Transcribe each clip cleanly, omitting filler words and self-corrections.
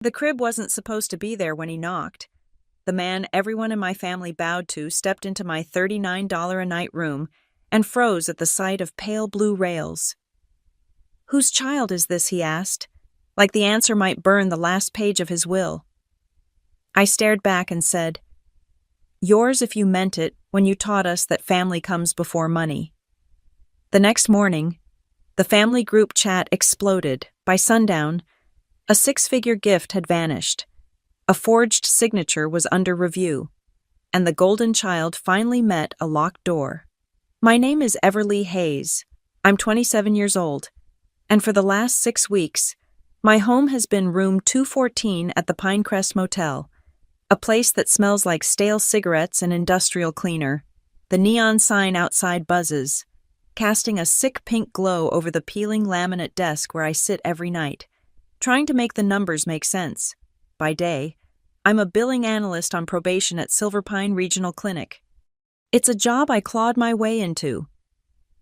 The crib wasn't supposed to be there when he knocked. The man everyone in my family bowed to stepped into my $39 a night room and froze at the sight of pale blue rails. "Whose child is this?" he asked, like the answer might burn the last page of his will. I stared back and said, "Yours if you meant it when you taught us that family comes before money." The next morning, the family group chat exploded. By sundown, a six-figure gift had vanished. A forged signature was under review, and the golden child finally met a locked door. My name is Everly Hayes. I'm 27 years old, and for the last 6 weeks, my home has been room 214 at the Pinecrest Motel, a place that smells like stale cigarettes and industrial cleaner. The neon sign outside buzzes, casting a sick pink glow over the peeling laminate desk where I sit every night, trying to make the numbers make sense. By day, I'm a billing analyst on probation at Silverpine Regional Clinic. It's a job I clawed my way into,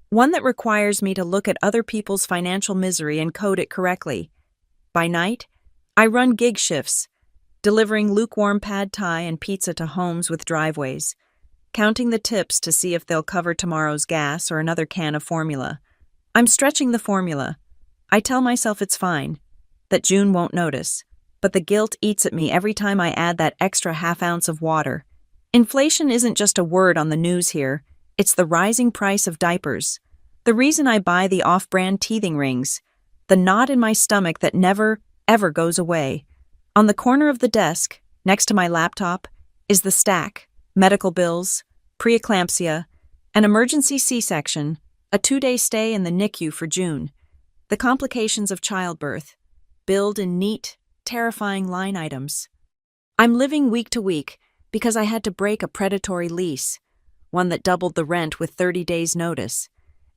one that requires me to look at other people's financial misery and code it correctly. By night, I run gig shifts, delivering lukewarm pad thai and pizza to homes with driveways, counting the tips to see if they'll cover tomorrow's gas or another can of formula. I'm stretching the formula. I tell myself it's fine, that June won't notice, but the guilt eats at me every time I add that extra half-ounce of water. Inflation isn't just a word on the news here, it's the rising price of diapers. The reason I buy the off-brand teething rings, the knot in my stomach that never, ever goes away. On the corner of the desk, next to my laptop, is the stack: medical bills, preeclampsia, an emergency C-section, a 2-day stay in the NICU for June, the complications of childbirth, billed in neat, terrifying line items. I'm living week to week because I had to break a predatory lease, one that doubled the rent with 30 days' notice,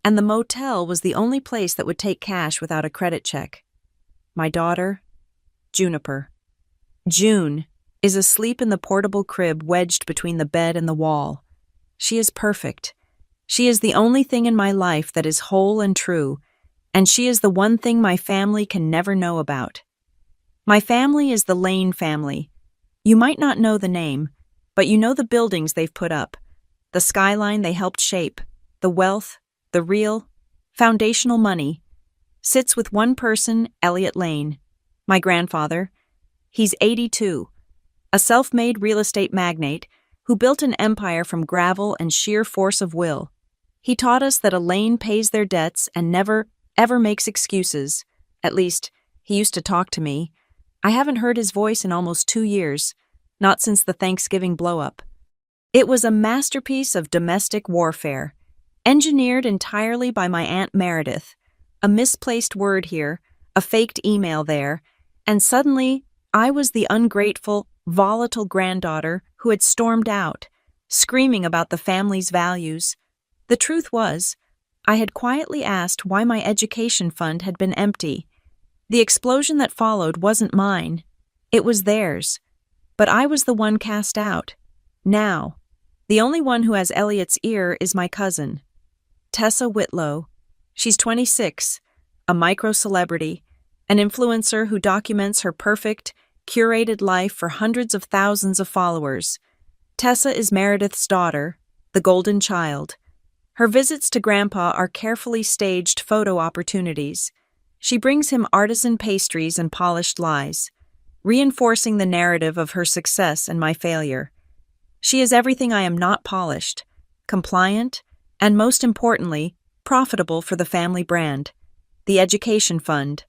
and the motel was the only place that would take cash without a credit check. My daughter, Juniper. June is asleep in the portable crib wedged between the bed and the wall. She is perfect. She is the only thing in my life that is whole and true, and she is the one thing my family can never know about. My family is the Lane family. You might not know the name, but you know the buildings they've put up, the skyline they helped shape, the wealth, the real, foundational money, sits with one person, Elliot Lane, my grandfather. He's 82, a self-made real estate magnate who built an empire from gravel and sheer force of will. He taught us that a Lane pays their debts and never, ever makes excuses. At least, he used to talk to me. I haven't heard his voice in almost 2 years, not since the Thanksgiving blow-up. It was a masterpiece of domestic warfare, engineered entirely by my Aunt Meredith. A misplaced word here, a faked email there, and suddenly I was the ungrateful, volatile granddaughter who had stormed out, screaming about the family's values. The truth was, I had quietly asked why my education fund had been empty. The explosion that followed wasn't mine. It was theirs. But I was the one cast out. Now, the only one who has Elliot's ear is my cousin, Tessa Whitlow. She's 26, a micro-celebrity, an influencer who documents her perfect, curated life for hundreds of thousands of followers. Tessa is Meredith's daughter, the golden child. Her visits to Grandpa are carefully staged photo opportunities. She brings him artisan pastries and polished lies, reinforcing the narrative of her success and my failure. She is everything I am not: polished, compliant, and most importantly, profitable for the family brand, the education fund.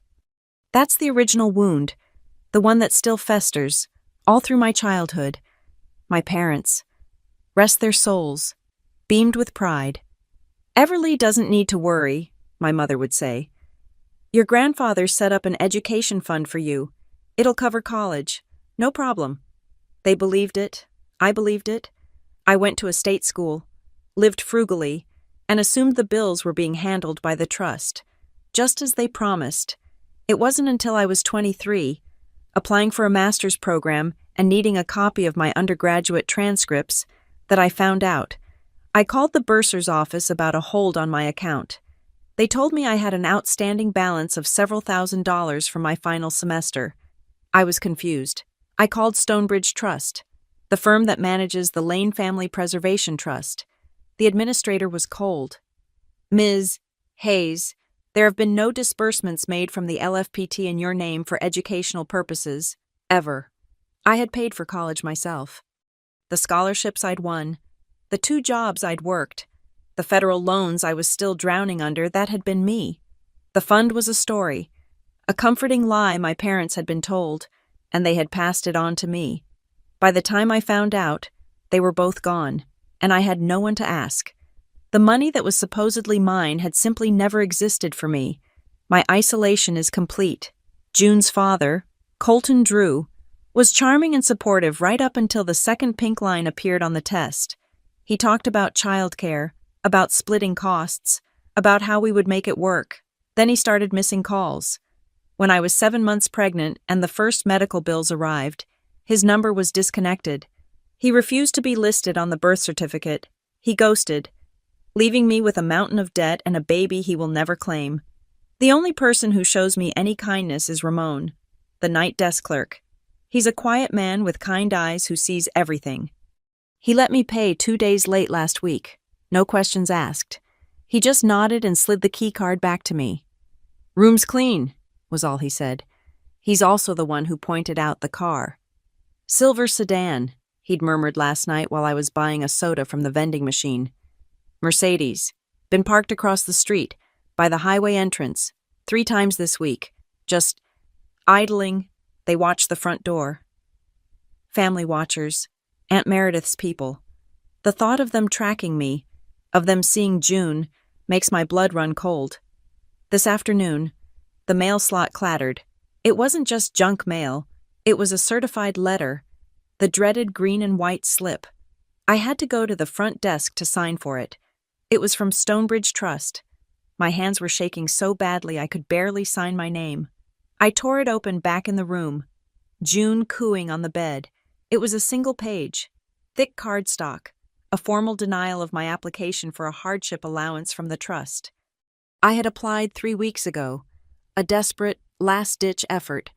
That's the original wound, the one that still festers, all through my childhood. My parents, rest their souls, beamed with pride. "Everly doesn't need to worry," my mother would say. "Your grandfather set up an education fund for you. It'll cover college. No problem." They believed it. I believed it. I went to a state school, lived frugally, and assumed the bills were being handled by the trust, just as they promised. It wasn't until I was 23, applying for a master's program and needing a copy of my undergraduate transcripts, that I found out. I called the bursar's office about a hold on my account. They told me I had an outstanding balance of several $1,000s from my final semester. I was confused. I called Stonebridge Trust, the firm that manages the Lane Family Preservation Trust. The administrator was cold. Ms. Hayes, there have been no disbursements made from the LFPT in your name for educational purposes, ever. I had paid for college myself. The scholarships I'd won, the 2 jobs I'd worked, the federal loans I was still drowning under, that had been me. The fund was a story, a comforting lie my parents had been told, and they had passed it on to me. By the time I found out, they were both gone, and I had no one to ask. The money that was supposedly mine had simply never existed for me. My isolation is complete. June's father, Colton Drew, was charming and supportive right up until the second pink line appeared on the test. He talked about childcare, about splitting costs, about how we would make it work. Then he started missing calls. When I was 7 months pregnant and the first medical bills arrived, his number was disconnected. He refused to be listed on the birth certificate. He ghosted, leaving me with a mountain of debt and a baby he will never claim. The only person who shows me any kindness is Ramon, the night desk clerk. He's a quiet man with kind eyes who sees everything. He let me pay 2 days late last week. No questions asked. He just nodded and slid the key card back to me. "Room's clean," was all he said. He's also the one who pointed out the car. "Silver sedan," he'd murmured last night while I was buying a soda from the vending machine. "Mercedes. Been parked across the street, by the highway entrance, 3 times this week. Just idling." They watch the front door. Family watchers. Aunt Meredith's people. The thought of them tracking me, of them seeing June, makes my blood run cold. This afternoon, the mail slot clattered. It wasn't just junk mail. It was a certified letter, the dreaded green and white slip. I had to go to the front desk to sign for it. It was from Stonebridge Trust. My hands were shaking so badly I could barely sign my name. I tore it open back in the room. June cooing on the bed. It was a single page. Thick cardstock. A formal denial of my application for a hardship allowance from the trust. I had applied 3 weeks ago. A desperate, last-ditch effort,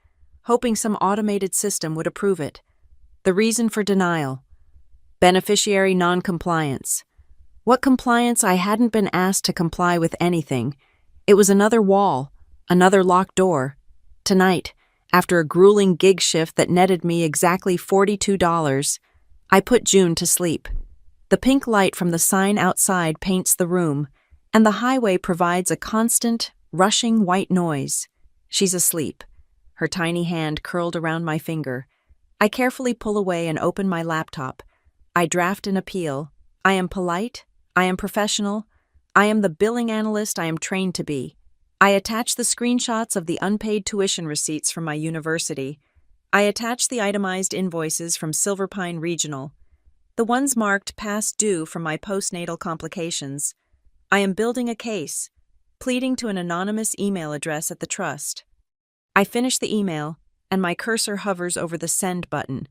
hoping some automated system would approve it. The reason for denial: beneficiary non-compliance. What compliance? I hadn't been asked to comply with anything. It was another wall, another locked door. Tonight, after a grueling gig shift that netted me exactly $42, I put June to sleep. The pink light from the sign outside paints the room, and the highway provides a constant, rushing white noise. She's asleep, her tiny hand curled around my finger. I carefully pull away and open my laptop. I draft an appeal. I am polite. I am professional. I am the billing analyst I am trained to be. I attach the screenshots of the unpaid tuition receipts from my university. I attach the itemized invoices from Silverpine Regional, the ones marked past due from my postnatal complications. I am building a case, pleading to an anonymous email address at the trust. I finish the email, and my cursor hovers over the send button.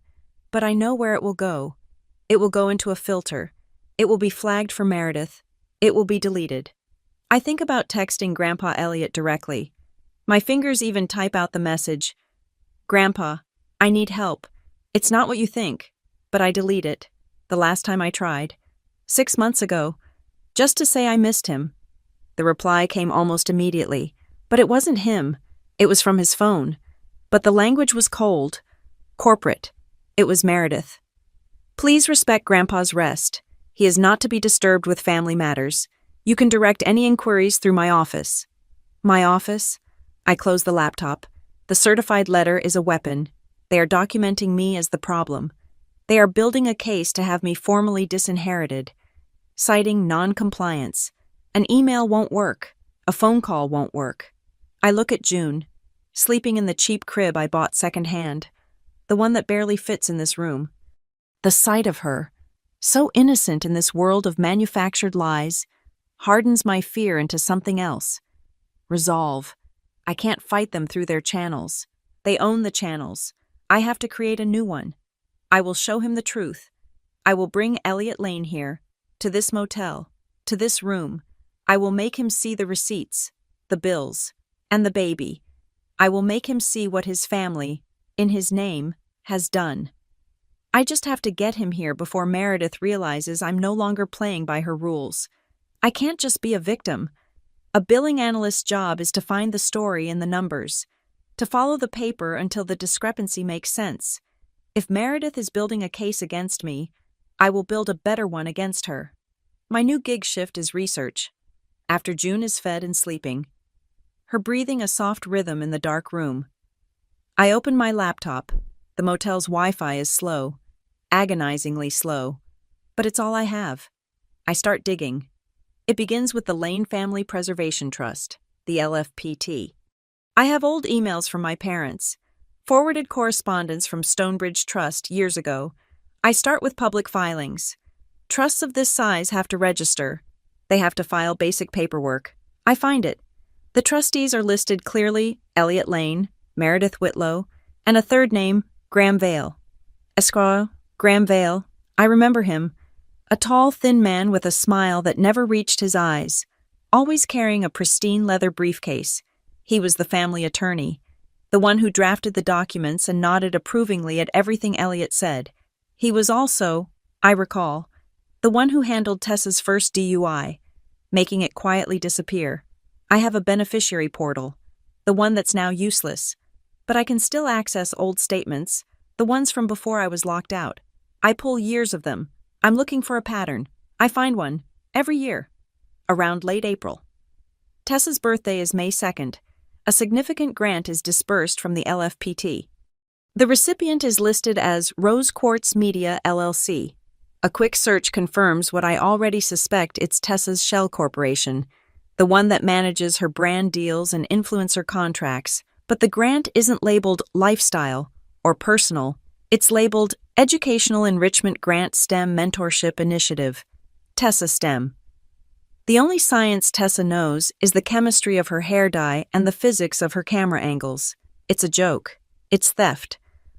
But I know where it will go. It will go into a filter. It will be flagged for Meredith. It will be deleted. I think about texting Grandpa Elliot directly. My fingers even type out the message, "Grandpa, I need help. It's not what you think," but I delete it. The last time I tried, 6 months ago, just to say I missed him. The reply came almost immediately, but it wasn't him. It was from his phone. But the language was cold, corporate. It was Meredith. "Please respect Grandpa's rest. He is not to be disturbed with family matters. You can direct any inquiries through my office." My office? I close the laptop. The certified letter is a weapon. They are documenting me as the problem. They are building a case to have me formally disinherited, citing non-compliance. An email won't work. A phone call won't work. I look at June, sleeping in the cheap crib I bought secondhand, the one that barely fits in this room. The sight of her, so innocent in this world of manufactured lies, hardens my fear into something else. Resolve. I can't fight them through their channels. They own the channels. I have to create a new one. I will show him the truth. I will bring Elliot Lane here, to this motel, to this room. I will make him see the receipts, the bills, and the baby. I will make him see what his family, in his name, has done. I just have to get him here before Meredith realizes I'm no longer playing by her rules. I can't just be a victim. A billing analyst's job is to find the story in the numbers, to follow the paper until the discrepancy makes sense. If Meredith is building a case against me, I will build a better one against her. My new gig shift is research. After June is fed and sleeping, her breathing a soft rhythm in the dark room. I open my laptop. The motel's Wi-Fi is slow, agonizingly slow, but it's all I have. I start digging. It begins with the Lane Family Preservation Trust, the LFPT. I have old emails from my parents, forwarded correspondence from Stonebridge Trust years ago. I start with public filings. Trusts of this size have to register. They have to file basic paperwork. I find it. The trustees are listed clearly: Elliot Lane, Meredith Whitlow, and a third name, Graham Vale. Esquire, Graham Vale. I remember him. A tall, thin man with a smile that never reached his eyes, always carrying a pristine leather briefcase. He was the family attorney, the one who drafted the documents and nodded approvingly at everything Elliot said. He was also, I recall, the one who handled Tessa's first DUI, making it quietly disappear. I have a beneficiary portal, the one that's now useless, but I can still access old statements, the ones from before I was locked out. I pull years of them. I'm looking for a pattern. I find one, every year, around late April. Tessa's birthday is May 2nd. A significant grant is disbursed from the LFPT. The recipient is listed as Rose Quartz Media, LLC. A quick search confirms what I already suspect: it's Tessa's shell corporation, the one that manages her brand deals and influencer contracts. But the grant isn't labeled lifestyle or personal. It's labeled Educational Enrichment Grant STEM Mentorship Initiative, Tessa STEM. The only science Tessa knows is the chemistry of her hair dye and the physics of her camera angles. It's a joke. It's theft,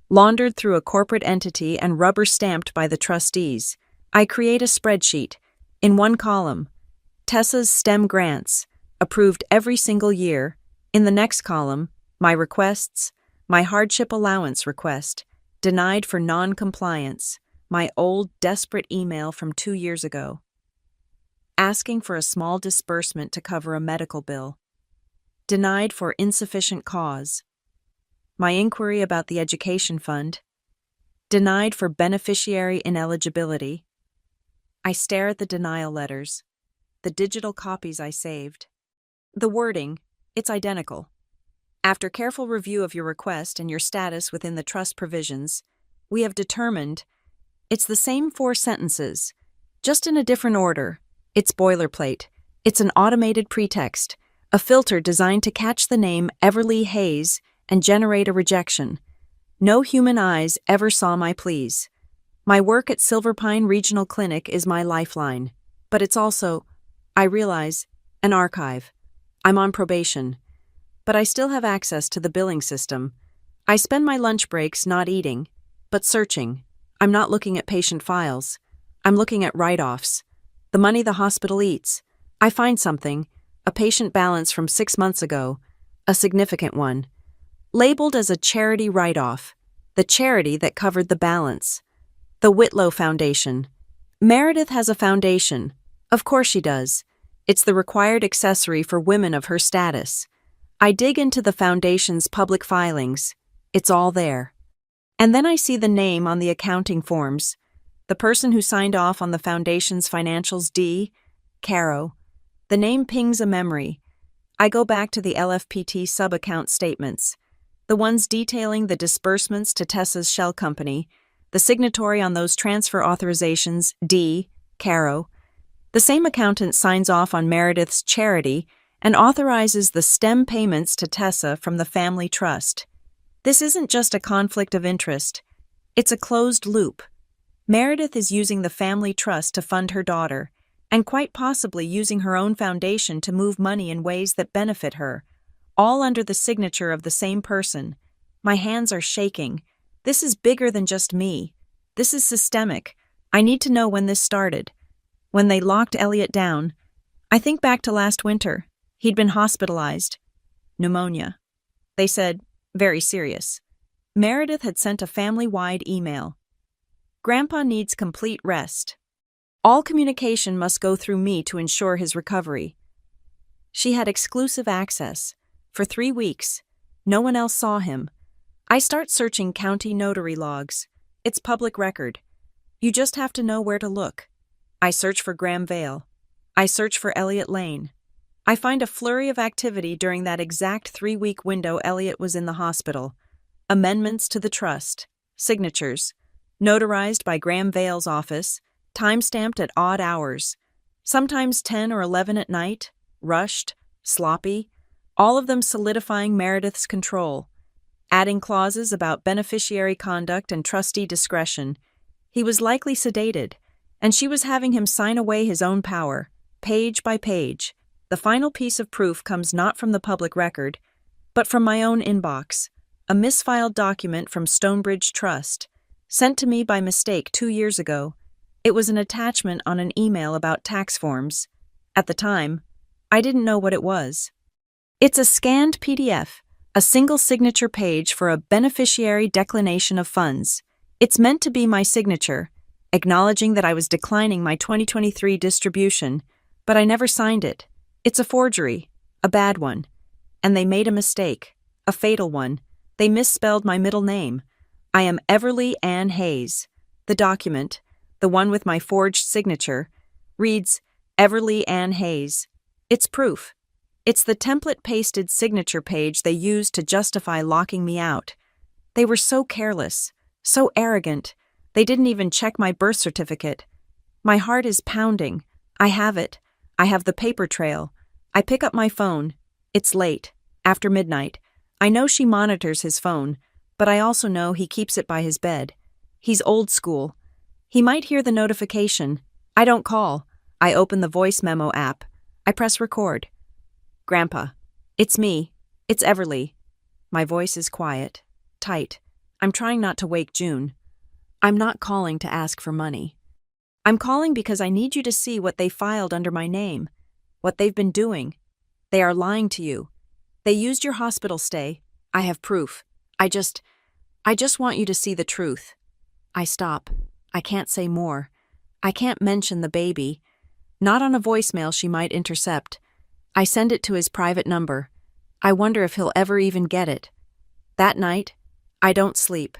laundered through a corporate entity and rubber-stamped by the trustees. I create a spreadsheet. In one column, Tessa's STEM grants, approved every single year. In the next column, my requests, my hardship allowance request, denied for non-compliance, my old, desperate email from 2 years ago, asking for a small disbursement to cover a medical bill, denied for insufficient cause, my inquiry about the education fund, denied for beneficiary ineligibility. I stare at the denial letters, the digital copies I saved. The wording, it's identical. After careful review of your request and your status within the trust provisions, we have determined it's the same 4 sentences, just in a different order. It's boilerplate. It's an automated pretext, a filter designed to catch the name Everly Hayes and generate a rejection. No human eyes ever saw my pleas. My work at Silverpine Regional Clinic is my lifeline, but it's also, I realize, an archive. I'm on probation, but I still have access to the billing system. I spend my lunch breaks not eating, but searching. I'm not looking at patient files. I'm looking at write-offs, the money the hospital eats. I find something, a patient balance from 6 months ago, a significant one, labeled as a charity write-off, the charity that covered the balance. The Whitlow Foundation. Meredith has a foundation. Of course she does. It's the required accessory for women of her status. I dig into the foundation's public filings. It's all there. And then I see the name on the accounting forms. The person who signed off on the foundation's financials, D. Caro. The name pings a memory. I go back to the LFPT sub-account statements, the ones detailing the disbursements to Tessa's shell company, the signatory on those transfer authorizations, D. Caro. The same accountant signs off on Meredith's charity and authorizes the STEM payments to Tessa from the family trust. This isn't just a conflict of interest. It's a closed loop. Meredith is using the family trust to fund her daughter, and quite possibly using her own foundation to move money in ways that benefit her, all under the signature of the same person. My hands are shaking. This is bigger than just me. This is systemic. I need to know when this started. When they locked Elliot down. I think back to last winter. He'd been hospitalized. Pneumonia. They said, very serious. Meredith had sent a family-wide email. Grandpa needs complete rest. All communication must go through me to ensure his recovery. She had exclusive access. For 3 weeks. No one else saw him. I start searching county notary logs. It's public record. You just have to know where to look. I search for Graham Vale. I search for Elliot Lane. I find a flurry of activity during that exact 3-week window Elliot was in the hospital. Amendments to the trust. Signatures. Notarized by Graham Vale's office. Time-stamped at odd hours. Sometimes 10 or 11 at night. Rushed. Sloppy. All of them solidifying Meredith's control. Adding clauses about beneficiary conduct and trustee discretion. He was likely sedated, and she was having him sign away his own power, page by page. The final piece of proof comes not from the public record, but from my own inbox, a misfiled document from Stonebridge Trust, sent to me by mistake 2 years ago. It was an attachment on an email about tax forms. At the time, I didn't know what it was. It's a scanned PDF, a single signature page for a beneficiary declination of funds. It's meant to be my signature, acknowledging that I was declining my 2023 distribution, but I never signed it. It's a forgery, a bad one. And they made a mistake, a fatal one. They misspelled my middle name. I am Everly Ann Hayes. The document, the one with my forged signature, reads Everly Ann Hayes. It's proof. It's the template-pasted signature page they used to justify locking me out. They were so careless, so arrogant. They didn't even check my birth certificate. My heart is pounding. I have it. I have the paper trail. I pick up my phone. It's late, after midnight. I know she monitors his phone, but I also know he keeps it by his bed. He's old school. He might hear the notification. I don't call. I open the voice memo app. I press record. Grandpa. It's me. It's Everly. My voice is quiet, tight. I'm trying not to wake June. I'm not calling to ask for money. I'm calling because I need you to see what they filed under my name, what they've been doing. They are lying to you. They used your hospital stay. I have proof. I just want you to see the truth. I stop. I can't say more. I can't mention the baby. Not on a voicemail she might intercept. I send it to his private number. I wonder if he'll ever even get it. That night, I don't sleep.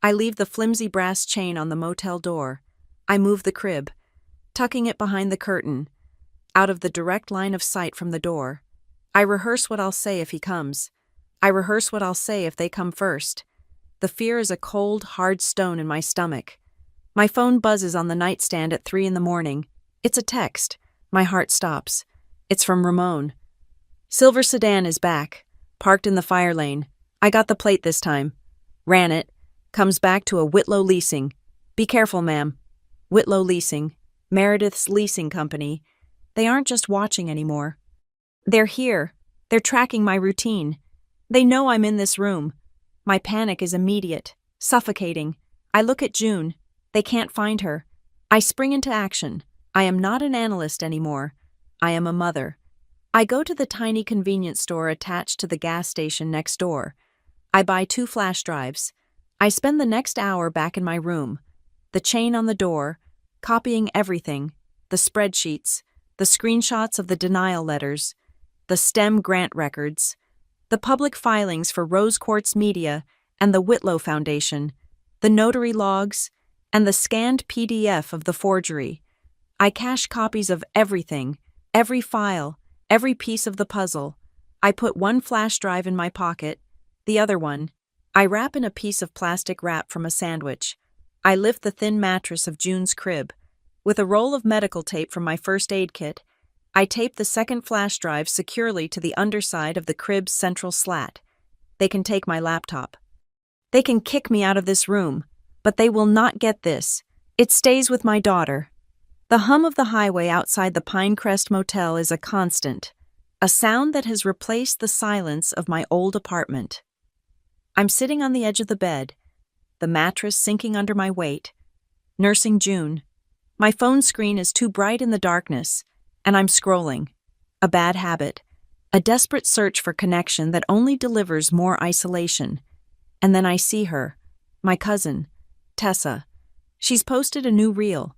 I leave the flimsy brass chain on the motel door. I move the crib, tucking it behind the curtain, out of the direct line of sight from the door. I rehearse what I'll say if he comes. I rehearse what I'll say if they come first. The fear is a cold, hard stone in my stomach. My phone buzzes on the nightstand at 3 a.m. It's a text. My heart stops. It's from Ramon. Silver sedan is back, parked in the fire lane. I got the plate this time. Ran it. Comes back to a Whitlow Leasing. Be careful, ma'am. Whitlow Leasing, Meredith's leasing company. They aren't just watching anymore. They're here. They're tracking my routine. They know I'm in this room. My panic is immediate, suffocating. I look at June. They can't find her. I spring into action. I am not an analyst anymore. I am a mother. I go to the tiny convenience store attached to the gas station next door. I buy 2 flash drives. I spend the next hour back in my room. The chain on the door, copying everything, the spreadsheets, the screenshots of the denial letters, the STEM grant records, the public filings for Rose Quartz Media and the Whitlow Foundation, the notary logs, and the scanned PDF of the forgery. I cache copies of everything, every file, every piece of the puzzle. I put one flash drive in my pocket, the other one. I wrap in a piece of plastic wrap from a sandwich. I lift the thin mattress of June's crib. With a roll of medical tape from my first aid kit, I tape the second flash drive securely to the underside of the crib's central slat. They can take my laptop. They can kick me out of this room, but they will not get this. It stays with my daughter. The hum of the highway outside the Pinecrest Motel is a constant, a sound that has replaced the silence of my old apartment. I'm sitting on the edge of the bed, the mattress sinking under my weight, nursing June. My phone screen is too bright in the darkness, and I'm scrolling. A bad habit, a desperate search for connection that only delivers more isolation. And then I see her, my cousin, Tessa. She's posted a new reel.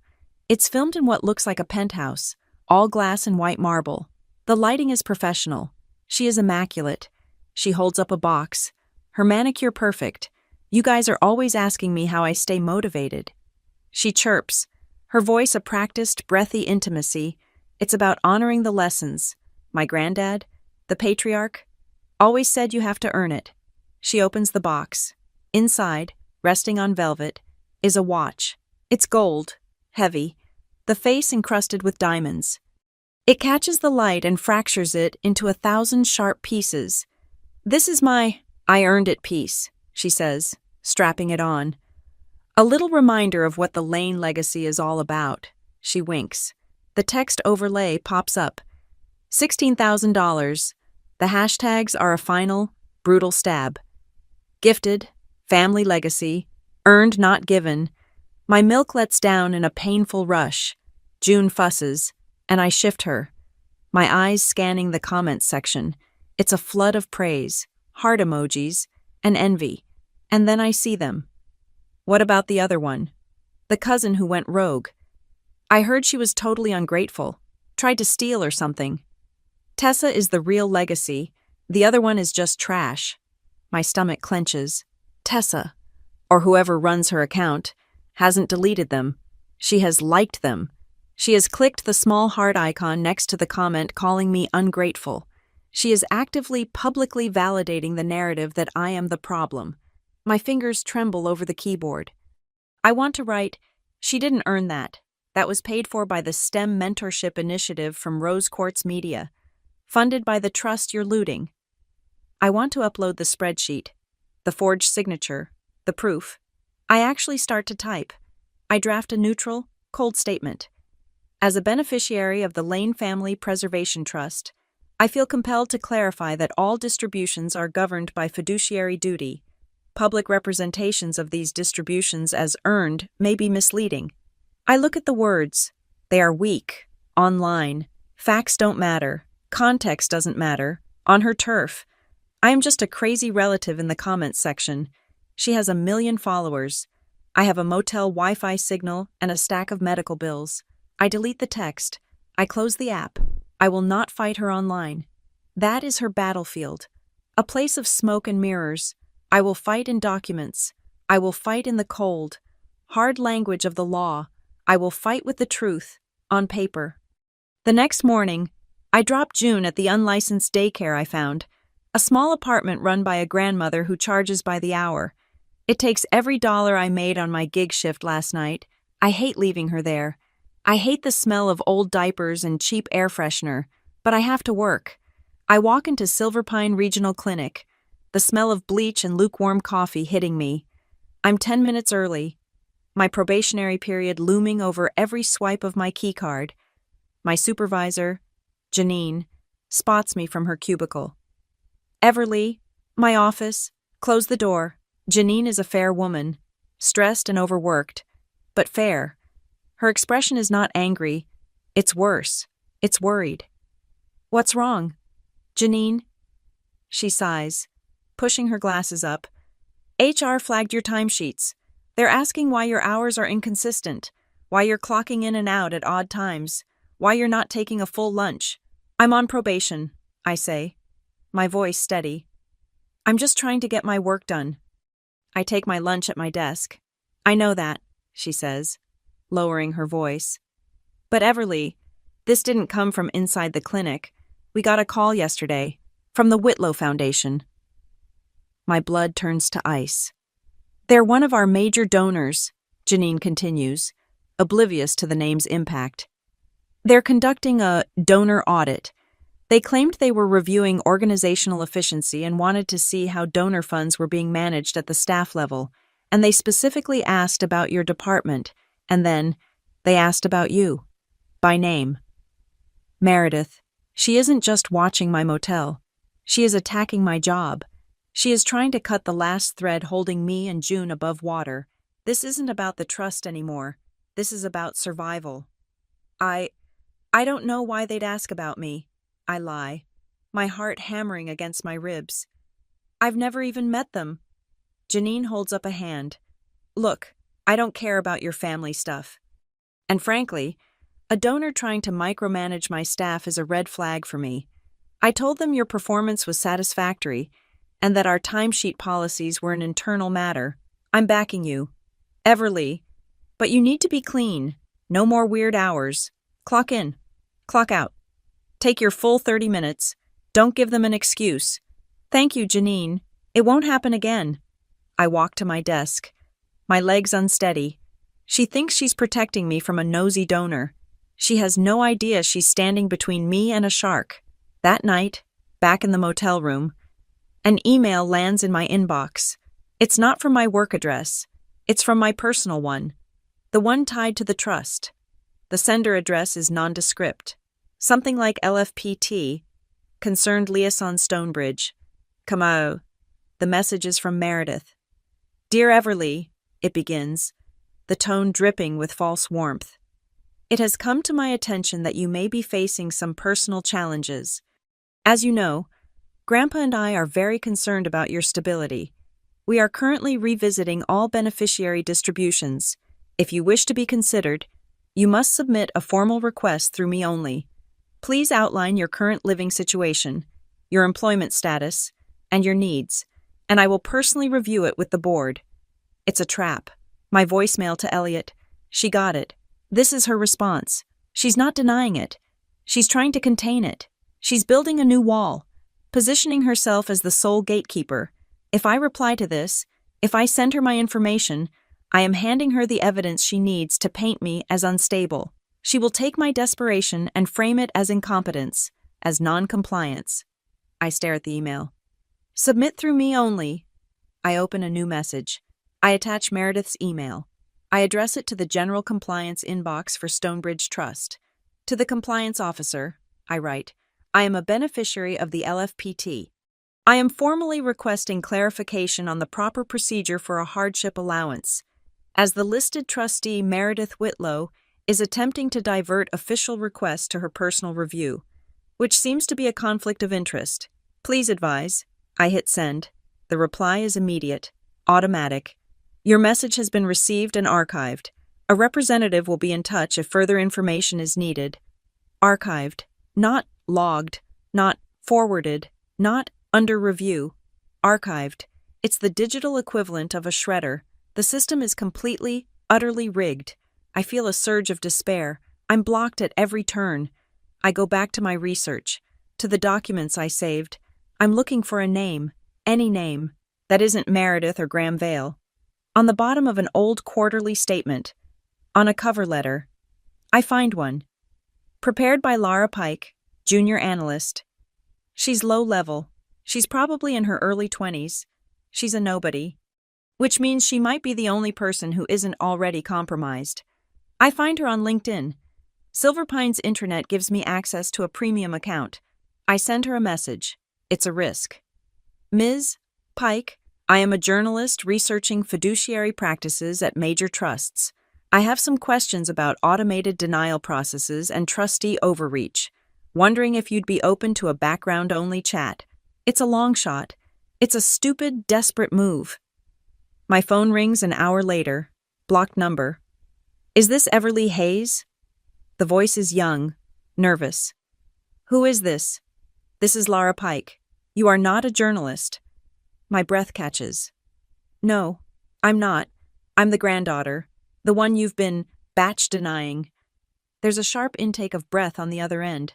It's filmed in what looks like a penthouse, all glass and white marble. The lighting is professional. She is immaculate. She holds up a box. Her manicure perfect. You guys are always asking me how I stay motivated. She chirps, her voice a practiced, breathy intimacy. It's about honoring the lessons. My granddad, the patriarch, always said you have to earn it. She opens the box. Inside, resting on velvet, is a watch. It's gold, heavy, the face encrusted with diamonds. It catches the light and fractures it into 1,000 sharp pieces. This is my I earned it piece, she says, strapping it on. A little reminder of what the Lane legacy is all about. She winks. The text overlay pops up. $16,000. The hashtags are a final, brutal stab. Gifted, family legacy, earned not given. My milk lets down in a painful rush. June fusses, and I shift her. My eyes scanning the comments section. It's a flood of praise, heart emojis, and envy. And then I see them. What about the other one? The cousin who went rogue. I heard she was totally ungrateful, tried to steal or something. Tessa is the real legacy. The other one is just trash. My stomach clenches. Tessa, or whoever runs her account, hasn't deleted them. She has liked them. She has clicked the small heart icon next to the comment calling me ungrateful. She is actively, publicly validating the narrative that I am the problem. My fingers tremble over the keyboard. I want to write, she didn't earn that. That was paid for by the STEM Mentorship Initiative from Rose Quartz Media, funded by the trust you're looting. I want to upload the spreadsheet, the forged signature, the proof. I actually start to type. I draft a neutral, cold statement. As a beneficiary of the Lane Family Preservation Trust, I feel compelled to clarify that all distributions are governed by fiduciary duty. Public representations of these distributions as earned may be misleading. I look at the words. They are weak, online. Facts don't matter. Context doesn't matter. On her turf. I am just a crazy relative in the comments section. She has 1 million followers. I have a Motel Wi-Fi signal and a stack of medical bills. I delete the text. I close the app. I will not fight her online. That is her battlefield. A place of smoke and mirrors. I will fight in documents. I will fight in the cold, hard language of the law. I will fight with the truth, on paper. The next morning, I drop June at the unlicensed daycare I found, a small apartment run by a grandmother who charges by the hour. It takes every dollar I made on my gig shift last night. I hate leaving her there. I hate the smell of old diapers and cheap air freshener, but I have to work. I walk into Silver Pine Regional Clinic, the smell of bleach and lukewarm coffee hitting me. I'm 10 minutes early, my probationary period looming over every swipe of my keycard. My supervisor, Janine, spots me from her cubicle. Everly, my office, close the door. Janine is a fair woman, stressed and overworked, but fair. Her expression is not angry. It's worse. It's worried. What's wrong? Janine? She sighs, pushing her glasses up. HR flagged your timesheets. They're asking why your hours are inconsistent, why you're clocking in and out at odd times, why you're not taking a full lunch. I'm on probation, I say, my voice steady. I'm just trying to get my work done. I take my lunch at my desk. I know that, she says, lowering her voice. But Everly, this didn't come from inside the clinic. We got a call yesterday, from the Whitlow Foundation. My blood turns to ice. They're one of our major donors, Janine continues, oblivious to the name's impact. They're conducting a donor audit. They claimed they were reviewing organizational efficiency and wanted to see how donor funds were being managed at the staff level, and they specifically asked about your department, and then they asked about you, by name. Meredith, she isn't just watching my motel. She is attacking my job. She is trying to cut the last thread holding me and June above water. This isn't about the trust anymore. This is about survival. I don't know why they'd ask about me. I lie, my heart hammering against my ribs. I've never even met them. Janine holds up a hand. Look, I don't care about your family stuff. And frankly, a donor trying to micromanage my staff is a red flag for me. I told them your performance was satisfactory and that our timesheet policies were an internal matter. I'm backing you. Everly. But you need to be clean. No more weird hours. Clock in. Clock out. Take your full 30 minutes. Don't give them an excuse. Thank you, Janine. It won't happen again. I walk to my desk. My legs unsteady. She thinks she's protecting me from a nosy donor. She has no idea she's standing between me and a shark. That night, back in the motel room, an email lands in my inbox. It's not from my work address. It's from my personal one. The one tied to the trust. The sender address is nondescript. Something like LFPT, Concerned Liaison Stonebridge. Kamau. The message is from Meredith. Dear Everly, it begins, the tone dripping with false warmth. It has come to my attention that you may be facing some personal challenges. As you know, Grandpa and I are very concerned about your stability. We are currently revisiting all beneficiary distributions. If you wish to be considered, you must submit a formal request through me only. Please outline your current living situation, your employment status, and your needs, and I will personally review it with the board. It's a trap. My voicemail to Elliot. She got it. This is her response. She's not denying it. She's trying to contain it. She's building a new wall, positioning herself as the sole gatekeeper. If I reply to this, if I send her my information, I am handing her the evidence she needs to paint me as unstable. She will take my desperation and frame it as incompetence, as non-compliance. I stare at the email. Submit through me only. I open a new message. I attach Meredith's email. I address it to the General Compliance Inbox for Stonebridge Trust. To the compliance officer, I write, I am a beneficiary of the LFPT. I am formally requesting clarification on the proper procedure for a hardship allowance, as the listed trustee Meredith Whitlow is attempting to divert official requests to her personal review, which seems to be a conflict of interest. Please advise. I hit send. The reply is immediate, automatic. Your message has been received and archived. A representative will be in touch if further information is needed. Archived, not logged, not forwarded, not under review. Archived. It's the digital equivalent of a shredder. The system is completely, utterly rigged. I feel a surge of despair. I'm blocked at every turn. I go back to my research, to the documents I saved. I'm looking for a name, any name, that isn't Meredith or Graham Vale. On the bottom of an old quarterly statement, on a cover letter, I find one. Prepared by Laura Pike, junior analyst. She's low level. She's probably in her early 20s. She's a nobody, which means she might be the only person who isn't already compromised. I find her on LinkedIn. Silver Pine's intranet gives me access to a premium account. I send her a message. It's a risk. Ms. Pike, I am a journalist researching fiduciary practices at major trusts. I have some questions about automated denial processes and trustee overreach, wondering if you'd be open to a background-only chat. It's a long shot. It's a stupid, desperate move. My phone rings an hour later. Blocked number. Is this Everly Hayes? The voice is young, nervous. Who is this? This is Laura Pike. You are not a journalist. My breath catches. No, I'm not. I'm the granddaughter, the one you've been batch denying. There's a sharp intake of breath on the other end.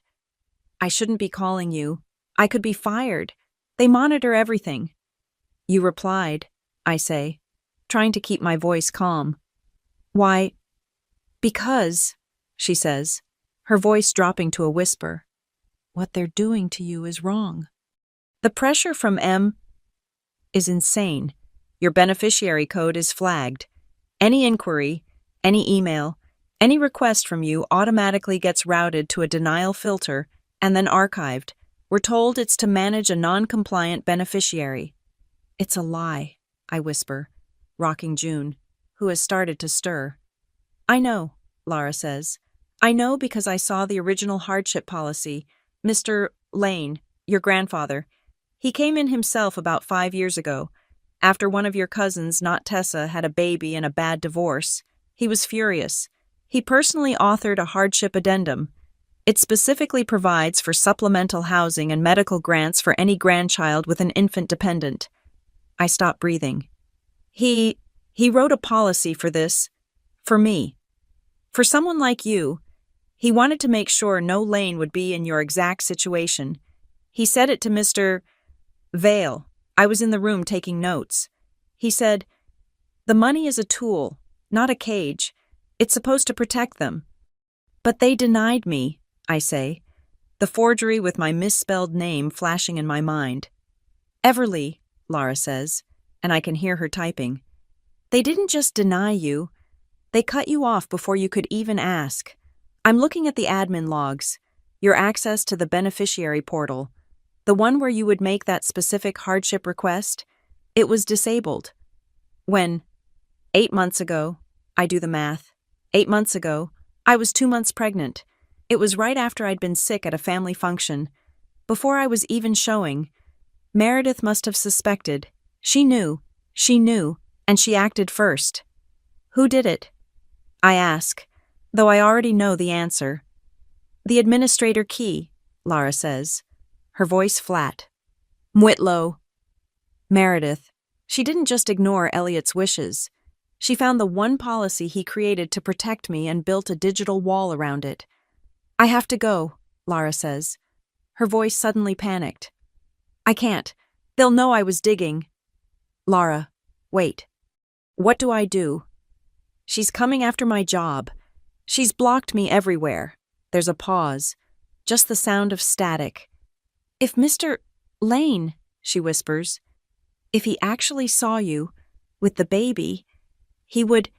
I shouldn't be calling you. I could be fired. They monitor everything. You replied, I say, trying to keep my voice calm. Why? Because, she says, her voice dropping to a whisper. What they're doing to you is wrong. The pressure from M is insane. Your beneficiary code is flagged. Any inquiry, any email, any request from you automatically gets routed to a denial filter and then archived. We're told it's to manage a non-compliant beneficiary. It's a lie, I whisper, rocking June, who has started to stir. I know, Lara says. I know because I saw the original hardship policy. Mr. Lane, your grandfather. He came in himself about 5 years ago. After one of your cousins, not Tessa, had a baby and a bad divorce, he was furious. He personally authored a hardship addendum. It specifically provides for supplemental housing and medical grants for any grandchild with an infant dependent. I stopped breathing. He wrote a policy for this, for me. For someone like you, he wanted to make sure no Lane would be in your exact situation. He said it to Mr. Vale. I was in the room taking notes. He said, "The money is a tool, not a cage. It's supposed to protect them." But they denied me, I say, the forgery with my misspelled name flashing in my mind. "Everly," Lara says, and I can hear her typing. "They didn't just deny you. They cut you off before you could even ask. I'm looking at the admin logs, your access to the beneficiary portal, the one where you would make that specific hardship request. It was disabled. When, 8 months ago, I do the math, 8 months ago, I was 2 months pregnant. It was right after I'd been sick at a family function. Before I was even showing, Meredith must have suspected. She knew, and she acted first. Who did it? I ask, though I already know the answer. The administrator key, Lara says, her voice flat. Mwitlow. Meredith. She didn't just ignore Elliot's wishes. She found the one policy he created to protect me and built a digital wall around it. I have to go, Lara says. Her voice suddenly panicked. I can't. They'll know I was digging. Lara, wait. What do I do? She's coming after my job. She's blocked me everywhere. There's a pause. Just the sound of static. If Mr. Lane, she whispers, if he actually saw you, with the baby, he would...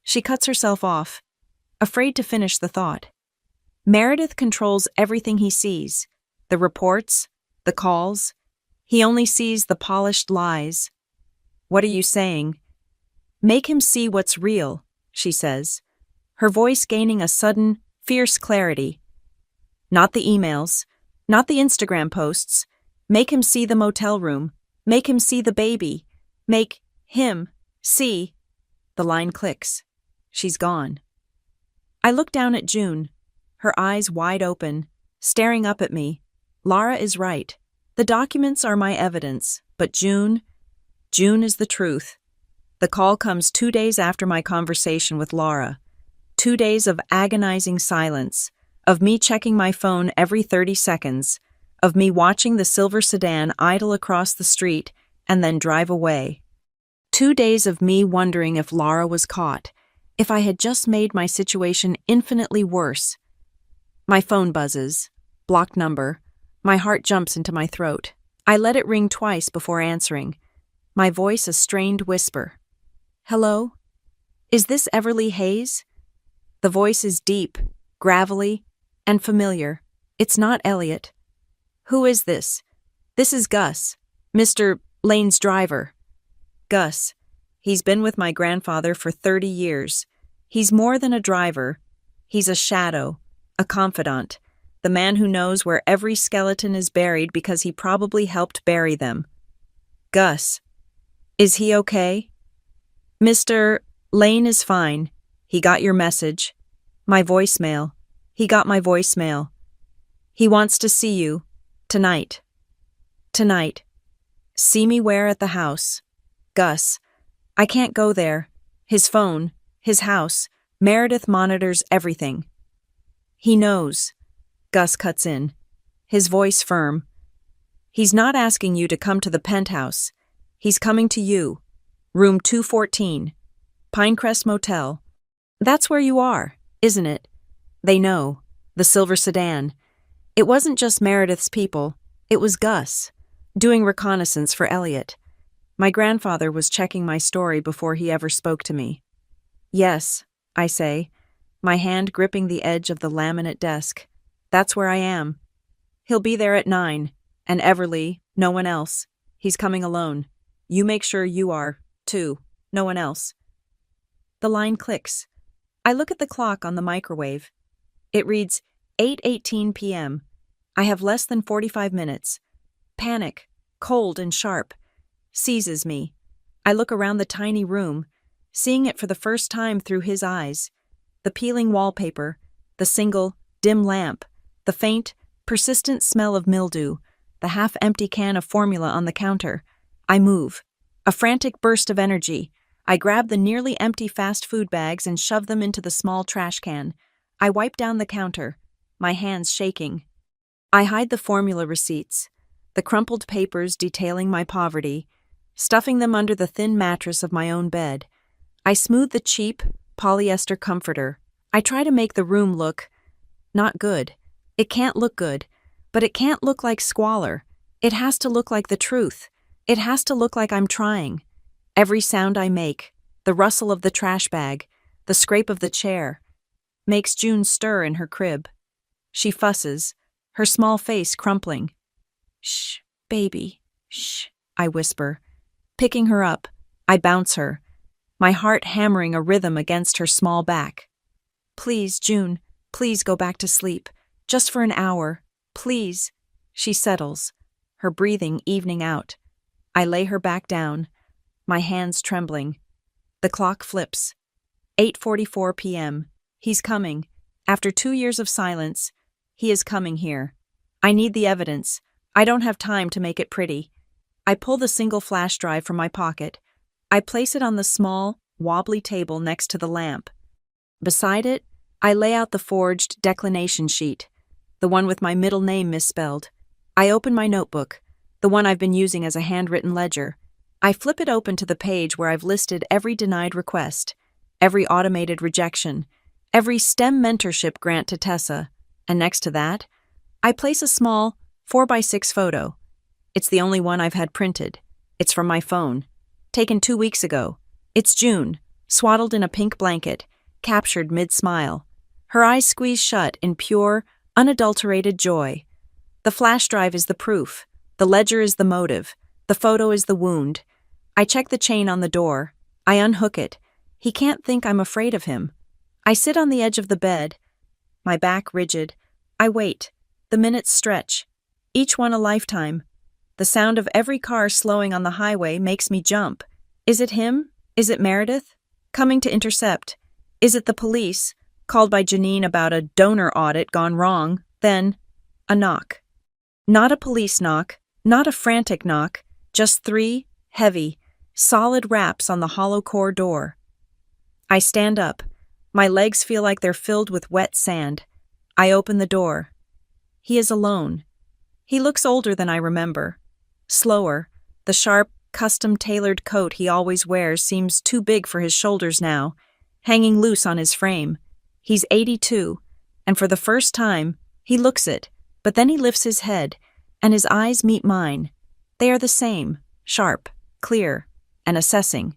She cuts herself off, afraid to finish the thought. Meredith controls everything he sees. The reports, the calls. He only sees the polished lies. What are you saying? Make him see what's real, she says, her voice gaining a sudden, fierce clarity. Not the emails, not the Instagram posts. Make him see the motel room. Make him see the baby. Make him see. The line clicks. She's gone. I look down at June, her eyes wide open, staring up at me. Lara is right. The documents are my evidence, but June is the truth. The call comes 2 days after my conversation with Lara. 2 days of agonizing silence, of me checking my phone every 30 seconds, of me watching the silver sedan idle across the street and then drive away. 2 days of me wondering if Lara was caught, if I had just made my situation infinitely worse. My phone buzzes. Blocked number. My heart jumps into my throat. I let it ring twice before answering. My voice a strained whisper. Hello? Is this Everly Hayes? The voice is deep, gravelly, and familiar. It's not Elliot. Who is this? This is Gus, Mr. Lane's driver. Gus. He's been with my grandfather for 30 years. He's more than a driver. He's a shadow, a confidant, the man who knows where every skeleton is buried because he probably helped bury them. Gus. Is he okay? Mr. Lane is fine. He got your message. My voicemail. He got my voicemail. He wants to see you. Tonight. Tonight. See me where at the house? Gus. I can't go there. His phone, his house, Meredith monitors everything. He knows. Gus cuts in, his voice firm. He's not asking you to come to the penthouse. He's coming to you. Room 214. Pinecrest Motel. That's where you are, isn't it? They know. The silver sedan. It wasn't just Meredith's people. It was Gus, doing reconnaissance for Elliot. My grandfather was checking my story before he ever spoke to me. Yes, I say, my hand gripping the edge of the laminate desk. That's where I am. He'll be there at 9, and Everly, no one else. He's coming alone. You make sure you are, too. No one else. The line clicks. I look at the clock on the microwave. It reads 8:18 p.m. I have less than 45 minutes. Panic, cold and sharp, seizes me. I look around the tiny room, seeing it for the first time through his eyes. The peeling wallpaper, the single, dim lamp, the faint, persistent smell of mildew, the half-empty can of formula on the counter. I move. A frantic burst of energy. I grab the nearly empty fast food bags and shove them into the small trash can. I wipe down the counter, my hands shaking. I hide the formula receipts, the crumpled papers detailing my poverty, stuffing them under the thin mattress of my own bed. I smooth the cheap, polyester comforter. I try to make the room look not good. It can't look good, but it can't look like squalor. It has to look like the truth. It has to look like I'm trying. Every sound I make, the rustle of the trash bag, the scrape of the chair, makes June stir in her crib. She fusses, her small face crumpling. "Shh, baby, shh," I whisper. Picking her up, I bounce her, my heart hammering a rhythm against her small back. "Please, June, please go back to sleep. Just for an hour. Please." She settles, her breathing evening out. I lay her back down, my hands trembling. The clock flips. 8:44 p.m. He's coming. After 2 years of silence, he is coming here. I need the evidence. I don't have time to make it pretty. I pull the single flash drive from my pocket. I place it on the small, wobbly table next to the lamp. Beside it, I lay out the forged declination sheet, the one with my middle name misspelled. I open my notebook, the one I've been using as a handwritten ledger. I flip it open to the page where I've listed every denied request, every automated rejection, every STEM mentorship grant to Tessa, and next to that, I place a small 4x6 photo. It's the only one I've had printed. It's from my phone, taken 2 weeks ago. It's June, swaddled in a pink blanket, captured mid-smile. Her eyes squeeze shut in pure, unadulterated joy. The flash drive is the proof. The ledger is the motive. The photo is the wound. I check the chain on the door. I unhook it. He can't think I'm afraid of him. I sit on the edge of the bed, my back rigid. I wait. The minutes stretch, each one a lifetime. The sound of every car slowing on the highway makes me jump. Is it him? Is it Meredith? Coming to intercept? Is it the police, called by Janine about a donor audit gone wrong? Then, a knock. Not a police knock, not a frantic knock, just 3 heavy, solid raps on the hollow core door. I stand up. My legs feel like they're filled with wet sand. I open the door. He is alone. He looks older than I remember. Slower. The sharp, custom-tailored coat he always wears seems too big for his shoulders now, hanging loose on his frame. He's 82, and for the first time, he looks it, but then he lifts his head, and his eyes meet mine. They are the same, sharp, clear, and assessing.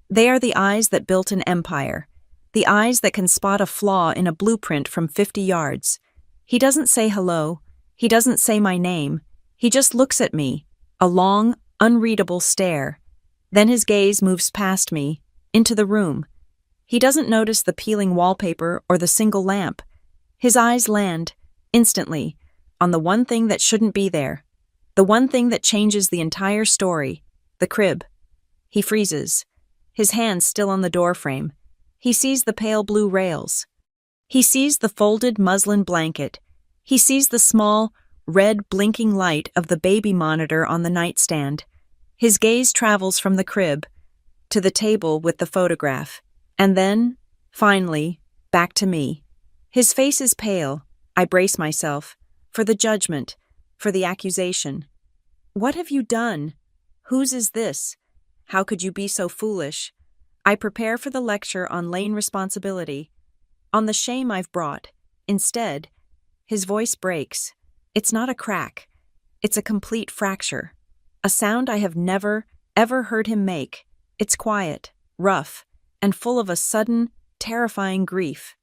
They are the eyes that built an empire, the eyes that can spot a flaw in a blueprint from 50 yards. He doesn't say hello, he doesn't say my name, he just looks at me, a long, unreadable stare. Then his gaze moves past me, into the room. He doesn't notice the peeling wallpaper or the single lamp. His eyes land, instantly, on the one thing that shouldn't be there, the one thing that changes the entire story, the crib. He freezes, his hands still on the doorframe. He sees the pale blue rails. He sees the folded muslin blanket. He sees the small, red blinking light of the baby monitor on the nightstand. His gaze travels from the crib to the table with the photograph, and then, finally, back to me. His face is pale. I brace myself, for the judgment, for the accusation. What have you done? Whose is this? How could you be so foolish? I prepare for the lecture on lane responsibility, on the shame I've brought. Instead, his voice breaks. It's not a crack. It's a complete fracture. A sound I have never, ever heard him make. It's quiet, rough, and full of a sudden, terrifying grief.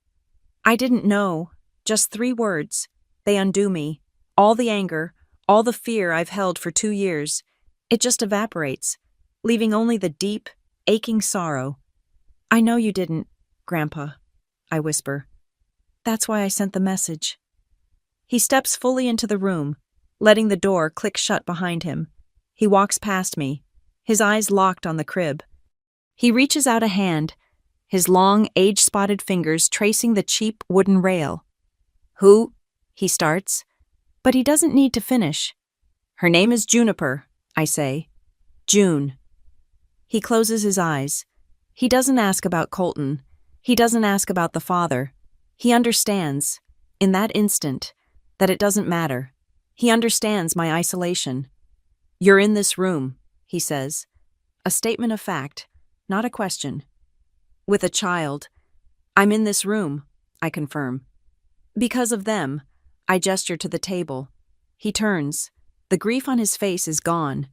I didn't know. Just 3 words. They undo me. All the anger, all the fear I've held for 2 years. It just evaporates, leaving only the deep, aching sorrow. I know you didn't, Grandpa, I whisper. That's why I sent the message. He steps fully into the room, letting the door click shut behind him. He walks past me, his eyes locked on the crib. He reaches out a hand, his long, age-spotted fingers tracing the cheap wooden rail. "Who?" he starts, but he doesn't need to finish. "Her name is Juniper," I say. "June." He closes his eyes. He doesn't ask about Colton. He doesn't ask about the father. He understands, in that instant, that it doesn't matter. He understands my isolation. "You're in this room," he says. A statement of fact, not a question. "With a child." "I'm in this room," I confirm. "Because of them," I gesture to the table. He turns. The grief on his face is gone,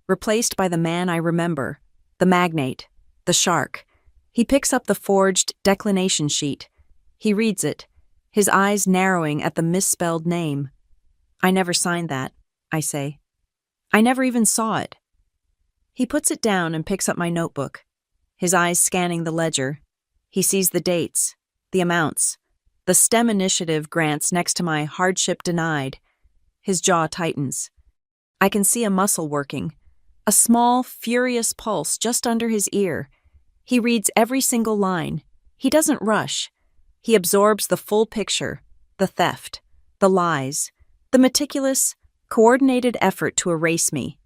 replaced by the man I remember, the magnate, the shark. He picks up the forged declination sheet. He reads it, his eyes narrowing at the misspelled name. "I never signed that," I say. "I never even saw it." He puts it down and picks up my notebook, his eyes scanning the ledger. He sees the dates, the amounts, the STEM initiative grants next to my hardship denied. His jaw tightens. I can see a muscle working, a small, furious pulse just under his ear. He reads every single line. He doesn't rush. He absorbs the full picture, the theft, the lies, the meticulous, coordinated effort to erase me.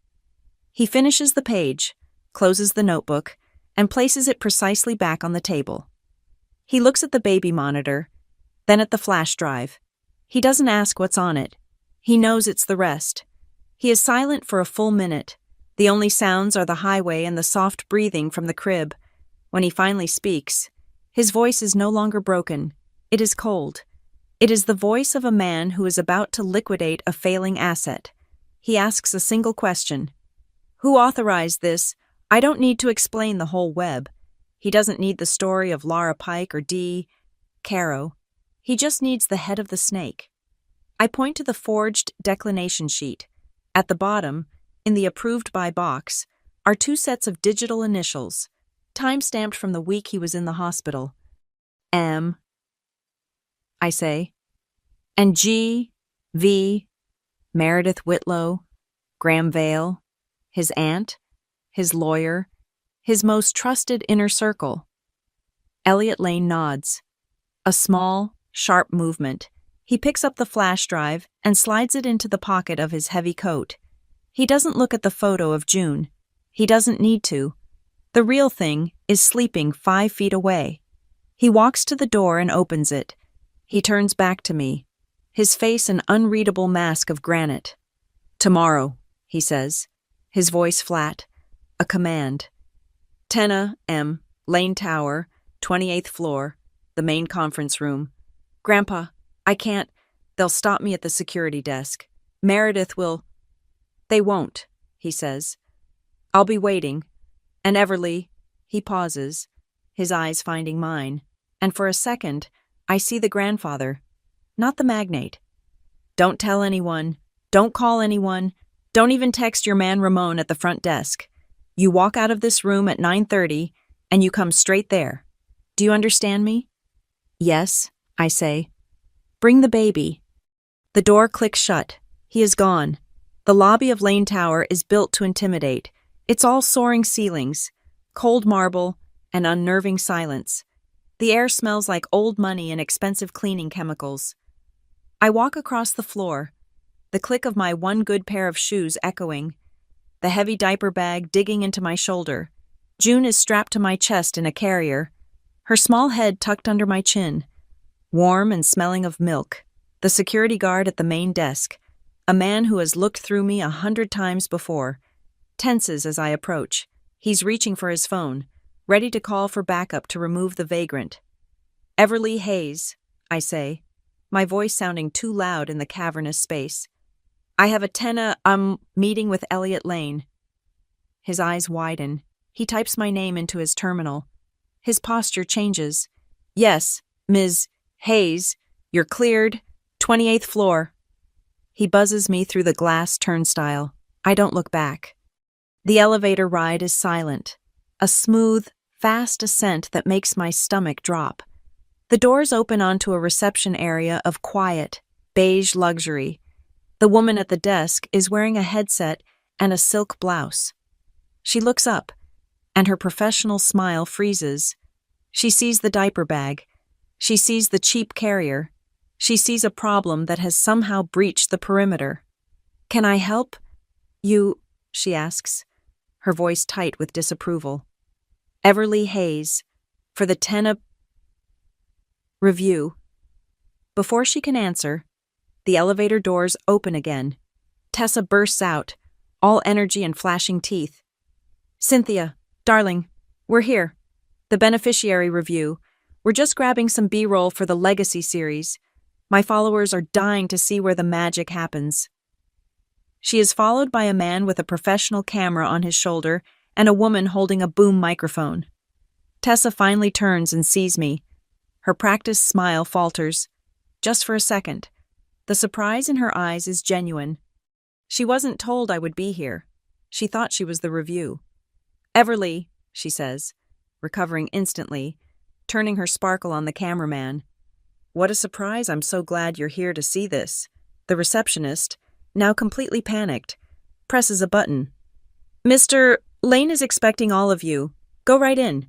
He finishes the page, closes the notebook, and places it precisely back on the table. He looks at the baby monitor, then at the flash drive. He doesn't ask what's on it. He knows it's the rest. He is silent for a full minute. The only sounds are the highway and the soft breathing from the crib. When he finally speaks, his voice is no longer broken. It is cold. It is the voice of a man who is about to liquidate a failing asset. He asks a single question. "Who authorized this? I don't need to explain the whole web." He doesn't need the story of Laura Pike or D. Caro. He just needs the head of the snake. I point to the forged declination sheet. At the bottom, in the approved by box, are 2 sets of digital initials, time-stamped from the week he was in the hospital. "M," I say, and "G, V, Meredith Whitlow, Graham Vale, his aunt, his lawyer, his most trusted inner circle." Elliot Lane nods. A small, sharp movement. He picks up the flash drive and slides it into the pocket of his heavy coat. He doesn't look at the photo of June. He doesn't need to. The real thing is sleeping 5 feet away. He walks to the door and opens it. He turns back to me, his face an unreadable mask of granite. "Tomorrow," he says, his voice flat, a command. "10 M, Lane Tower, 28th floor, the main conference room. Grandpa, I can't. They'll stop me at the security desk. Meredith will—" "They won't," he says. "I'll be waiting. And Everly," he pauses, his eyes finding mine, and for a second, I see the grandfather, not the magnate. "Don't tell anyone. Don't call anyone. Don't even text your man Ramon at the front desk. You walk out of this room at 9:30, and you come straight there. Do you understand me?" "Yes," I say. "Bring the baby." The door clicks shut. He is gone. The lobby of Lane Tower is built to intimidate. It's all soaring ceilings, cold marble, and unnerving silence. The air smells like old money and expensive cleaning chemicals. I walk across the floor, the click of my one good pair of shoes echoing, the heavy diaper bag digging into my shoulder. June is strapped to my chest in a carrier, her small head tucked under my chin, warm and smelling of milk. The security guard at the main desk, a man who has looked through me 100 times before, tenses as I approach. He's reaching for his phone, ready to call for backup to remove the vagrant. "Everly Hayes," I say, my voice sounding too loud in the cavernous space. "I have a 10 meeting with Elliot Lane." His eyes widen. He types my name into his terminal. His posture changes. "Yes, Ms. Hayes, you're cleared. 28th floor." He buzzes me through the glass turnstile. I don't look back. The elevator ride is silent, a smooth, fast ascent that makes my stomach drop. The doors open onto a reception area of quiet, beige luxury. The woman at the desk is wearing a headset and a silk blouse. She looks up, and her professional smile freezes. She sees the diaper bag. She sees the cheap carrier. She sees a problem that has somehow breached the perimeter. "Can I help you?" she asks, her voice tight with disapproval. "Everly Hayes, for the review." Before she can answer, the elevator doors open again. Tessa bursts out, all energy and flashing teeth. "Cynthia, darling, we're here. The beneficiary review. We're just grabbing some B-roll for the Legacy series. My followers are dying to see where the magic happens." She is followed by a man with a professional camera on his shoulder and a woman holding a boom microphone. Tessa finally turns and sees me. Her practiced smile falters. Just for a second. The surprise in her eyes is genuine. She wasn't told I would be here. She thought she was the review. "Everly," she says, recovering instantly, turning her sparkle on the cameraman. "What a surprise, I'm so glad you're here to see this." The receptionist, now completely panicked, presses a button. "Mr. Lane is expecting all of you. Go right in."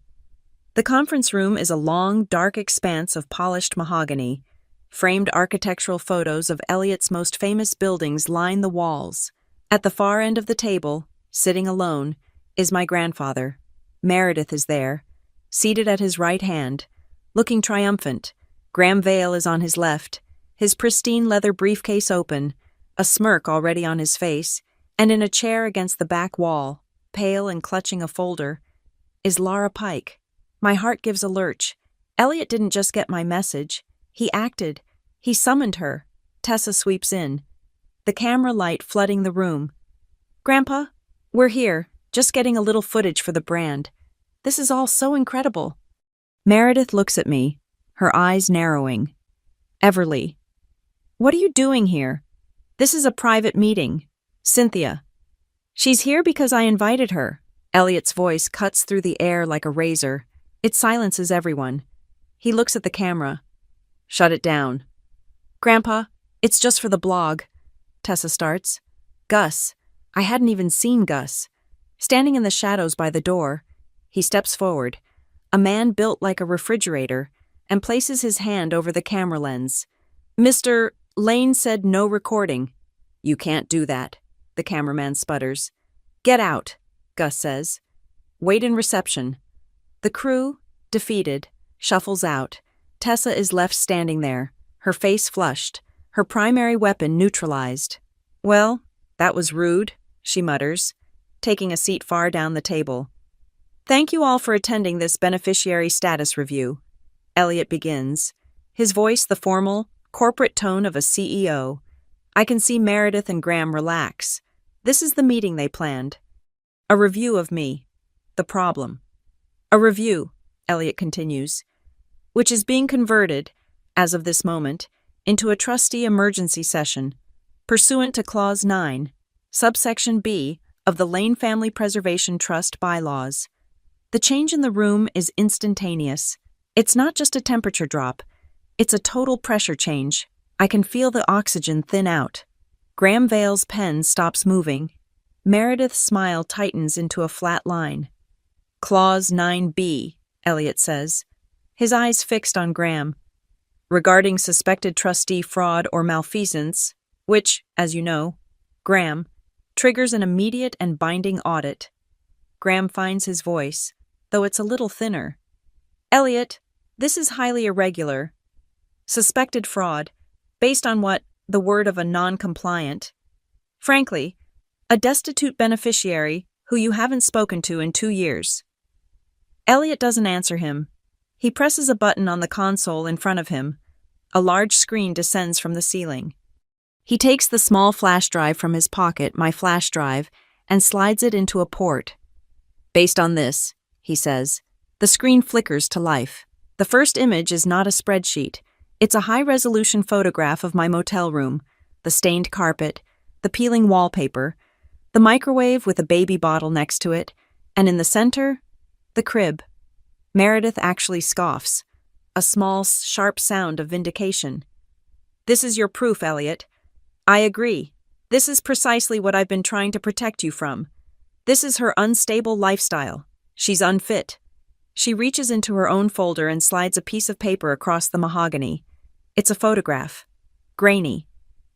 The conference room is a long, dark expanse of polished mahogany. Framed architectural photos of Elliot's most famous buildings line the walls. At the far end of the table, sitting alone, is my grandfather. Meredith is there, seated at his right hand, looking triumphant. Graham Vale is on his left, his pristine leather briefcase open, a smirk already on his face, and in a chair against the back wall, pale and clutching a folder, is Laura Pike. My heart gives a lurch. Elliot didn't just get my message. He acted. He summoned her. Tessa sweeps in, the camera light flooding the room. "Grandpa, we're here, just getting a little footage for the brand. This is all so incredible." Meredith looks at me, her eyes narrowing. "Everly, what are you doing here? This is a private meeting. Cynthia." "She's here because I invited her." Elliot's voice cuts through the air like a razor. It silences everyone. He looks at the camera. "Shut it down." "Grandpa, it's just for the blog." Tessa starts. "Gus." I hadn't even seen Gus. Standing in the shadows by the door, he steps forward, a man built like a refrigerator, and places his hand over the camera lens. "Mr. Lane said no recording." "You can't do that," the cameraman sputters. "Get out," Gus says. "Wait in reception." The crew, defeated, shuffles out. Tessa is left standing there, her face flushed, her primary weapon neutralized. "Well, that was rude," she mutters, taking a seat far down the table. "Thank you all for attending this beneficiary status review." Elliot begins, his voice the formal, corporate tone of a CEO. I can see Meredith and Graham relax. This is the meeting they planned. "A review of me. The problem. A review," Elliot continues, "which is being converted, as of this moment, into a trustee emergency session, pursuant to Clause 9, subsection B of the Lane Family Preservation Trust bylaws. The change in the room is instantaneous. It's not just a temperature drop. It's a total pressure change. I can feel the oxygen thin out. Graham Vale's pen stops moving. Meredith's smile tightens into a flat line. "Clause 9B, Elliot says, his eyes fixed on Graham. "Regarding suspected trustee fraud or malfeasance, which, as you know, Graham, triggers an immediate and binding audit." Graham finds his voice, though it's a little thinner. "Elliot, this is highly irregular. Suspected fraud, based on what, the word of a non-compliant. Frankly, a destitute beneficiary who you haven't spoken to in 2 years." Elliot doesn't answer him. He presses a button on the console in front of him. A large screen descends from the ceiling. He takes the small flash drive from his pocket, my flash drive, and slides it into a port. "Based on this," he says, the screen flickers to life. The first image is not a spreadsheet. It's a high-resolution photograph of my motel room, the stained carpet, the peeling wallpaper, the microwave with a baby bottle next to it, and in the center, the crib. Meredith actually scoffs, a small, sharp sound of vindication. "This is your proof, Elliot. I agree. This is precisely what I've been trying to protect you from. This is her unstable lifestyle. She's unfit. She reaches into her own folder and slides a piece of paper across the mahogany. It's a photograph. Grainy.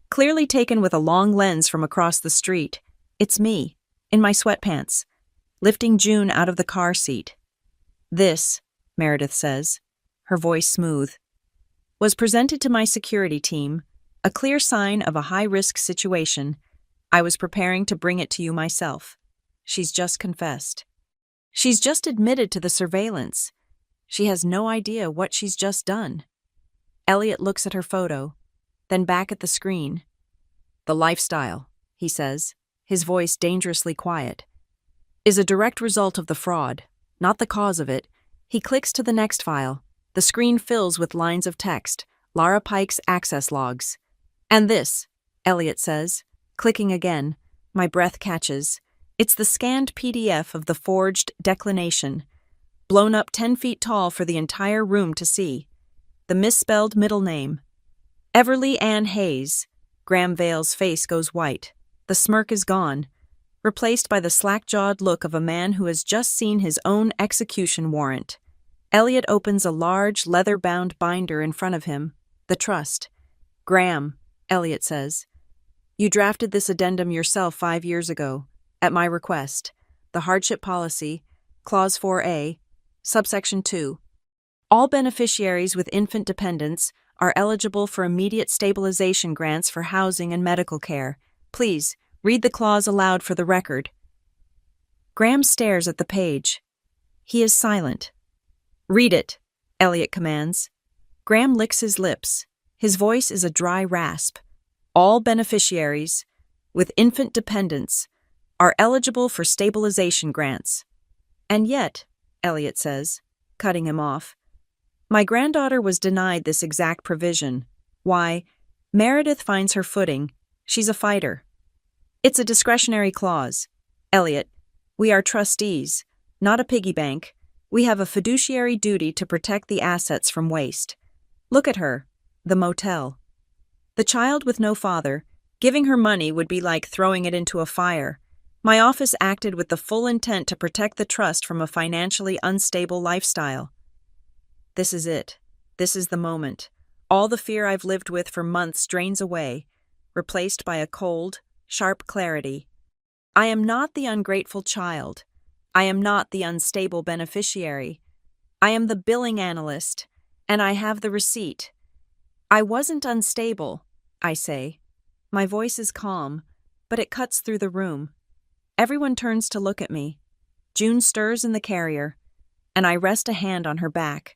Clearly taken with a long lens from across the street. It's me, in my sweatpants, lifting June out of the car seat. This, Meredith says, her voice smooth, was presented to my security team, a clear sign of a high-risk situation. I was preparing to bring it to you myself. She's just confessed. She's just admitted to the surveillance. She has no idea what she's just done. Elliot looks at her photo, then back at the screen. The lifestyle, he says, his voice dangerously quiet, is a direct result of the fraud, not the cause of it. He clicks to the next file. The screen fills with lines of text, Lara Pike's access logs. And this, Elliot says, clicking again. My breath catches. It's the scanned PDF of the forged declination, blown up 10 feet tall for the entire room to see. The misspelled middle name. Everly Ann Hayes. Graham Vale's face goes white. The smirk is gone, replaced by the slack-jawed look of a man who has just seen his own execution warrant. Elliot opens a large, leather-bound binder in front of him. The trust. Graham, Elliot says, you drafted this addendum yourself 5 years ago, at my request. The hardship policy, Clause 4A, subsection 2. All beneficiaries with infant dependents are eligible for immediate stabilization grants for housing and medical care. Please, read the clause aloud for the record. Graham stares at the page. He is silent. Read it, Elliot commands. Graham licks his lips. His voice is a dry rasp. All beneficiaries with infant dependents are eligible for stabilization grants. And yet, Elliot says, cutting him off, my granddaughter was denied this exact provision. Why? Meredith finds her footing. She's a fighter. It's a discretionary clause. Elliot, we are trustees, not a piggy bank. We have a fiduciary duty to protect the assets from waste. Look at her, the motel. The child with no father, giving her money would be like throwing it into a fire. My office acted with the full intent to protect the trust from a financially unstable lifestyle. This is it. This is the moment. All the fear I've lived with for months drains away, replaced by a cold, sharp clarity. I am not the ungrateful child. I am not the unstable beneficiary. I am the billing analyst, and I have the receipt. I wasn't unstable, I say. My voice is calm, but it cuts through the room. Everyone turns to look at me. June stirs in the carrier, and I rest a hand on her back,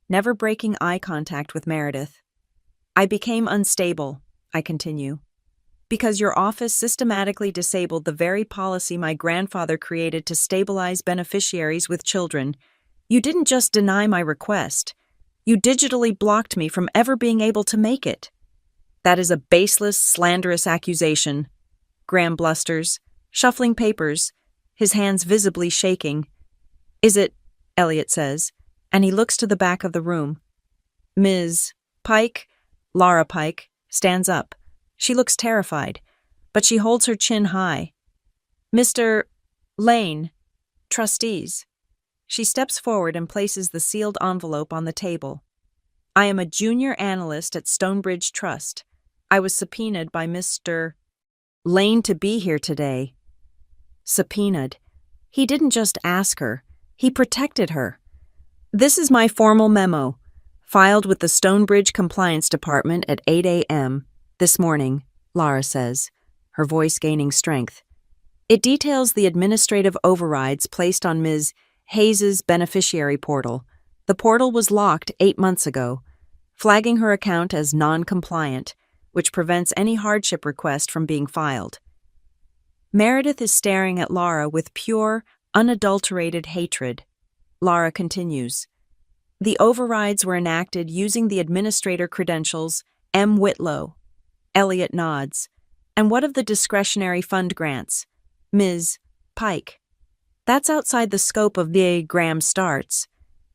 never breaking eye contact with Meredith. I became unstable, I continue, because your office systematically disabled the very policy my grandfather created to stabilize beneficiaries with children. You didn't just deny my request. You digitally blocked me from ever being able to make it. That is a baseless, slanderous accusation. Graham blusters, shuffling papers, his hands visibly shaking. Is it? Elliot says, and he looks to the back of the room. Ms. Pike, Lara Pike, stands up. She looks terrified, but she holds her chin high. Mr. Lane, trustees. She steps forward and places the sealed envelope on the table. I am a junior analyst at Stonebridge Trust. I was subpoenaed by Mr. Lane to be here today. Subpoenaed. He didn't just ask her, he protected her. This is my formal memo, filed with the Stonebridge Compliance Department at 8 a.m. this morning, Lara says, her voice gaining strength. It details the administrative overrides placed on Ms. Hayes's beneficiary portal. The portal was locked 8 months ago, flagging her account as non-compliant, which prevents any hardship request from being filed. Meredith is staring at Lara with pure, unadulterated hatred. Lara continues. The overrides were enacted using the administrator credentials M. Whitlow. Elliot nods. And what of the discretionary fund grants? Ms. Pike. That's outside the scope of the Graham starts.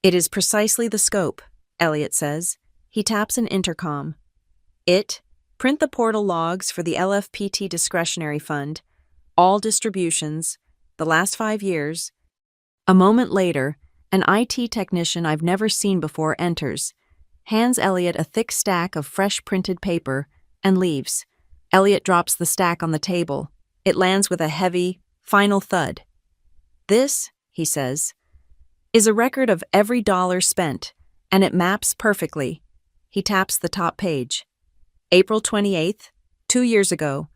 It is precisely the scope, Elliot says. He taps an intercom. Print the portal logs for the LFPT discretionary fund, all distributions, the last 5 years. A moment later, an IT technician I've never seen before enters, hands Elliot a thick stack of fresh printed paper, and leaves. Elliot drops the stack on the table. It lands with a heavy, final thud. "This," he says, "is a record of every dollar spent, and it maps perfectly." He taps the top page. April 28th, 2 years ago.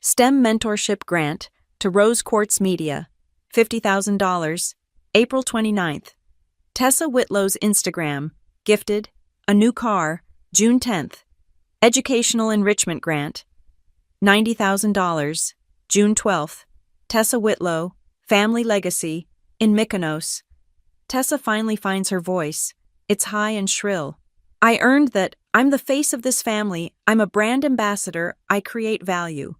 STEM Mentorship Grant to Rose Quartz Media, $50,000. April 29th. Tessa Whitlow's Instagram, gifted, a new car, June 10th. Educational Enrichment Grant, $90,000, June 12th. Tessa Whitlow, Family Legacy, in Mykonos. Tessa finally finds her voice. It's high and shrill. "I earned that. I'm the face of this family. I'm a brand ambassador. I create value."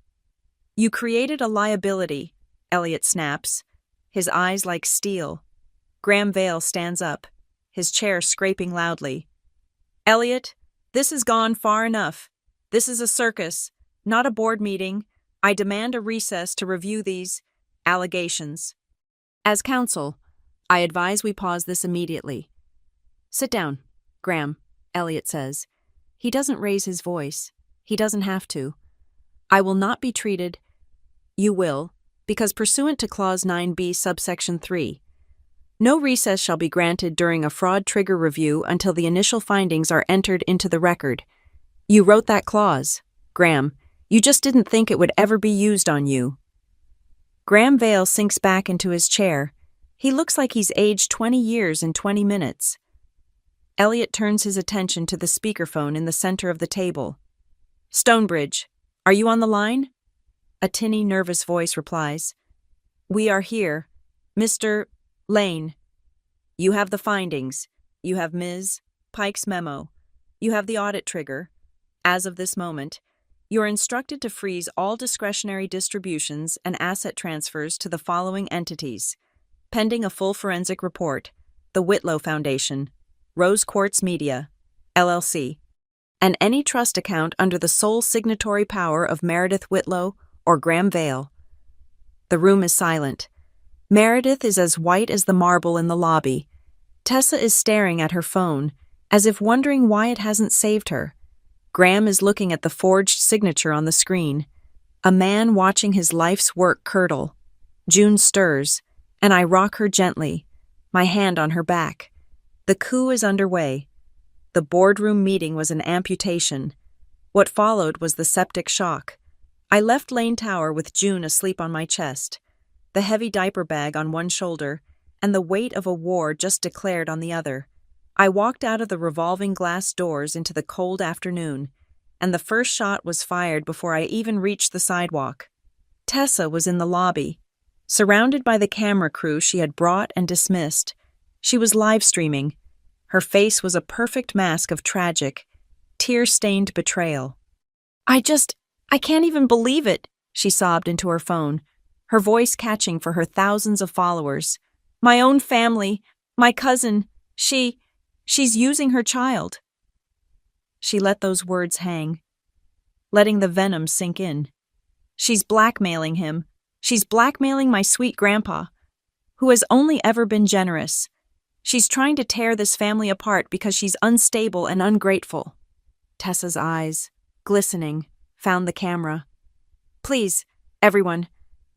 "You created a liability," Elliot snaps, his eyes like steel. Graham Vale stands up, his chair scraping loudly. "Elliot, this has gone far enough. This is a circus, not a board meeting. I demand a recess to review these allegations. As counsel, I advise we pause this immediately." "Sit down, Graham," Elliot says. He doesn't raise his voice. He doesn't have to. "I will not be treated." "You will, because pursuant to Clause 9b, subsection 3, no recess shall be granted during a fraud trigger review until the initial findings are entered into the record. You wrote that clause, Graham. You just didn't think it would ever be used on you." Graham Vale sinks back into his chair. He looks like he's aged 20 years in 20 minutes. Elliot turns his attention to the speakerphone in the center of the table. "Stonebridge, are you on the line?" A tinny, nervous voice replies. "We are here. Mr. Lane. You have the findings. You have Ms. Pike's memo. You have the audit trigger. As of this moment, you are instructed to freeze all discretionary distributions and asset transfers to the following entities, pending a full forensic report: the Whitlow Foundation, Rose Quartz Media, LLC, and any trust account under the sole signatory power of Meredith Whitlow or Graham Vale." The room is silent. Meredith is as white as the marble in the lobby. Tessa is staring at her phone, as if wondering why it hasn't saved her. Graham is looking at the forged signature on the screen. A man watching his life's work curdle. June stirs, and I rock her gently, my hand on her back. The coup is underway. The boardroom meeting was an amputation. What followed was the septic shock. I left Lane Tower with June asleep on my chest, the heavy diaper bag on one shoulder, and the weight of a war just declared on the other. I walked out of the revolving glass doors into the cold afternoon, and the first shot was fired before I even reached the sidewalk. Tessa was in the lobby, surrounded by the camera crew she had brought and dismissed. She was live streaming. Her face was a perfect mask of tragic, tear-stained betrayal. I can't even believe it," she sobbed into her phone, her voice catching for her thousands of followers. "My own family, my cousin, she's using her child." She let those words hang, letting the venom sink in. "She's blackmailing him. She's blackmailing my sweet grandpa, who has only ever been generous. She's trying to tear this family apart because she's unstable and ungrateful." Tessa's eyes, glistening, found the camera. "Please, everyone,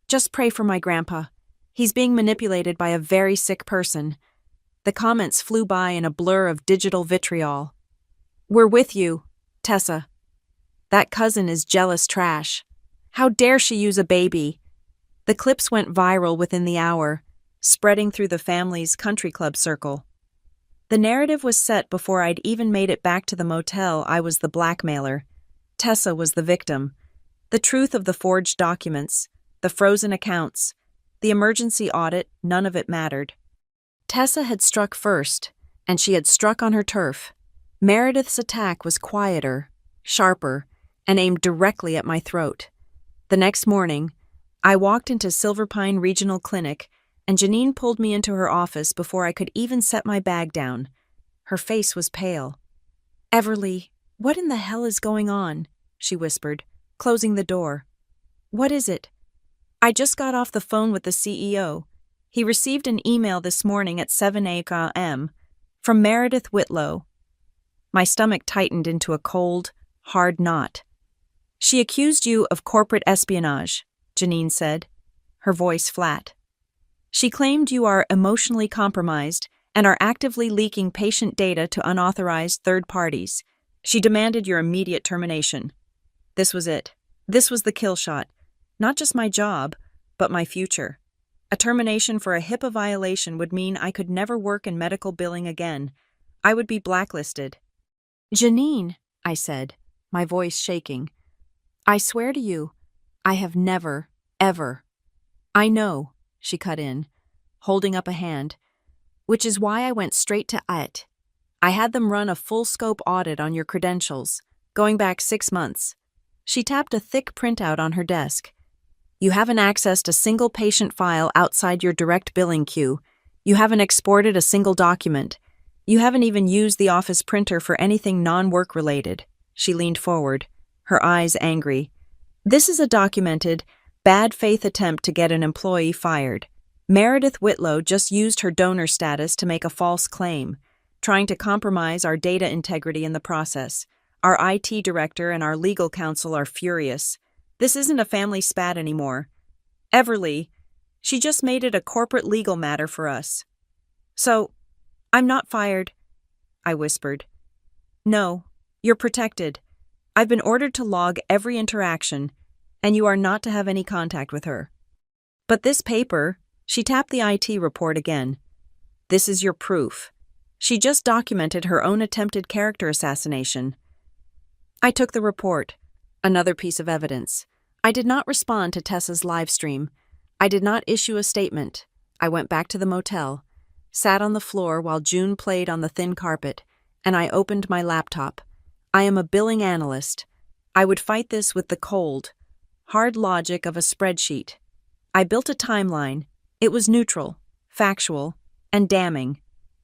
just pray for my grandpa. He's being manipulated by a very sick person." The comments flew by in a blur of digital vitriol. "We're with you, Tessa. That cousin is jealous trash. How dare she use a baby?" The clips went viral within the hour, spreading through the family's country club circle. The narrative was set before I'd even made it back to the motel. I was the blackmailer. Tessa was the victim. The truth of the forged documents, the frozen accounts, the emergency audit, none of it mattered. Tessa had struck first, and she had struck on her turf. Meredith's attack was quieter, sharper, and aimed directly at my throat. The next morning, I walked into Silverpine Regional Clinic, and Janine pulled me into her office before I could even set my bag down. Her face was pale. "Everly, what in the hell is going on?" she whispered, closing the door. "What is it?" "I just got off the phone with the CEO. He received an email this morning at 7 a.m. from Meredith Whitlow. My stomach tightened into a cold, hard knot. She accused you of corporate espionage, Janine said, her voice flat. She claimed you are emotionally compromised and are actively leaking patient data to unauthorized third parties. She demanded your immediate termination. This was it. This was the kill shot. Not just my job, but my future. A termination for a HIPAA violation would mean I could never work in medical billing again. I would be blacklisted. Janine, I said, my voice shaking. I swear to you, I have never, ever. I know, she cut in, holding up a hand, which is why I went straight to IT. I had them run a full-scope audit on your credentials, going back 6 months. She tapped a thick printout on her desk. You haven't accessed a single patient file outside your direct billing queue. You haven't exported a single document. You haven't even used the office printer for anything non-work related. She leaned forward, her eyes angry. This is a documented, bad faith attempt to get an employee fired. Meredith Whitlow just used her donor status to make a false claim, trying to compromise our data integrity in the process. Our IT director and our legal counsel are furious. This isn't a family spat anymore. Everly, she just made it a corporate legal matter for us. So, I'm not fired, I whispered. No, you're protected. I've been ordered to log every interaction, and you are not to have any contact with her. But this paper, she tapped the IT report again. This is your proof. She just documented her own attempted character assassination. I took the report, another piece of evidence. I did not respond to Tessa's live stream. I did not issue a statement. I went back to the motel, sat on the floor while June played on the thin carpet, and I opened my laptop. I am a billing analyst. I would fight this with the cold, hard logic of a spreadsheet. I built a timeline. It was neutral, factual, and damning.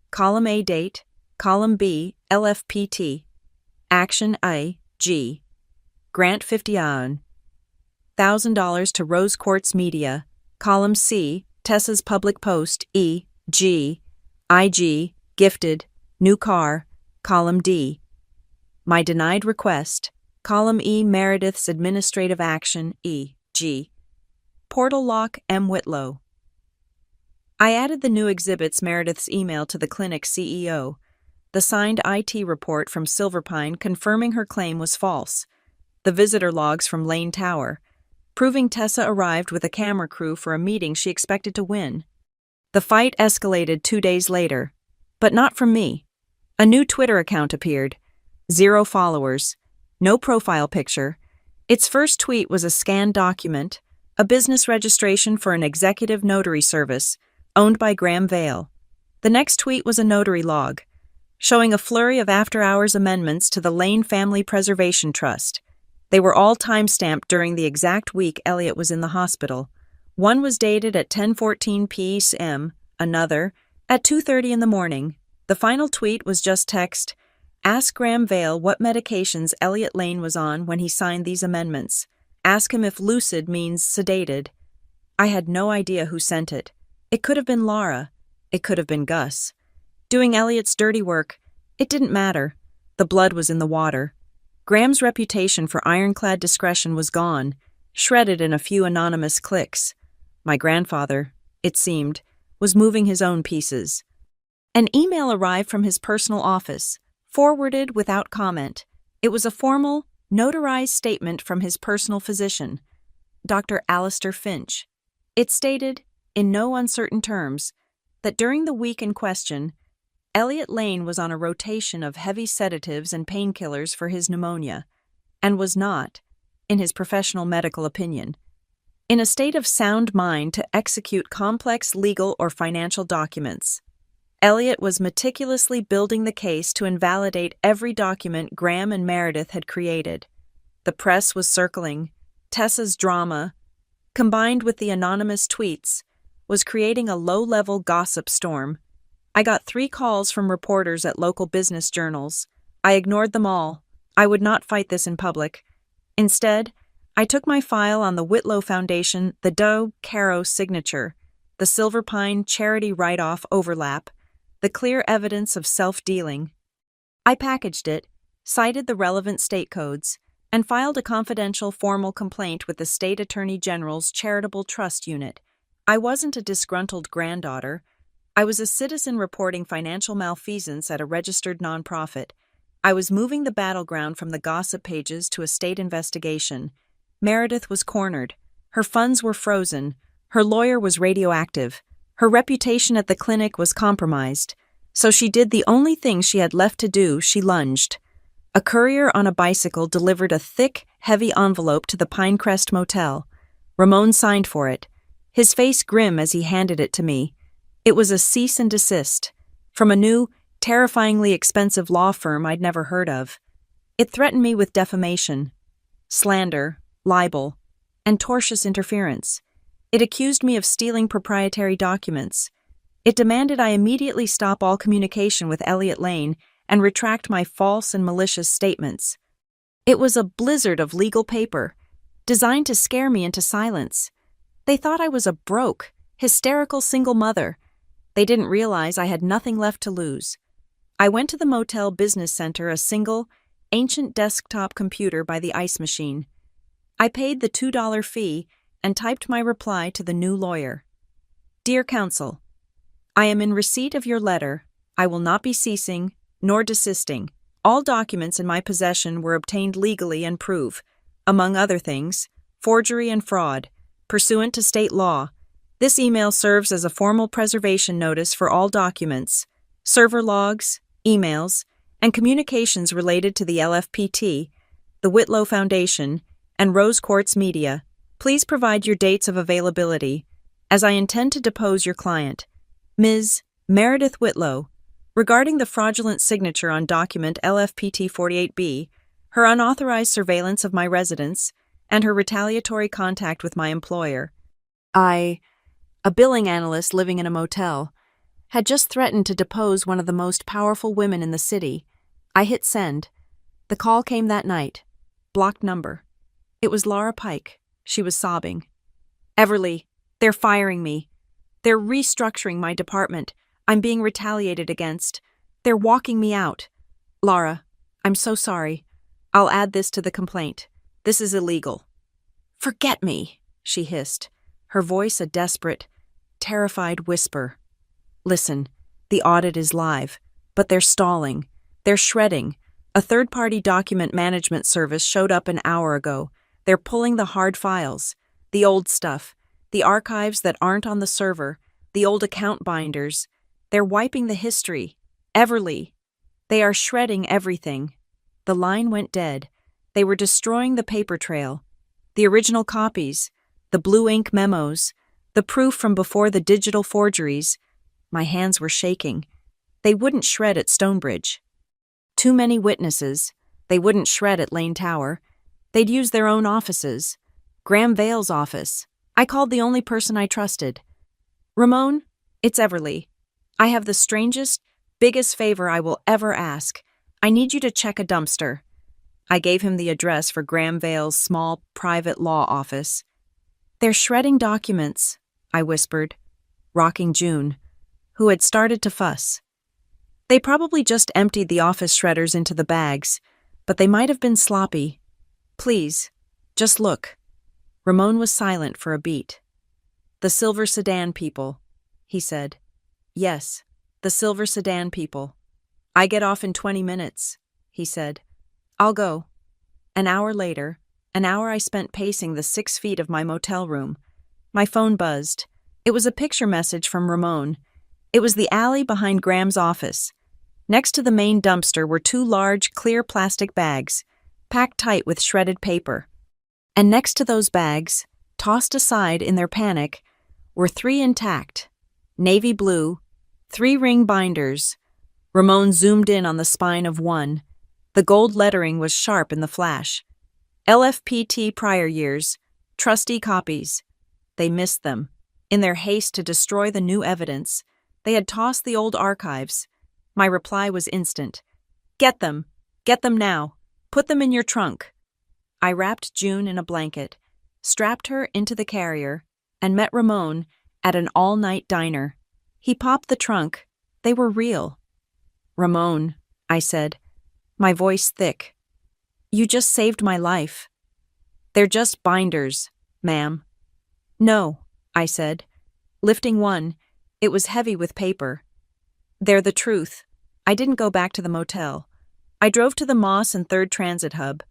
Column A date, column B LFPT, action A G, grant 50 on, $1,000 to Rose Quartz Media, column C Tessa's public post E G, IG, gifted, new car, column D. My denied request, column E Meredith's administrative action E G, portal lock M Whitlow. I added the new exhibits Meredith's email to the clinic's CEO, the signed IT report from Silverpine confirming her claim was false, the visitor logs from Lane Tower, proving Tessa arrived with a camera crew for a meeting she expected to win. The fight escalated 2 days later, but not from me. A new Twitter account appeared, 0 followers, no profile picture. Its first tweet was a scanned document, a business registration for an executive notary service, owned by Graham Vale. The next tweet was a notary log, showing a flurry of after-hours amendments to the Lane Family Preservation Trust. They were all time-stamped during the exact week Elliot was in the hospital. One was dated at 10:14 p.m., another at 2:30 in the morning. The final tweet was just text, "Ask Graham Vale what medications Elliot Lane was on when he signed these amendments. Ask him if lucid means sedated." I had no idea who sent it. It could have been Laura. It could have been Gus. Doing Elliot's dirty work, it didn't matter. The blood was in the water. Graham's reputation for ironclad discretion was gone, shredded in a few anonymous clicks. My grandfather, it seemed, was moving his own pieces. An email arrived from his personal office, forwarded without comment. It was a formal, notarized statement from his personal physician, Dr. Alistair Finch. It stated, in no uncertain terms, that during the week in question, Elliot Lane was on a rotation of heavy sedatives and painkillers for his pneumonia, and was not, in his professional medical opinion, in a state of sound mind to execute complex legal or financial documents. Elliot was meticulously building the case to invalidate every document Graham and Meredith had created. The press was circling. Tessa's drama, combined with the anonymous tweets, was creating a low-level gossip storm. I got 3 calls from reporters at local business journals. I ignored them all. I would not fight this in public. Instead, I took my file on the Whitlow Foundation, the Doe Caro signature. the Silver Pine charity write-off overlap, the clear evidence of self-dealing. I packaged it, cited the relevant state codes, and filed a confidential formal complaint with the State Attorney General's Charitable Trust Unit. I wasn't a disgruntled granddaughter. I was a citizen reporting financial malfeasance at a registered nonprofit. I was moving the battleground from the gossip pages to a state investigation. Meredith was cornered. Her funds were frozen. Her lawyer was radioactive. Her reputation at the clinic was compromised. So she did the only thing she had left to do. She lunged. A courier on a bicycle delivered a thick, heavy envelope to the Pinecrest Motel. Ramon signed for it, his face grim as he handed it to me. It was a cease and desist from a new, terrifyingly expensive law firm I'd never heard of. It threatened me with defamation, slander, libel, and tortious interference. It accused me of stealing proprietary documents. It demanded I immediately stop all communication with Elliot Lane and retract my false and malicious statements. It was a blizzard of legal paper, designed to scare me into silence. They thought I was a broke, hysterical single mother. They didn't realize I had nothing left to lose. I went to the Motel Business Center, a single, ancient desktop computer by the ice machine. I paid the $2 fee and typed my reply to the new lawyer. Dear Counsel, I am in receipt of your letter. I will not be ceasing nor desisting. All documents in my possession were obtained legally and prove, among other things, forgery and fraud, pursuant to state law. This email serves as a formal preservation notice for all documents, server logs, emails, and communications related to the LFPT, the Whitlow Foundation, and Rose Quartz Media. Please provide your dates of availability, as I intend to depose your client, Ms. Meredith Whitlow, regarding the fraudulent signature on document LFPT 48B, her unauthorized surveillance of my residence, and her retaliatory contact with my employer. I, a billing analyst living in a motel, had just threatened to depose one of the most powerful women in the city. I hit send. The call came that night. Blocked number. It was Laura Pike. She was sobbing. Everly, they're firing me. They're restructuring my department. I'm being retaliated against. They're walking me out. Laura, I'm so sorry. I'll add this to the complaint. This is illegal. Forget me, she hissed, her voice a desperate, terrified whisper. Listen, the audit is live, but they're stalling. They're shredding. A third-party document management service showed up an hour ago. They're pulling the hard files, the old stuff, the archives that aren't on the server, the old account binders. They're wiping the history. Everly. They are shredding everything. The line went dead. They were destroying the paper trail, the original copies, the blue ink memos, the proof from before the digital forgeries. My hands were shaking. They wouldn't shred at Stonebridge. Too many witnesses. They wouldn't shred at Lane Tower. They'd use their own offices. Graham Vale's office. I called the only person I trusted. Ramon, it's Everly. I have the strangest, biggest favor I will ever ask. I need you to check a dumpster. I gave him the address for Graham Vale's small, private law office. They're shredding documents, I whispered, rocking June, who had started to fuss. They probably just emptied the office shredders into the bags, but they might have been sloppy. Please, just look. Ramon was silent for a beat. The silver sedan people, he said. Yes, the silver sedan people. I get off in 20 minutes, he said. I'll go. An hour later, an hour I spent pacing the 6 feet of my motel room. My phone buzzed. It was a picture message from Ramon. It was the alley behind Graham's office. Next to the main dumpster were 2 large, clear plastic bags, packed tight with shredded paper. And next to those bags, tossed aside in their panic, were 3 intact, navy blue, 3-ring binders. Ramon zoomed in on the spine of one. The gold lettering was sharp in the flash. LFPT prior years, trustee copies. They missed them. In their haste to destroy the new evidence, they had tossed the old archives. My reply was instant. Get them. Get them now. Put them in your trunk. I wrapped June in a blanket, strapped her into the carrier, and met Ramon At an all-night diner. He popped the trunk. They were real. "Ramon," I said, my voice thick. "You just saved my life." "They're just binders, ma'am." "No," I said, lifting one. It was heavy with paper. "They're the truth. I didn't go back to the motel. I drove to the Moss and 3rd Transit Hub.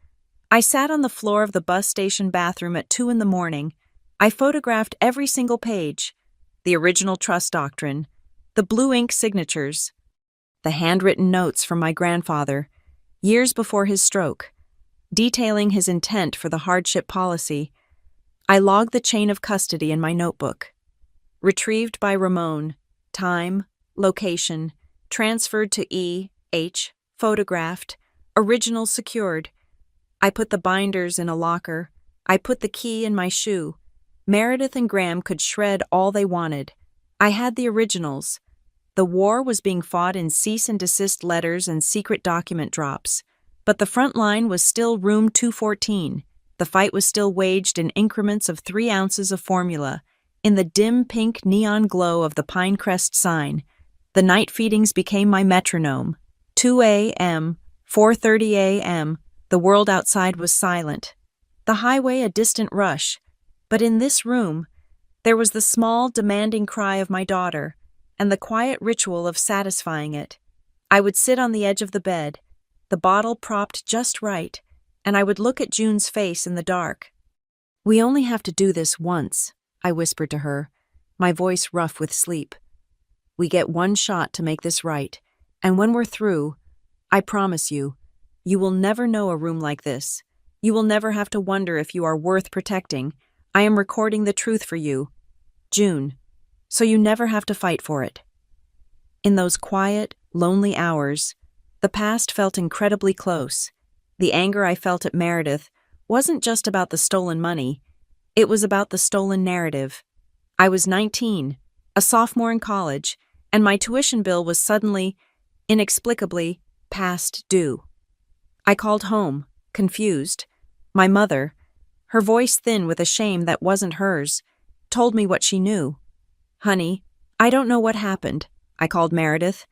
I sat on the floor of the bus station bathroom at 2 in the morning. I photographed every single page. The original trust doctrine, the blue ink signatures, the handwritten notes from my grandfather, years before his stroke, detailing his intent for the hardship policy. I logged the chain of custody in my notebook. Retrieved by Ramon, time, location, transferred to E.H., photographed, original secured. I put the binders in a locker. I put the key in my shoe. Meredith and Graham could shred all they wanted. I had the originals. The war was being fought in cease and desist letters and secret document drops. But the front line was still room 214. The fight was still waged in increments of 3 ounces of formula. In the dim pink neon glow of the Pinecrest sign, the night feedings became my metronome. 2 a.m., 4:30 a.m., the world outside was silent. The highway a distant rush. But in this room, there was the small, demanding cry of my daughter, and the quiet ritual of satisfying it. I would sit on the edge of the bed, the bottle propped just right, and I would look at June's face in the dark. "We only have to do this once," I whispered to her, my voice rough with sleep. "We get one shot to make this right, and when we're through, I promise you, you will never know a room like this. You will never have to wonder if you are worth protecting. I am recording the truth for you, June, so you never have to fight for it." In those quiet, lonely hours, the past felt incredibly close. The anger I felt at Meredith wasn't just about the stolen money. It was about the stolen narrative. I was 19, a sophomore in college, and my tuition bill was suddenly, inexplicably, past due. I called home, confused. My mother, her voice thin with a shame that wasn't hers, told me what she knew. "Honey, I don't know what happened," I called Meredith.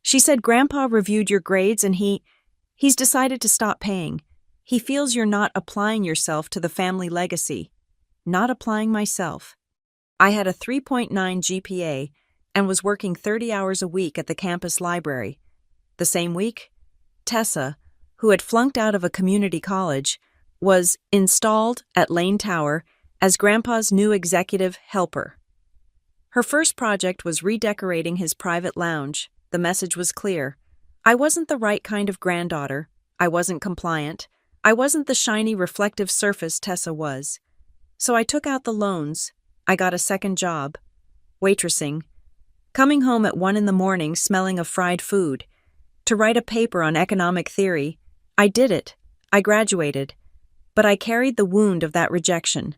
"She said Grandpa reviewed your grades and he's decided to stop paying. He feels you're not applying yourself to the family legacy." Not applying myself. I had a 3.9 GPA and was working 30 hours a week at the campus library. The same week, Tessa, who had flunked out of a community college, was installed at Lane Tower as Grandpa's new executive helper. Her first project was redecorating his private lounge. The message was clear. I wasn't the right kind of granddaughter. I wasn't compliant. I wasn't the shiny, reflective surface Tessa was. So I took out the loans. I got a second job, waitressing, coming home at 1 in the morning smelling of fried food, to write a paper on economic theory. I did it. I graduated. But I carried the wound of that rejection,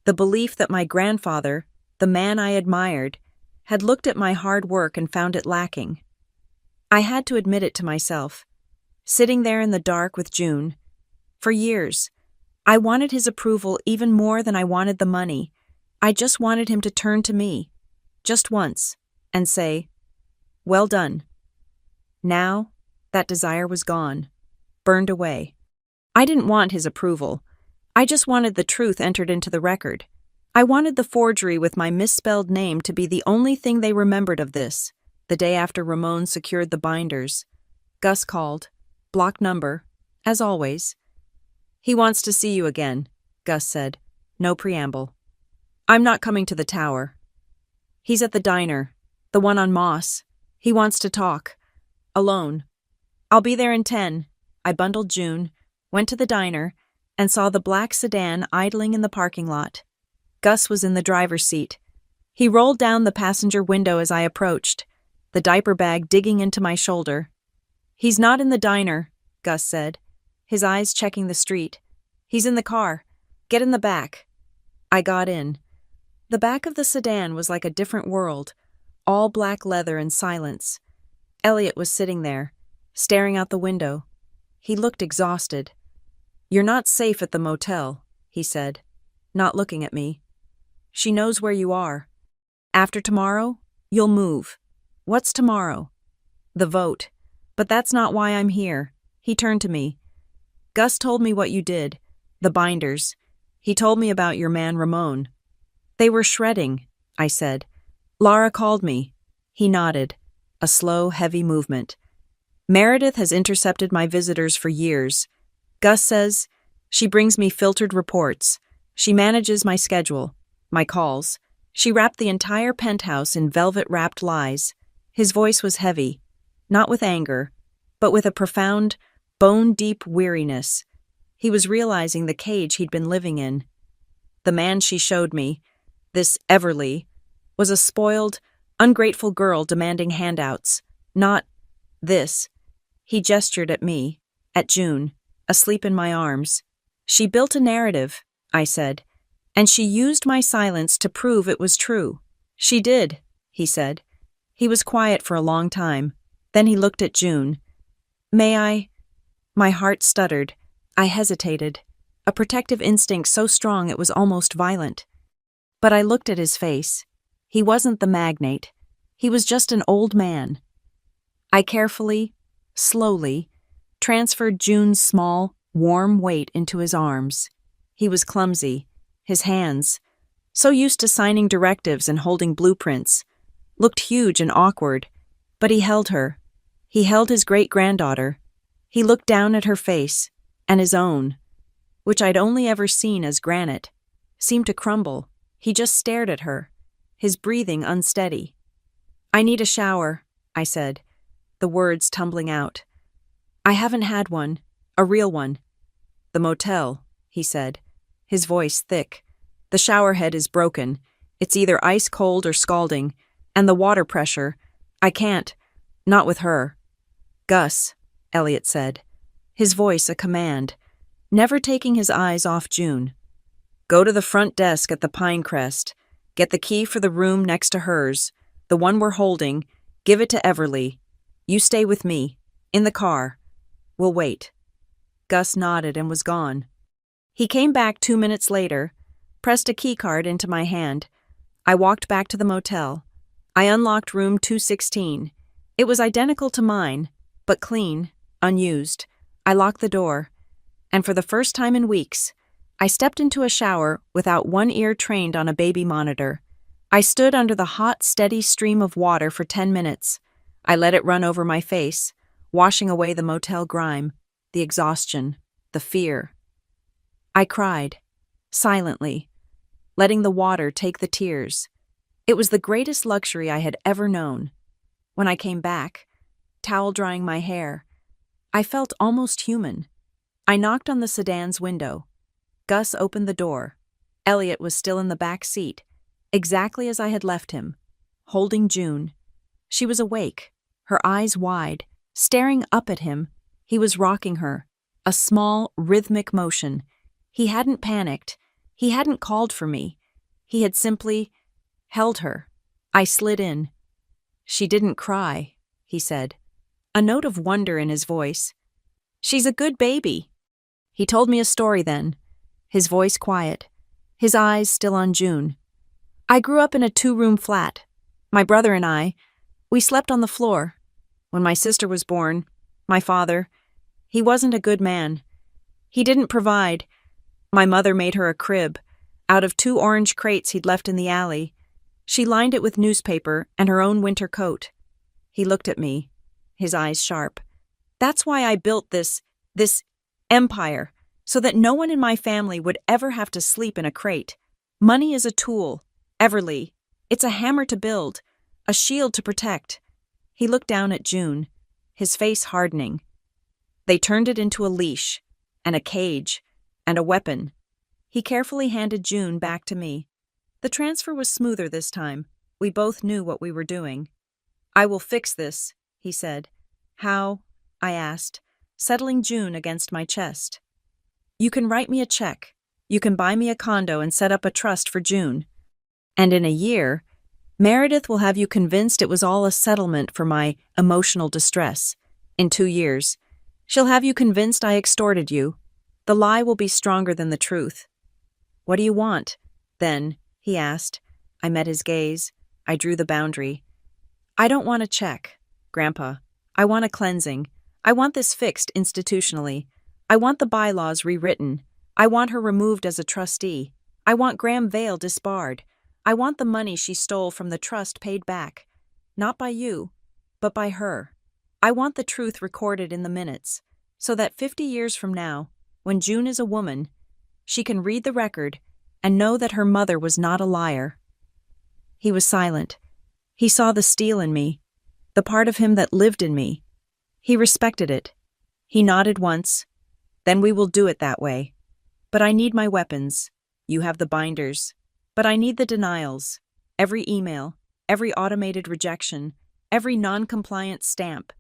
the belief that my grandfather, the man I admired, had looked at my hard work and found it lacking. I had to admit it to myself. Sitting there in the dark with June. For years, I wanted his approval even more than I wanted the money. I just wanted him to turn to me, just once, and say, "Well done." Now, that desire was gone, burned away. I didn't want his approval. I just wanted the truth entered into the record. I wanted the forgery with my misspelled name to be the only thing they remembered of this. The day after Ramon secured the binders, Gus called, blocked number, as always. "He wants to see you again," Gus said. No preamble. "I'm not coming to the tower. He's at the diner, the one on Moss. He wants to talk. Alone. I'll be there in 10. I bundled June, went to the diner, and saw the black sedan idling in the parking lot. Gus was in the driver's seat. He rolled down the passenger window as I approached, the diaper bag digging into my shoulder. "He's not in the diner," Gus said, his eyes checking the street. "He's in the car. Get in the back." I got in. The back of the sedan was like a different world, all black leather and silence. Elliot was sitting there, staring out the window. He looked exhausted. "You're not safe at the motel," he said, not looking at me. "She knows where you are." After tomorrow, you'll move. What's tomorrow? The vote. But that's not why I'm here. He turned to me. Gus told me what you did. The binders. He told me about your man Ramon. They were shredding, I said. Lara called me. He nodded. A slow, heavy movement. Meredith has intercepted my visitors for years. Gus says she brings me filtered reports. She manages my schedule, my calls. She wrapped the entire penthouse in velvet-wrapped lies. His voice was heavy, not with anger, but with a profound, bone-deep weariness. He was realizing the cage he'd been living in. The man she showed me, this Everly, was a spoiled, ungrateful girl demanding handouts, not this. He gestured at me, at June, asleep in my arms. She built a narrative, I said, and she used my silence to prove it was true. She did, he said. He was quiet for a long time. Then he looked at June. May I? My heart stuttered. I hesitated, a protective instinct so strong it was almost violent. But I looked at his face. He wasn't the magnate. He was just an old man. I carefully, slowly, transferred June's small, warm weight into his arms. He was clumsy. His hands, so used to signing directives and holding blueprints, looked huge and awkward, but he held her. He held his great-granddaughter. He looked down at her face, and his own, which I'd only ever seen as granite, seemed to crumble. He just stared at her, his breathing unsteady. I need a shower, I said, the words tumbling out. I haven't had one, a real one. The motel, he said, his voice thick. The shower head is broken. It's either ice cold or scalding, and the water pressure. I can't. Not with her. Gus, Elliot said, his voice a command, never taking his eyes off June. Go to the front desk at the Pinecrest. Get the key for the room next to hers, the one we're holding. Give it to Everly. You stay with me, in the car. We'll wait. Gus nodded and was gone. He came back 2 minutes later, pressed a keycard into my hand. I walked back to the motel. I unlocked room 216. It was identical to mine, but clean, unused. I locked the door, and for the first time in weeks, I stepped into a shower without one ear trained on a baby monitor. I stood under the hot, steady stream of water for 10 minutes. I let it run over my face, washing away the motel grime, the exhaustion, the fear. I cried, silently, letting the water take the tears. It was the greatest luxury I had ever known. When I came back, towel drying my hair, I felt almost human. I knocked on the sedan's window. Gus opened the door. Elliot was still in the back seat, exactly as I had left him, holding June. She was awake, her eyes wide, staring up at him. He was rocking her, a small, rhythmic motion. He hadn't panicked. He hadn't called for me. He had simply held her. I slid in. She didn't cry, he said, a note of wonder in his voice. She's a good baby. He told me a story then, his voice quiet, his eyes still on June. I grew up in a 2-room flat. My brother and we slept on the floor. When my sister was born, my father, he wasn't a good man. He didn't provide. My mother made her a crib, out of 2 orange crates he'd left in the alley. She lined it with newspaper and her own winter coat. He looked at me, his eyes sharp. That's why I built this empire, so that no one in my family would ever have to sleep in a crate. Money is a tool, Everly. It's a hammer to build, a shield to protect. He looked down at June, his face hardening. They turned it into a leash, and a cage, and a weapon. He carefully handed June back to me. The transfer was smoother this time. We both knew what we were doing. I will fix this, he said. How? I asked, settling June against my chest. You can write me a check. You can buy me a condo and set up a trust for June. And in a year, Meredith will have you convinced it was all a settlement for my emotional distress. In 2 years, she'll have you convinced I extorted you. The lie will be stronger than the truth. What do you want, then? He asked. I met his gaze. I drew the boundary. I don't want a check, Grandpa. I want a cleansing. I want this fixed institutionally. I want the bylaws rewritten. I want her removed as a trustee. I want Graham Vale disbarred. I want the money she stole from the trust paid back. Not by you, but by her. I want the truth recorded in the minutes, so that 50 years from now, when June is a woman, she can read the record and know that her mother was not a liar. He was silent. He saw the steel in me, the part of him that lived in me. He respected it. He nodded once. Then we will do it that way. But I need my weapons. You have the binders. But I need the denials. Every email, every automated rejection, every non-compliant stamp.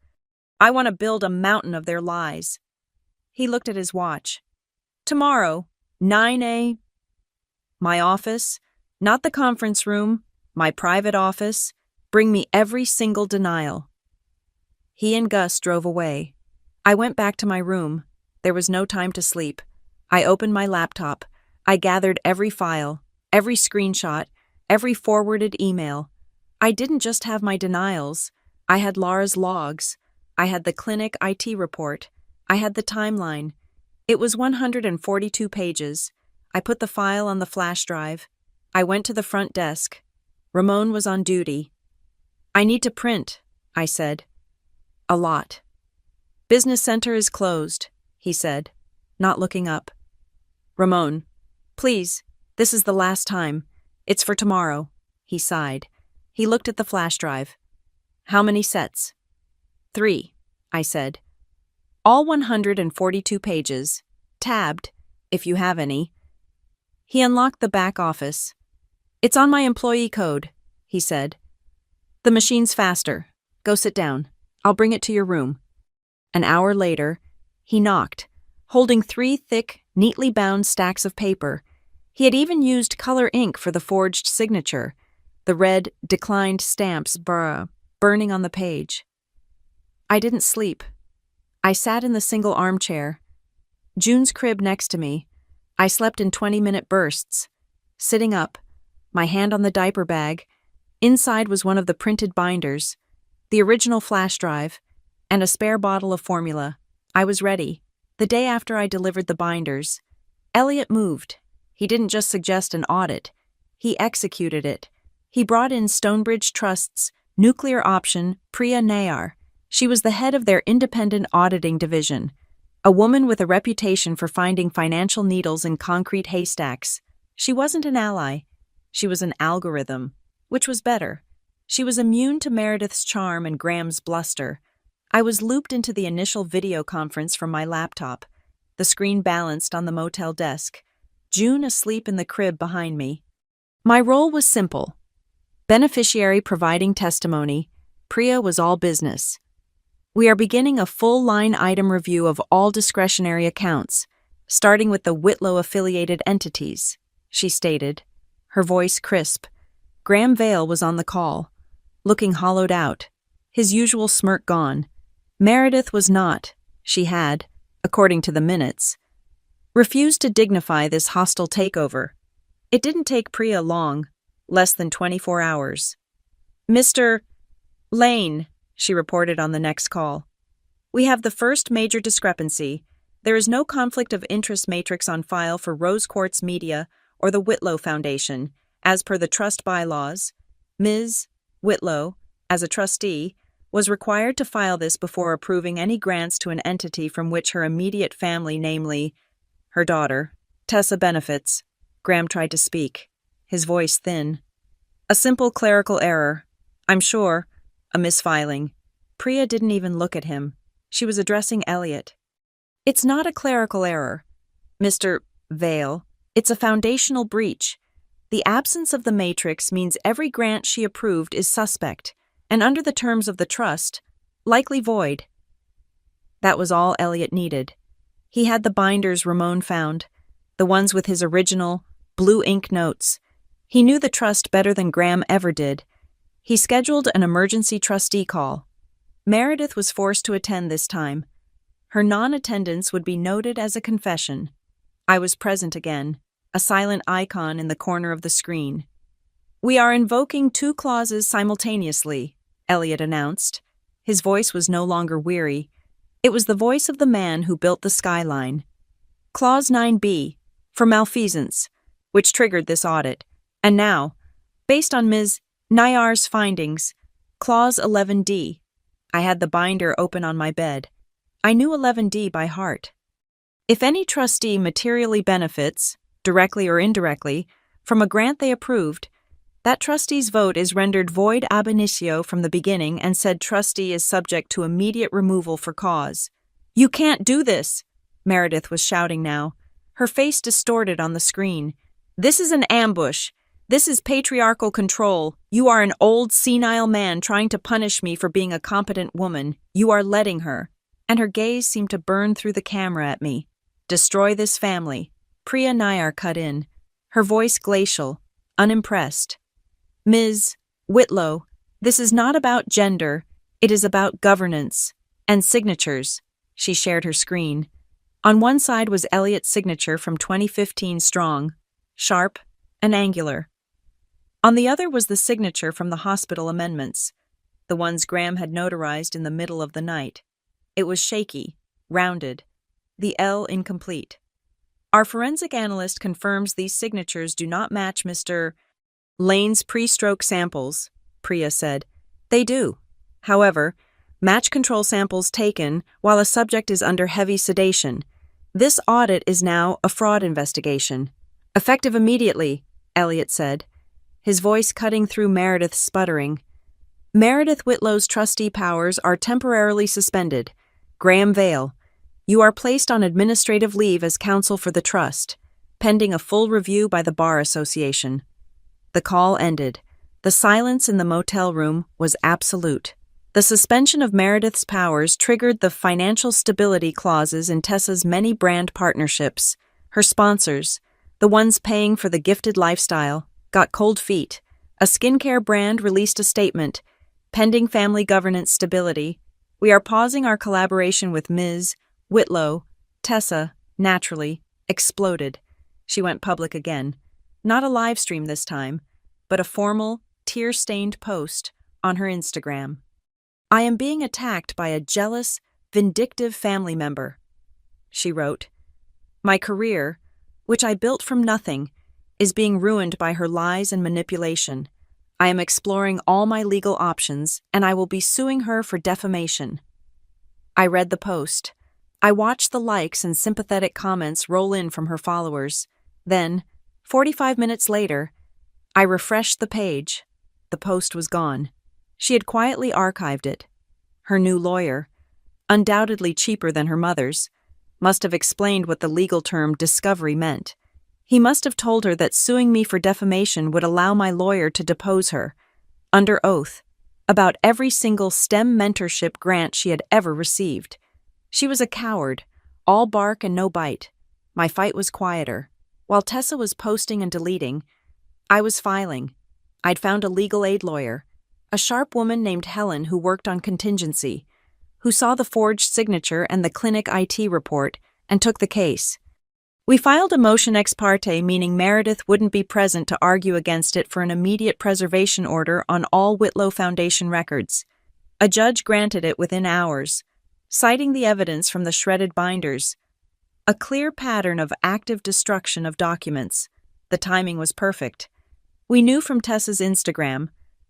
I want to build a mountain of their lies. He looked at his watch. Tomorrow, 9 a.m. My office, not the conference room, my private office. Bring me every single denial. He and Gus drove away. I went back to my room. There was no time to sleep. I opened my laptop. I gathered every file, every screenshot, every forwarded email. I didn't just have my denials. I had Laura's logs. I had the clinic IT report. I had the timeline. It was 142 pages. I put the file on the flash drive. I went to the front desk. Ramon was on duty. I need to print, I said. A lot. Business center is closed, he said, not looking up. Ramon, please, this is the last time. It's for tomorrow, he sighed. He looked at the flash drive. How many sets? 3, I said. All 142 pages, tabbed, if you have any. He unlocked the back office. It's on my employee code, he said. The machine's faster. Go sit down. I'll bring it to your room. An hour later, he knocked, holding 3 thick, neatly bound stacks of paper. He had even used color ink for the forged signature, the red, declined stamps burning on the page. I didn't sleep. I sat in the single armchair. June's crib next to me. I slept in 20-minute bursts. Sitting up, my hand on the diaper bag, inside was one of the printed binders, the original flash drive, and a spare bottle of formula. I was ready. The day after I delivered the binders, Elliot moved. He didn't just suggest an audit. He executed it. He brought in Stonebridge Trust's nuclear option, Priya Nayar. She was the head of their independent auditing division, a woman with a reputation for finding financial needles in concrete haystacks. She wasn't an ally. She was an algorithm, which was better. She was immune to Meredith's charm and Graham's bluster. I was looped into the initial video conference from my laptop, the screen balanced on the motel desk, June asleep in the crib behind me. My role was simple. Beneficiary providing testimony. Priya was all business. We are beginning a full line-item review of all discretionary accounts, starting with the Whitlow-affiliated entities, she stated, her voice crisp. Graham Vale was on the call, looking hollowed out, his usual smirk gone. Meredith was not. She had, according to the minutes, refused to dignify this hostile takeover. It didn't take Priya long, less than 24 hours. Mr. Lane, she reported on the next call. We have the first major discrepancy. There is no conflict of interest matrix on file for Rose Quartz Media or the Whitlow Foundation. As per the trust bylaws, Ms. Whitlow, as a trustee, was required to file this before approving any grants to an entity from which her immediate family, namely, her daughter, Tessa, benefits. Graham tried to speak, his voice thin. A simple clerical error. I'm sure. A misfiling. Priya didn't even look at him. She was addressing Elliot. It's not a clerical error, Mr. Vale. It's a foundational breach. The absence of the matrix means every grant she approved is suspect, and under the terms of the trust, likely void. That was all Elliot needed. He had the binders Ramon found, the ones with his original, blue ink notes. He knew the trust better than Graham ever did. He scheduled an emergency trustee call. Meredith was forced to attend this time. Her non-attendance would be noted as a confession. I was present again, a silent icon in the corner of the screen. We are invoking two clauses simultaneously, Elliot announced. His voice was no longer weary. It was the voice of the man who built the skyline. Clause 9B, for malfeasance, which triggered this audit. And now, based on Ms. Nayar's findings, Clause 11D. I had the binder open on my bed. I knew 11D by heart. If any trustee materially benefits, directly or indirectly, from a grant they approved, that trustee's vote is rendered void ab initio from the beginning, and said trustee is subject to immediate removal for cause. You can't do this, Meredith was shouting now, her face distorted on the screen. This is an ambush. This is patriarchal control. You are an old, senile man trying to punish me for being a competent woman. You are letting her. And her gaze seemed to burn through the camera at me. Destroy this family. Priya Nayar cut in, her voice glacial, unimpressed. Ms. Whitlow, this is not about gender. It is about governance and signatures. She shared her screen. On one side was Elliot's signature from 2015 strong, sharp and angular. On the other was the signature from the hospital amendments, the ones Graham had notarized in the middle of the night. It was shaky, rounded, the L incomplete. Our forensic analyst confirms these signatures do not match Mr. Lane's pre-stroke samples, Priya said. They do. However, match control samples taken while a subject is under heavy sedation. This audit is now a fraud investigation. Effective immediately, Elliot said, his voice cutting through Meredith's sputtering. Meredith Whitlow's trustee powers are temporarily suspended. Graham Vale, you are placed on administrative leave as counsel for the trust, pending a full review by the Bar Association. The call ended. The silence in the motel room was absolute. The suspension of Meredith's powers triggered the financial stability clauses in Tessa's many brand partnerships. Her sponsors, the ones paying for the gifted lifestyle, got cold feet. A skincare brand released a statement. Pending family governance stability, we are pausing our collaboration with Ms. Whitlow. Tessa, naturally, exploded. She went public again. Not a live stream this time, but a formal, tear-stained post on her Instagram. I am being attacked by a jealous, vindictive family member, she wrote. My career, which I built from nothing, is being ruined by her lies and manipulation. I am exploring all my legal options, and I will be suing her for defamation. I read the post. I watched the likes and sympathetic comments roll in from her followers. Then, 45 minutes later, I refreshed the page. The post was gone. She had quietly archived it. Her new lawyer, undoubtedly cheaper than her mother's, must have explained what the legal term discovery meant. He must have told her that suing me for defamation would allow my lawyer to depose her, under oath, about every single STEM mentorship grant she had ever received. She was a coward, all bark and no bite. My fight was quieter. While Tessa was posting and deleting, I was filing. I'd found a legal aid lawyer, a sharp woman named Helen who worked on contingency, who saw the forged signature and the clinic IT report and took the case. We filed a motion ex parte, meaning Meredith wouldn't be present to argue against it, for an immediate preservation order on all Whitlow Foundation records. A judge granted it within hours, citing the evidence from the shredded binders. A clear pattern of active destruction of documents. The timing was perfect. We knew from Tessa's Instagram,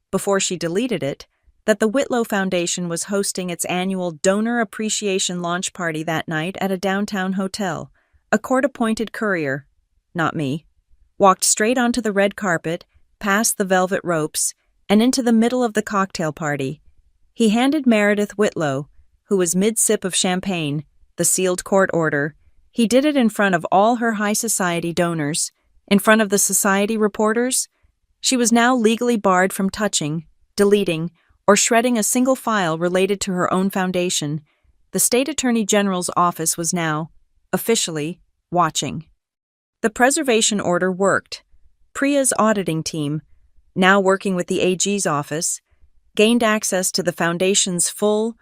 before she deleted it, that the Whitlow Foundation was hosting its annual Donor Appreciation launch party that night at a downtown hotel. A court-appointed courier, not me, walked straight onto the red carpet, past the velvet ropes, and into the middle of the cocktail party. He handed Meredith Whitlow, who was mid-sip of champagne, the sealed court order. He did it in front of all her high society donors, in front of the society reporters. She was now legally barred from touching, deleting, or shredding a single file related to her own foundation. The State Attorney General's office was now, officially, watching. The preservation order worked. Priya's auditing team, now working with the AG's office, gained access to the Foundation's full,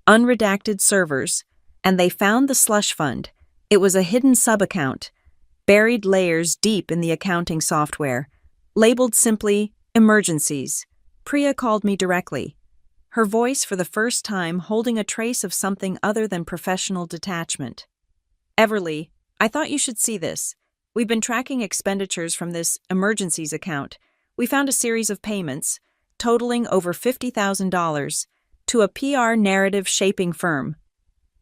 unredacted servers, and they found the slush fund. It was a hidden sub-account, buried layers deep in the accounting software, labeled simply Emergencies. Priya called me directly, her voice for the first time holding a trace of something other than professional detachment. Everly, I thought you should see this. We've been tracking expenditures from this emergencies account. We found a series of payments, totaling over $50,000, to a PR narrative shaping firm.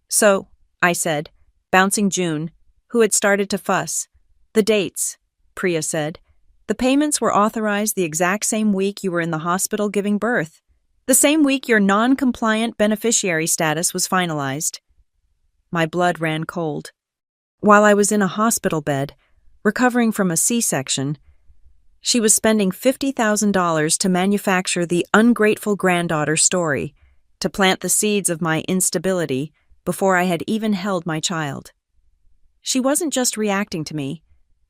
So, I said, bouncing June, who had started to fuss. The dates, Priya said. The payments were authorized the exact same week you were in the hospital giving birth. The same week your non-compliant beneficiary status was finalized. My blood ran cold. While I was in a hospital bed, recovering from a C-section, she was spending $50,000 to manufacture the ungrateful granddaughter story, to plant the seeds of my instability before I had even held my child. She wasn't just reacting to me.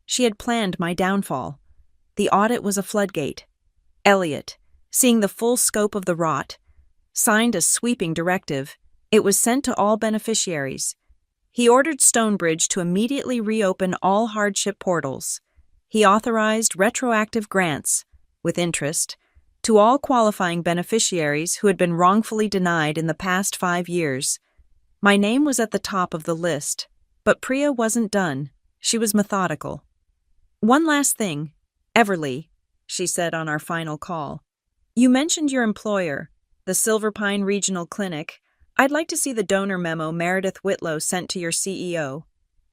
She had planned my downfall. The audit was a floodgate. Elliot, seeing the full scope of the rot, signed a sweeping directive. It was sent to all beneficiaries. He ordered Stonebridge to immediately reopen all hardship portals. He authorized retroactive grants, with interest, to all qualifying beneficiaries who had been wrongfully denied in the past 5 years. My name was at the top of the list, but Priya wasn't done. She was methodical. One last thing, Everly, she said on our final call. You mentioned your employer, the Silver Pine Regional Clinic. I'd like to see the donor memo Meredith Whitlow sent to your CEO.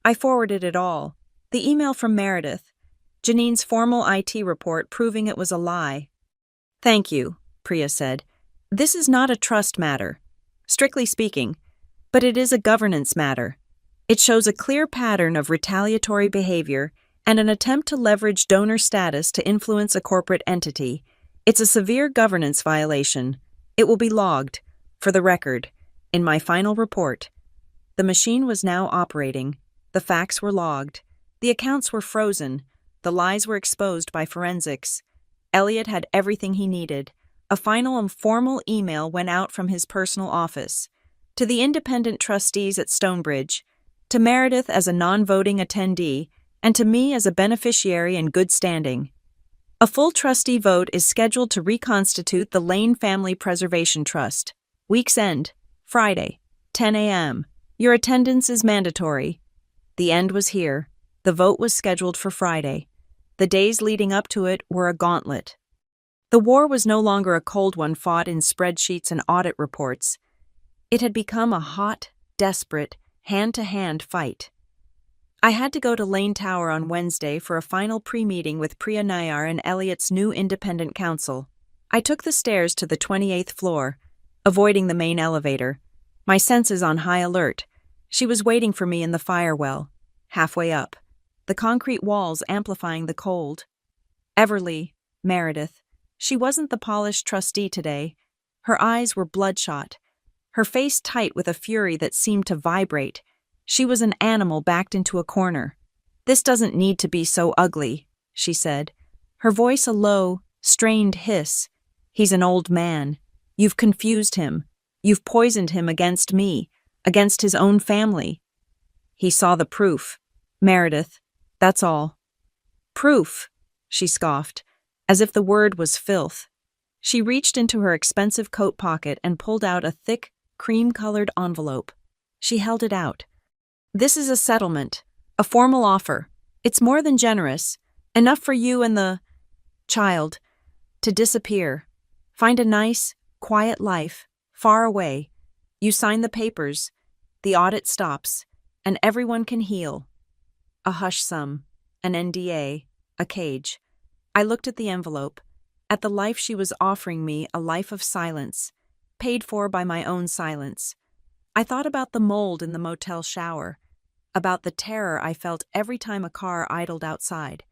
I forwarded it all. The email from Meredith, Janine's formal IT report proving it was a lie. Thank you, Priya said. This is not a trust matter, strictly speaking, but it is a governance matter. It shows a clear pattern of retaliatory behavior and an attempt to leverage donor status to influence a corporate entity. It's a severe governance violation. It will be logged, for the record, in my final report. The machine was now operating. The facts were logged. The accounts were frozen. The lies were exposed by forensics. Elliot had everything he needed. A final and formal email went out from his personal office. To the independent trustees at Stonebridge, to Meredith as a non-voting attendee, and to me as a beneficiary in good standing. A full trustee vote is scheduled to reconstitute the Lane Family Preservation Trust. Week's end, Friday, 10 a.m. Your attendance is mandatory. The end was here. The vote was scheduled for Friday. The days leading up to it were a gauntlet. The war was no longer a cold one fought in spreadsheets and audit reports. It had become a hot, desperate, hand-to-hand fight. I had to go to Lane Tower on Wednesday for a final pre-meeting with Priya Nayar and Elliot's new independent counsel. I took the stairs to the 28th floor, avoiding the main elevator, my senses on high alert. She was waiting for me in the firewell, halfway up, the concrete walls amplifying the cold. Everly, Meredith. She wasn't the polished trustee today. Her eyes were bloodshot, her face tight with a fury that seemed to vibrate. She was an animal backed into a corner. This doesn't need to be so ugly, she said, her voice a low, strained hiss. He's an old man. You've confused him. You've poisoned him against me, against his own family. He saw the proof. Meredith, that's all. Proof, she scoffed, as if the word was filth. She reached into her expensive coat pocket and pulled out a thick, cream-colored envelope. She held it out. This is a settlement, a formal offer. It's more than generous, enough for you and the child to disappear. Find a nice, quiet life, far away. You sign the papers, the audit stops, and everyone can heal. A hush sum, an NDA, a cage. I looked at the envelope, at the life she was offering me, a life of silence, paid for by my own silence. I thought about the mold in the motel shower, about the terror I felt every time a car idled outside.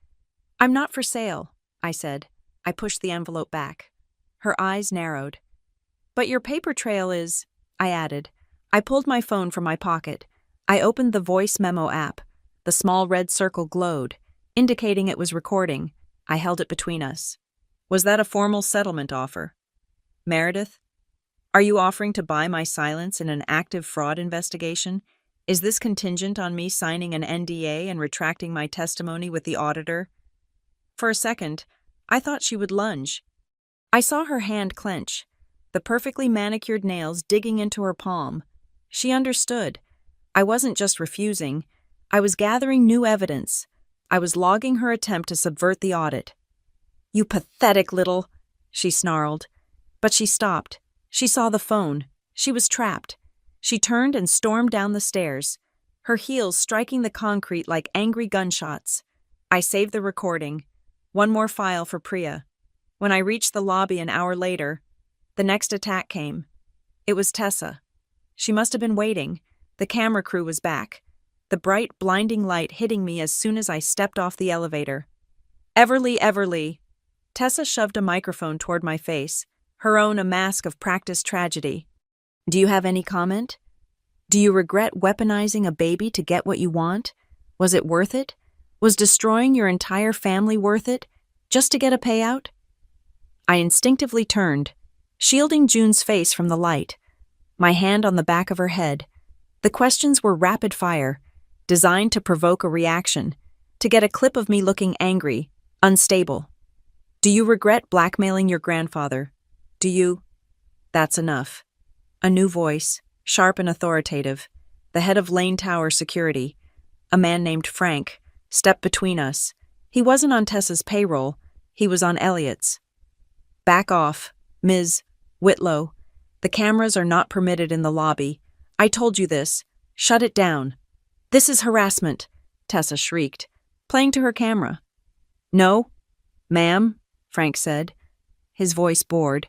I'm not for sale, I said. I pushed the envelope back. Her eyes narrowed. But your paper trail is, I added. I pulled my phone from my pocket. I opened the voice memo app. The small red circle glowed, indicating it was recording. I held it between us. Was that a formal settlement offer? Meredith? Are you offering to buy my silence in an active fraud investigation? Is this contingent on me signing an NDA and retracting my testimony with the auditor? For a second, I thought she would lunge. I saw her hand clench, the perfectly manicured nails digging into her palm. She understood. I wasn't just refusing. I was gathering new evidence. I was logging her attempt to subvert the audit. "You pathetic little," she snarled. But she stopped. She saw the phone. She was trapped. She turned and stormed down the stairs, her heels striking the concrete like angry gunshots. I saved the recording. One more file for Priya. When I reached the lobby an hour later, the next attack came. It was Tessa. She must have been waiting. The camera crew was back, the bright, blinding light hitting me as soon as I stepped off the elevator. Everly. Tessa shoved a microphone toward my face, her own a mask of practiced tragedy. "Do you have any comment? Do you regret weaponizing a baby to get what you want? Was it worth it? Was destroying your entire family worth it, just to get a payout?" I instinctively turned, shielding June's face from the light, my hand on the back of her head. The questions were rapid fire, designed to provoke a reaction, to get a clip of me looking angry, unstable. "Do you regret blackmailing your grandfather? Do you—" That's enough. A new voice, sharp and authoritative, the head of Lane Tower Security, a man named Frank, stepped between us. He wasn't on Tessa's payroll, he was on Elliot's. "Back off, Ms. Whitlow. The cameras are not permitted in the lobby. I told you this. Shut it down." "This is harassment," Tessa shrieked, playing to her camera. "No, ma'am," Frank said, his voice bored.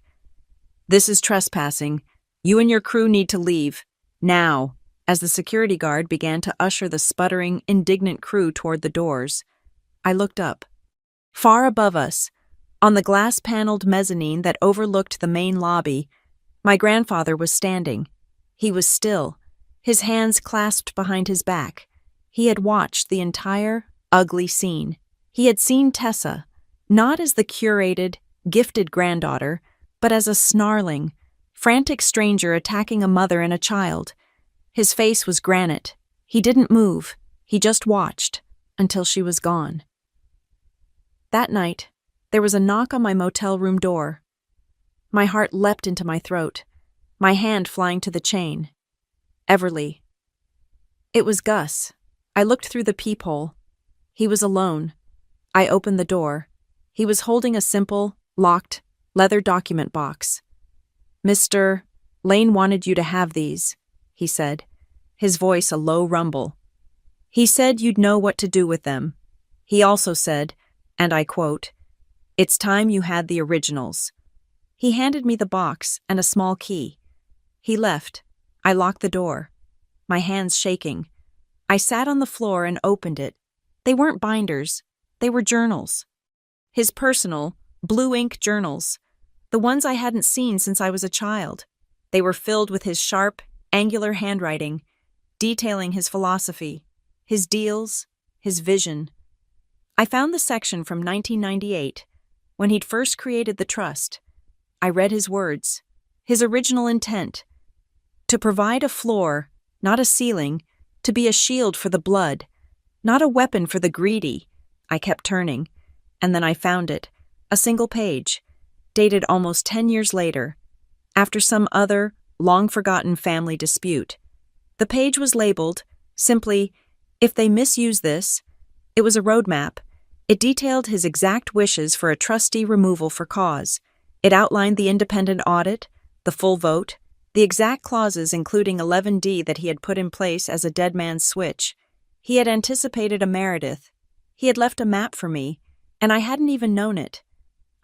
"This is trespassing. You and your crew need to leave. Now," as the security guard began to usher the sputtering, indignant crew toward the doors. I looked up. Far above us, on the glass-paneled mezzanine that overlooked the main lobby, my grandfather was standing. He was still, his hands clasped behind his back. He had watched the entire, ugly scene. He had seen Tessa, not as the curated, gifted granddaughter, but as a snarling, frantic stranger attacking a mother and a child. His face was granite. He didn't move. He just watched, until she was gone. That night, there was a knock on my motel room door. My heart leapt into my throat, my hand flying to the chain. Everly. It was Gus. I looked through the peephole. He was alone. I opened the door. He was holding a simple, locked, leather document box. "Mr. Lane wanted you to have these," he said, his voice a low rumble. "He said you'd know what to do with them. He also said, and I quote, 'It's time you had the originals.'" He handed me the box and a small key. He left. I locked the door, my hands shaking. I sat on the floor and opened it. They weren't binders. They were journals. His personal, blue ink journals, the ones I hadn't seen since I was a child. They were filled with his sharp, angular handwriting, detailing his philosophy, his deals, his vision. I found the section from 1998, when he'd first created the trust. I read his words, his original intent: to provide a floor, not a ceiling, to be a shield for the blood, not a weapon for the greedy. I kept turning, and then I found it, a single page, dated almost 10 years later, after some other, long-forgotten family dispute. The page was labeled, simply, "If they misuse this." It was a roadmap. It detailed his exact wishes for a trustee removal for cause. It outlined the independent audit, the full vote, the exact clauses including 11D that he had put in place as a dead man's switch. He had anticipated a Meredith. He had left a map for me, and I hadn't even known it.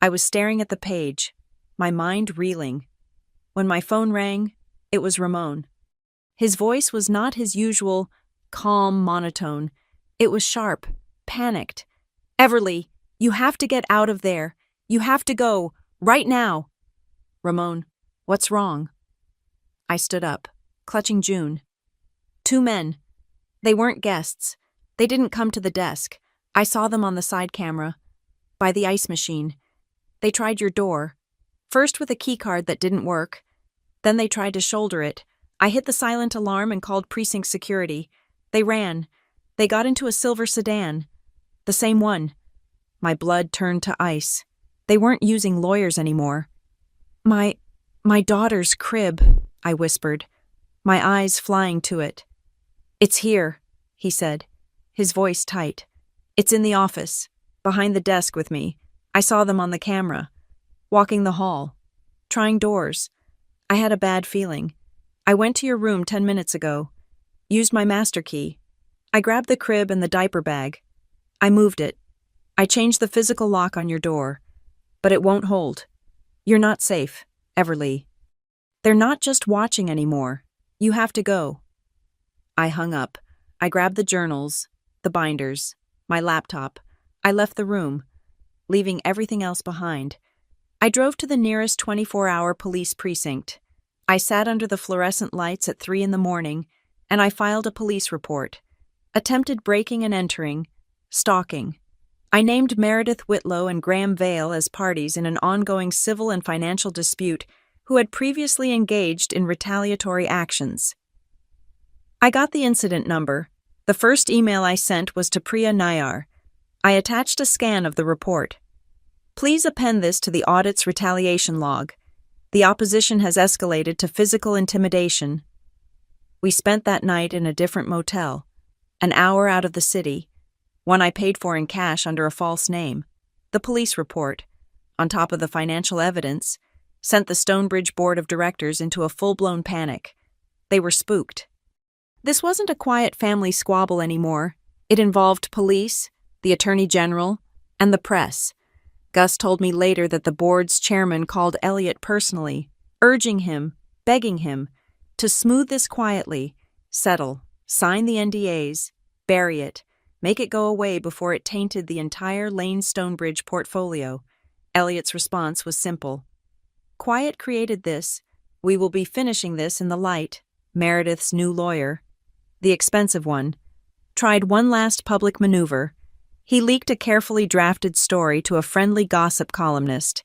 I was staring at the page, my mind reeling. When my phone rang, it was Ramon. His voice was not his usual, calm monotone. It was sharp, panicked. "Everly, you have to get out of there. You have to go, right now." "Ramon, what's wrong?" I stood up, clutching June. "Two men. They weren't guests. They didn't come to the desk. I saw them on the side camera, by the ice machine. They tried your door, first with a keycard that didn't work. Then they tried to shoulder it. I hit the silent alarm and called precinct security. They ran. They got into a silver sedan. The same one." My blood turned to ice. They weren't using lawyers anymore. My, my daughter's crib, I whispered, my eyes flying to it. It's here, he said, his voice tight. It's in the office, behind the desk with me. I saw them on the camera, walking the hall, trying doors. I had a bad feeling. I went to your room 10 minutes ago, used my master key. I grabbed the crib and the diaper bag. I moved it. I changed the physical lock on your door, but it won't hold. You're not safe, Everly. They're not just watching anymore. You have to go. I hung up. I grabbed the journals, the binders, my laptop. I left the room, leaving everything else behind. I drove to the nearest 24-hour police precinct. I sat under the fluorescent lights at 3 a.m, and I filed a police report. Attempted breaking and entering, stalking. I named Meredith Whitlow and Graham Vale as parties in an ongoing civil and financial dispute who had previously engaged in retaliatory actions. I got the incident number. The first email I sent was to Priya Nayar. I attached a scan of the report. Please append this to the audit's retaliation log. The opposition has escalated to physical intimidation. We spent that night in a different motel, an hour out of the city, one I paid for in cash under a false name. The police report, on top of the financial evidence, sent the Stonebridge Board of Directors into a full-blown panic. They were spooked. This wasn't a quiet family squabble anymore. It involved police, the Attorney General, and the press. Gus told me later that the board's chairman called Elliot personally, urging him, begging him, to smooth this quietly, settle, sign the NDAs, bury it, make it go away before it tainted the entire Lane Stonebridge portfolio. Elliot's response was simple. Quiet created this. We will be finishing this in the light. Meredith's new lawyer, the expensive one, tried one last public maneuver. He leaked a carefully drafted story to a friendly gossip columnist.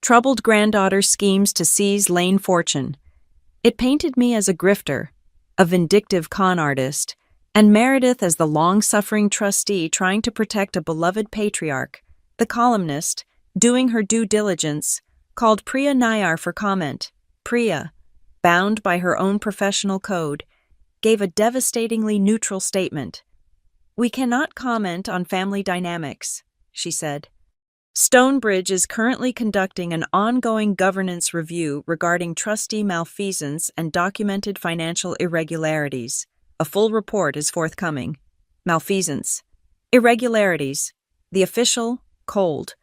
Troubled granddaughter schemes to seize Lane fortune. It painted me as a grifter, a vindictive con artist, and Meredith as the long-suffering trustee trying to protect a beloved patriarch. The columnist, doing her due diligence, called Priya Nayar for comment. Priya, bound by her own professional code, gave a devastatingly neutral statement. We cannot comment on family dynamics, she said. Stonebridge is currently conducting an ongoing governance review regarding trustee malfeasance and documented financial irregularities. A full report is forthcoming. Malfeasance. Irregularities. The official, cold.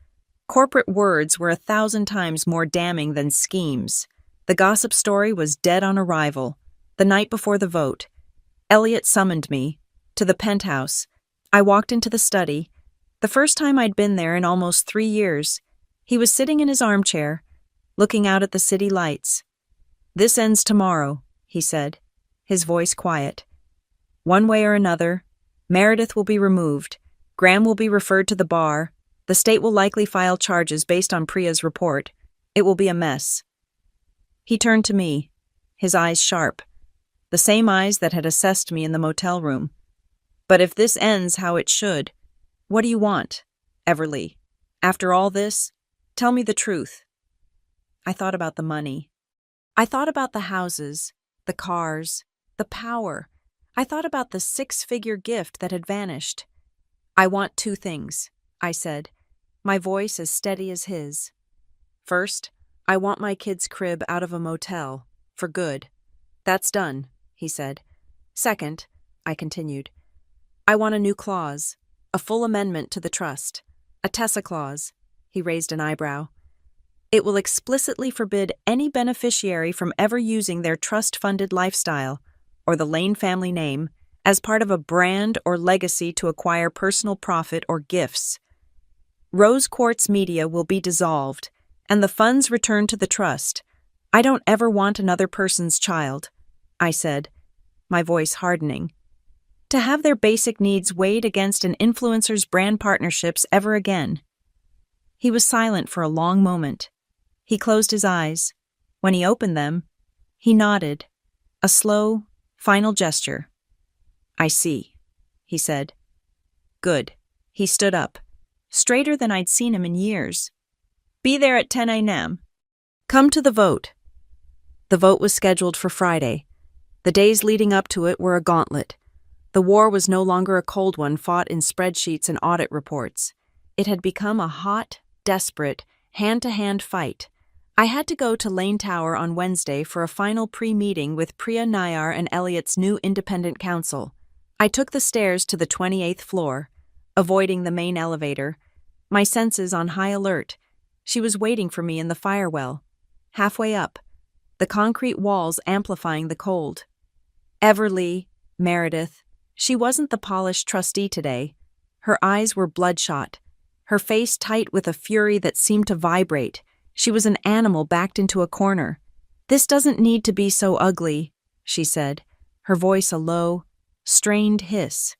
Corporate words were 1,000 times more damning than schemes. The gossip story was dead on arrival. The night before the vote, Elliot summoned me to the penthouse. I walked into the study. The first time I'd been there in almost 3 years. He was sitting in his armchair, looking out at the city lights. This ends tomorrow, he said, his voice quiet. One way or another, Meredith will be removed. Graham will be referred to the bar. The state will likely file charges based on Priya's report. It will be a mess. He turned to me, his eyes sharp, the same eyes that had assessed me in the motel room. But if this ends how it should, what do you want, Everly? After all this, tell me the truth. I thought about the money. I thought about the houses, the cars, the power. I thought about the 6-figure gift that had vanished. I want 2 things, I said, my voice as steady as his. First, I want my kid's crib out of a motel, for good. That's done, he said. Second, I continued, I want a new clause, a full amendment to the trust, a Tessa clause. He raised an eyebrow. It will explicitly forbid any beneficiary from ever using their trust-funded lifestyle, or the Lane family name, as part of a brand or legacy to acquire personal profit or gifts. Rose Quartz Media will be dissolved, and the funds returned to the trust. I don't ever want another person's child, I said, my voice hardening, to have their basic needs weighed against an influencer's brand partnerships ever again. He was silent for a long moment. He closed his eyes. When he opened them, he nodded, a slow, final gesture. I see, he said. Good. He stood up, straighter than I'd seen him in years. Be there at 10 a.m. Come to the vote. The vote was scheduled for Friday. The days leading up to it were a gauntlet. The war was no longer a cold one fought in spreadsheets and audit reports. It had become a hot, desperate, hand-to-hand fight. I had to go to Lane Tower on Wednesday for a final pre-meeting with Priya Nayar and Elliot's new independent counsel. I took the stairs to the 28th floor, avoiding the main elevator, my senses on high alert. She was waiting for me in the firewell, halfway up, the concrete walls amplifying the cold. Everly, Meredith. She wasn't the polished trustee today. Her eyes were bloodshot, her face tight with a fury that seemed to vibrate. She was an animal backed into a corner. "This doesn't need to be so ugly," she said, her voice a low, strained hiss.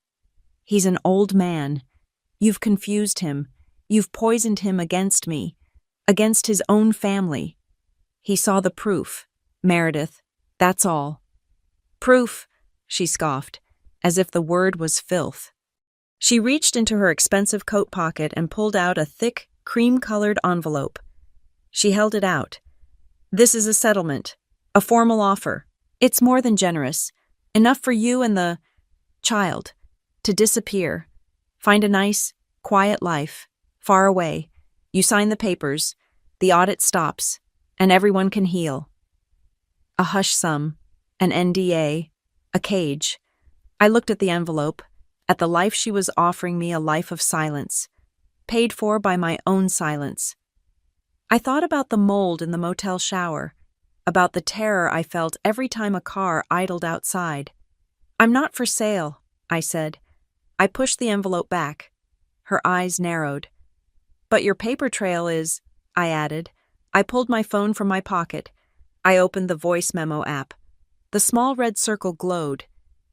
"He's an old man. You've confused him. You've poisoned him against me, against his own family. He saw the proof, Meredith. That's all." "Proof," she scoffed, as if the word was filth. She reached into her expensive coat pocket and pulled out a thick, cream-colored envelope. She held it out. "This is a settlement, a formal offer. It's more than generous. Enough for you and the child to disappear. Find a nice, quiet life, far away. You sign the papers, the audit stops, and everyone can heal." A hush sum, an NDA, a cage. I looked at the envelope, at the life she was offering me, a life of silence, paid for by my own silence. I thought about the mold in the motel shower, about the terror I felt every time a car idled outside. "I'm not for sale," I said. I pushed the envelope back. Her eyes narrowed. "But your paper trail is," I added. I pulled my phone from my pocket. I opened the voice memo app. The small red circle glowed,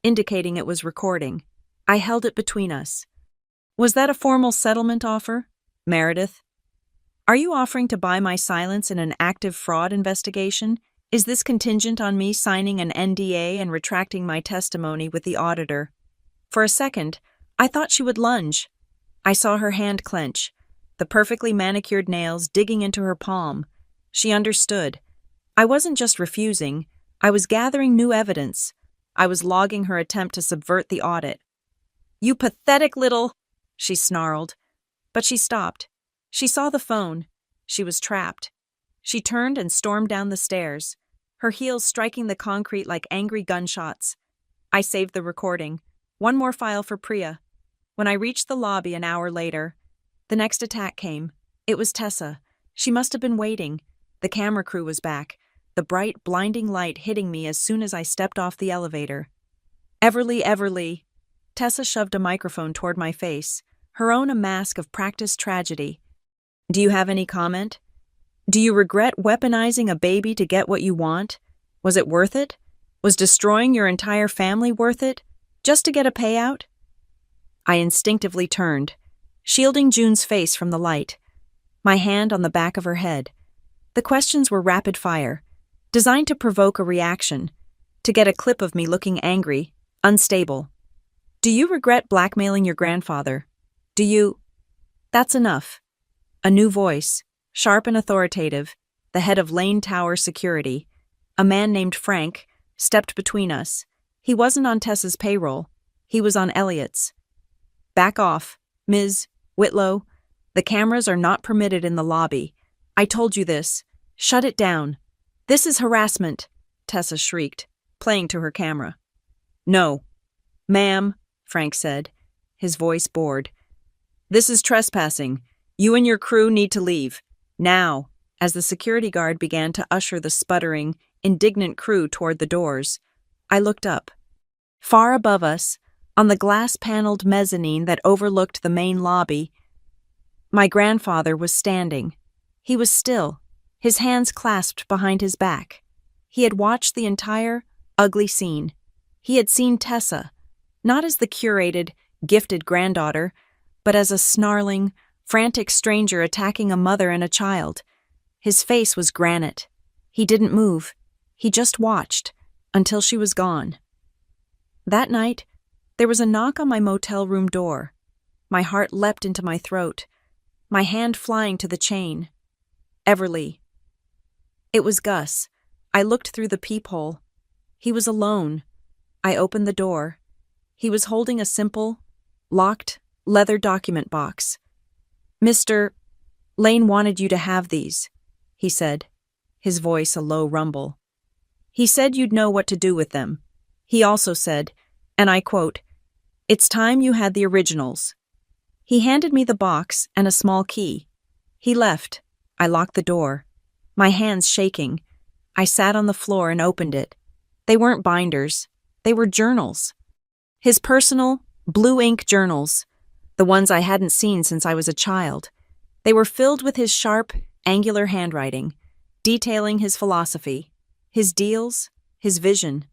indicating it was recording. I held it between us. "Was that a formal settlement offer, Meredith? Are you offering to buy my silence in an active fraud investigation? Is this contingent on me signing an NDA and retracting my testimony with the auditor?" For a second, I thought she would lunge. I saw her hand clench, the perfectly manicured nails digging into her palm. She understood. I wasn't just refusing, I was gathering new evidence. I was logging her attempt to subvert the audit. "You pathetic little," she snarled. But she stopped. She saw the phone. She was trapped. She turned and stormed down the stairs, her heels striking the concrete like angry gunshots. I saved the recording. One more file for Priya. When I reached the lobby an hour later, the next attack came. It was Tessa. She must have been waiting. The camera crew was back, the bright, blinding light hitting me as soon as I stepped off the elevator. Everly. Tessa shoved a microphone toward my face, her own a mask of practiced tragedy. "Do you have any comment? Do you regret weaponizing a baby to get what you want? Was it worth it? Was destroying your entire family worth it? Just to get a payout?" I instinctively turned, shielding June's face from the light, my hand on the back of her head. The questions were rapid fire, designed to provoke a reaction, to get a clip of me looking angry, unstable. "Do you regret blackmailing your grandfather? Do you—" "That's enough." A new voice, sharp and authoritative, the head of Lane Tower Security, a man named Frank, stepped between us. He wasn't on Tessa's payroll. He was on Elliot's. "Back off, Ms. Whitlow. The cameras are not permitted in the lobby. I told you this. Shut it down." "This is harassment," Tessa shrieked, playing to her camera. "No. Ma'am," Frank said, his voice bored. "This is trespassing. You and your crew need to leave. Now," as the security guard began to usher the sputtering, indignant crew toward the doors. I looked up. Far above us, on the glass-paneled mezzanine that overlooked the main lobby, my grandfather was standing. He was still, his hands clasped behind his back. He had watched the entire, ugly scene. He had seen Tessa, not as the curated, gifted granddaughter, but as a snarling, frantic stranger attacking a mother and a child. His face was granite. He didn't move. He just watched, until she was gone. That night, there was a knock on my motel room door. My heart leapt into my throat, my hand flying to the chain. Everly. It was Gus. I looked through the peephole. He was alone. I opened the door. He was holding a simple, locked, leather document box. "Mr. Lane wanted you to have these," he said, his voice a low rumble. "He said you'd know what to do with them. He also said, and I quote, 'It's time you had the originals.'" He handed me the box and a small key. He left. I locked the door. My hands shaking. I sat on the floor and opened it. They weren't binders. They were journals. His personal, blue ink journals, the ones I hadn't seen since I was a child. They were filled with his sharp, angular handwriting, detailing his philosophy, his deals, his vision.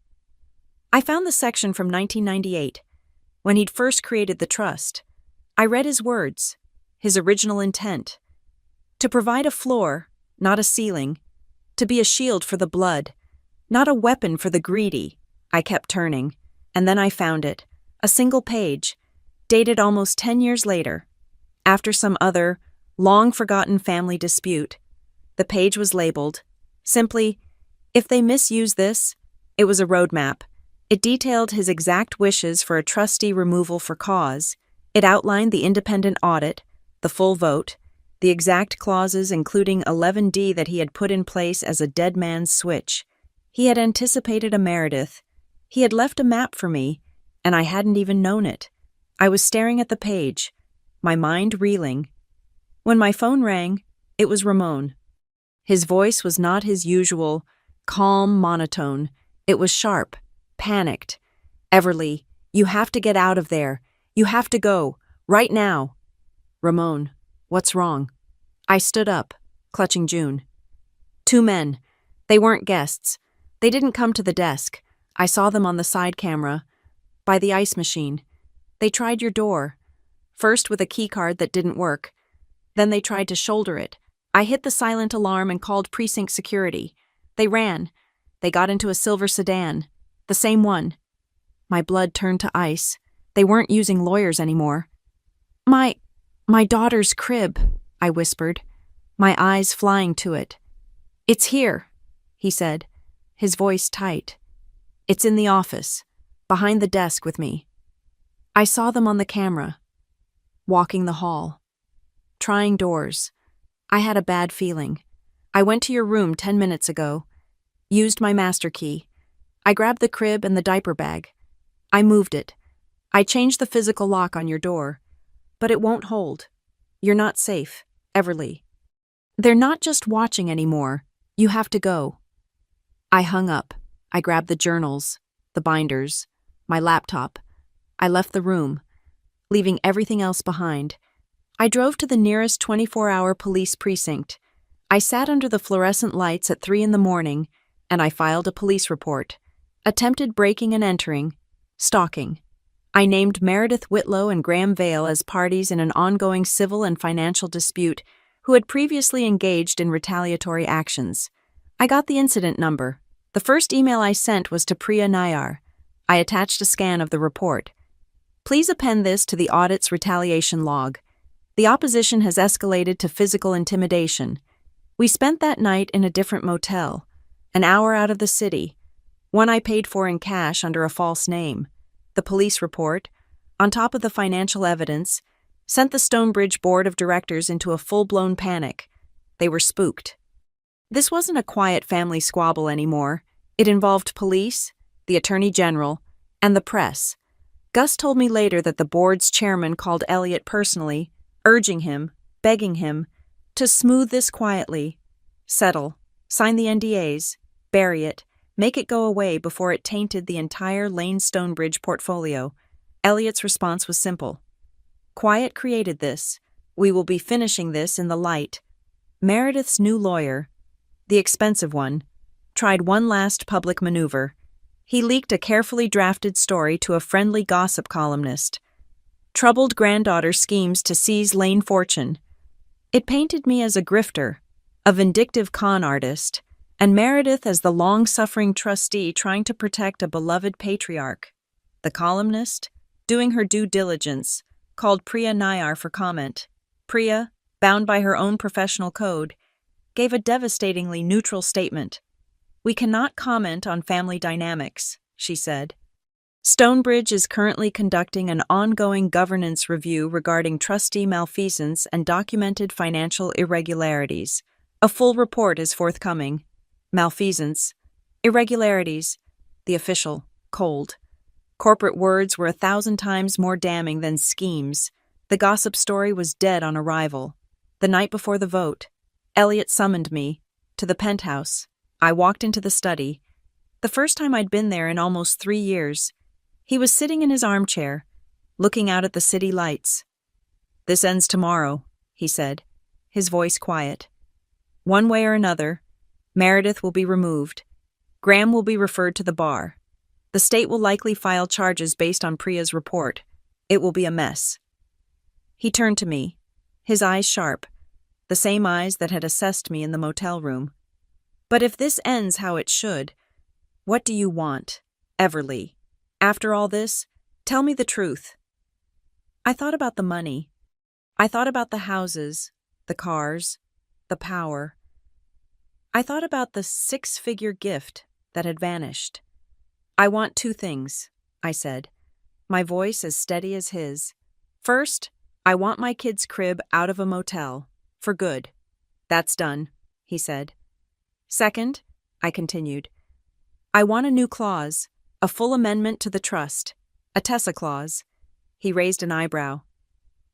I found the section from 1998, when he'd first created the trust. I read his words, his original intent. To provide a floor, not a ceiling. To be a shield for the blood, not a weapon for the greedy. I kept turning, and then I found it, a single page, dated almost 10 years later, after some other, long-forgotten family dispute. The page was labeled, simply, "If they misuse this." It was a roadmap. It detailed his exact wishes for a trustee removal for cause. It outlined the independent audit, the full vote, the exact clauses including 11D that he had put in place as a dead man's switch. He had anticipated a Meredith. He had left a map for me, and I hadn't even known it. I was staring at the page, my mind reeling. When my phone rang, it was Ramon. His voice was not his usual, calm monotone. It was sharp, panicked. "Everly, you have to get out of there. You have to go, right now." "Ramon, what's wrong?" I stood up, clutching June. "Two men. They weren't guests. They didn't come to the desk. I saw them on the side camera, by the ice machine. They tried your door. First with a key card that didn't work. Then they tried to shoulder it. I hit the silent alarm and called precinct security. They ran. They got into a silver sedan. The same one." My blood turned to ice. They weren't using lawyers anymore. My daughter's crib," I whispered, my eyes flying to it. "It's here," he said, his voice tight. "It's in the office, behind the desk with me." I saw them on the camera, walking the hall, trying doors. I had a bad feeling. "I went to your room 10 minutes ago, used my master key. I grabbed the crib and the diaper bag. I moved it. I changed the physical lock on your door, but it won't hold. You're not safe, Everly. They're not just watching anymore. You have to go." I hung up. I grabbed the journals, the binders, my laptop. I left the room, leaving everything else behind. I drove to the nearest 24-hour police precinct. I sat under the fluorescent lights at 3 a.m, and I filed a police report. Attempted breaking and entering, stalking. I named Meredith Whitlow and Graham Vale as parties in an ongoing civil and financial dispute who had previously engaged in retaliatory actions. I got the incident number. The first email I sent was to Priya Nayar. I attached a scan of the report. "Please append this to the audit's retaliation log. The opposition has escalated to physical intimidation. We spent that night in a different motel, an hour out of the city, one I paid for in cash under a false name. The police report, on top of the financial evidence, sent the Stonebridge Board of Directors into a full-blown panic. They were spooked. This wasn't a quiet family squabble anymore. It involved police, the Attorney General, and the press. Gus told me later that the board's chairman called Elliot personally, urging him, begging him, to smooth this quietly, settle, sign the NDAs, bury it, make it go away before it tainted the entire Lane Stonebridge portfolio. Elliot's response was simple. "Quiet created this. We will be finishing this in the light." Meredith's new lawyer, the expensive one, tried one last public maneuver. He leaked a carefully drafted story to a friendly gossip columnist. Troubled granddaughter schemes to seize Lane fortune. It painted me as a grifter, a vindictive con artist, and Meredith as the long-suffering trustee trying to protect a beloved patriarch. The columnist, doing her due diligence, called Priya Nayar for comment. Priya, bound by her own professional code, gave a devastatingly neutral statement. "We cannot comment on family dynamics," she said. "Stonebridge is currently conducting an ongoing governance review regarding trustee malfeasance and documented financial irregularities. A full report is forthcoming." Malfeasance. Irregularities. The official, cold. Corporate words were 1,000 times more damning than schemes. The gossip story was dead on arrival. The night before the vote, Elliot summoned me to the penthouse. I walked into the study. The first time I'd been there in almost 3 years. He was sitting in his armchair, looking out at the city lights. "This ends tomorrow," he said, his voice quiet. "One way or another, Meredith will be removed. Graham will be referred to the bar. The state will likely file charges based on Priya's report. It will be a mess." He turned to me, his eyes sharp, the same eyes that had assessed me in the motel room. "But if this ends how it should, what do you want, Everly? After all this, tell me the truth." I thought about the money. I thought about the houses, the cars, the power. I thought about the 6-figure gift that had vanished. "I want 2 things," I said, my voice as steady as his. "First, I want my kid's crib out of a motel, for good. That's done," he said. "Second," I continued, "I want a new clause, a full amendment to the trust, a Tessa clause." He raised an eyebrow.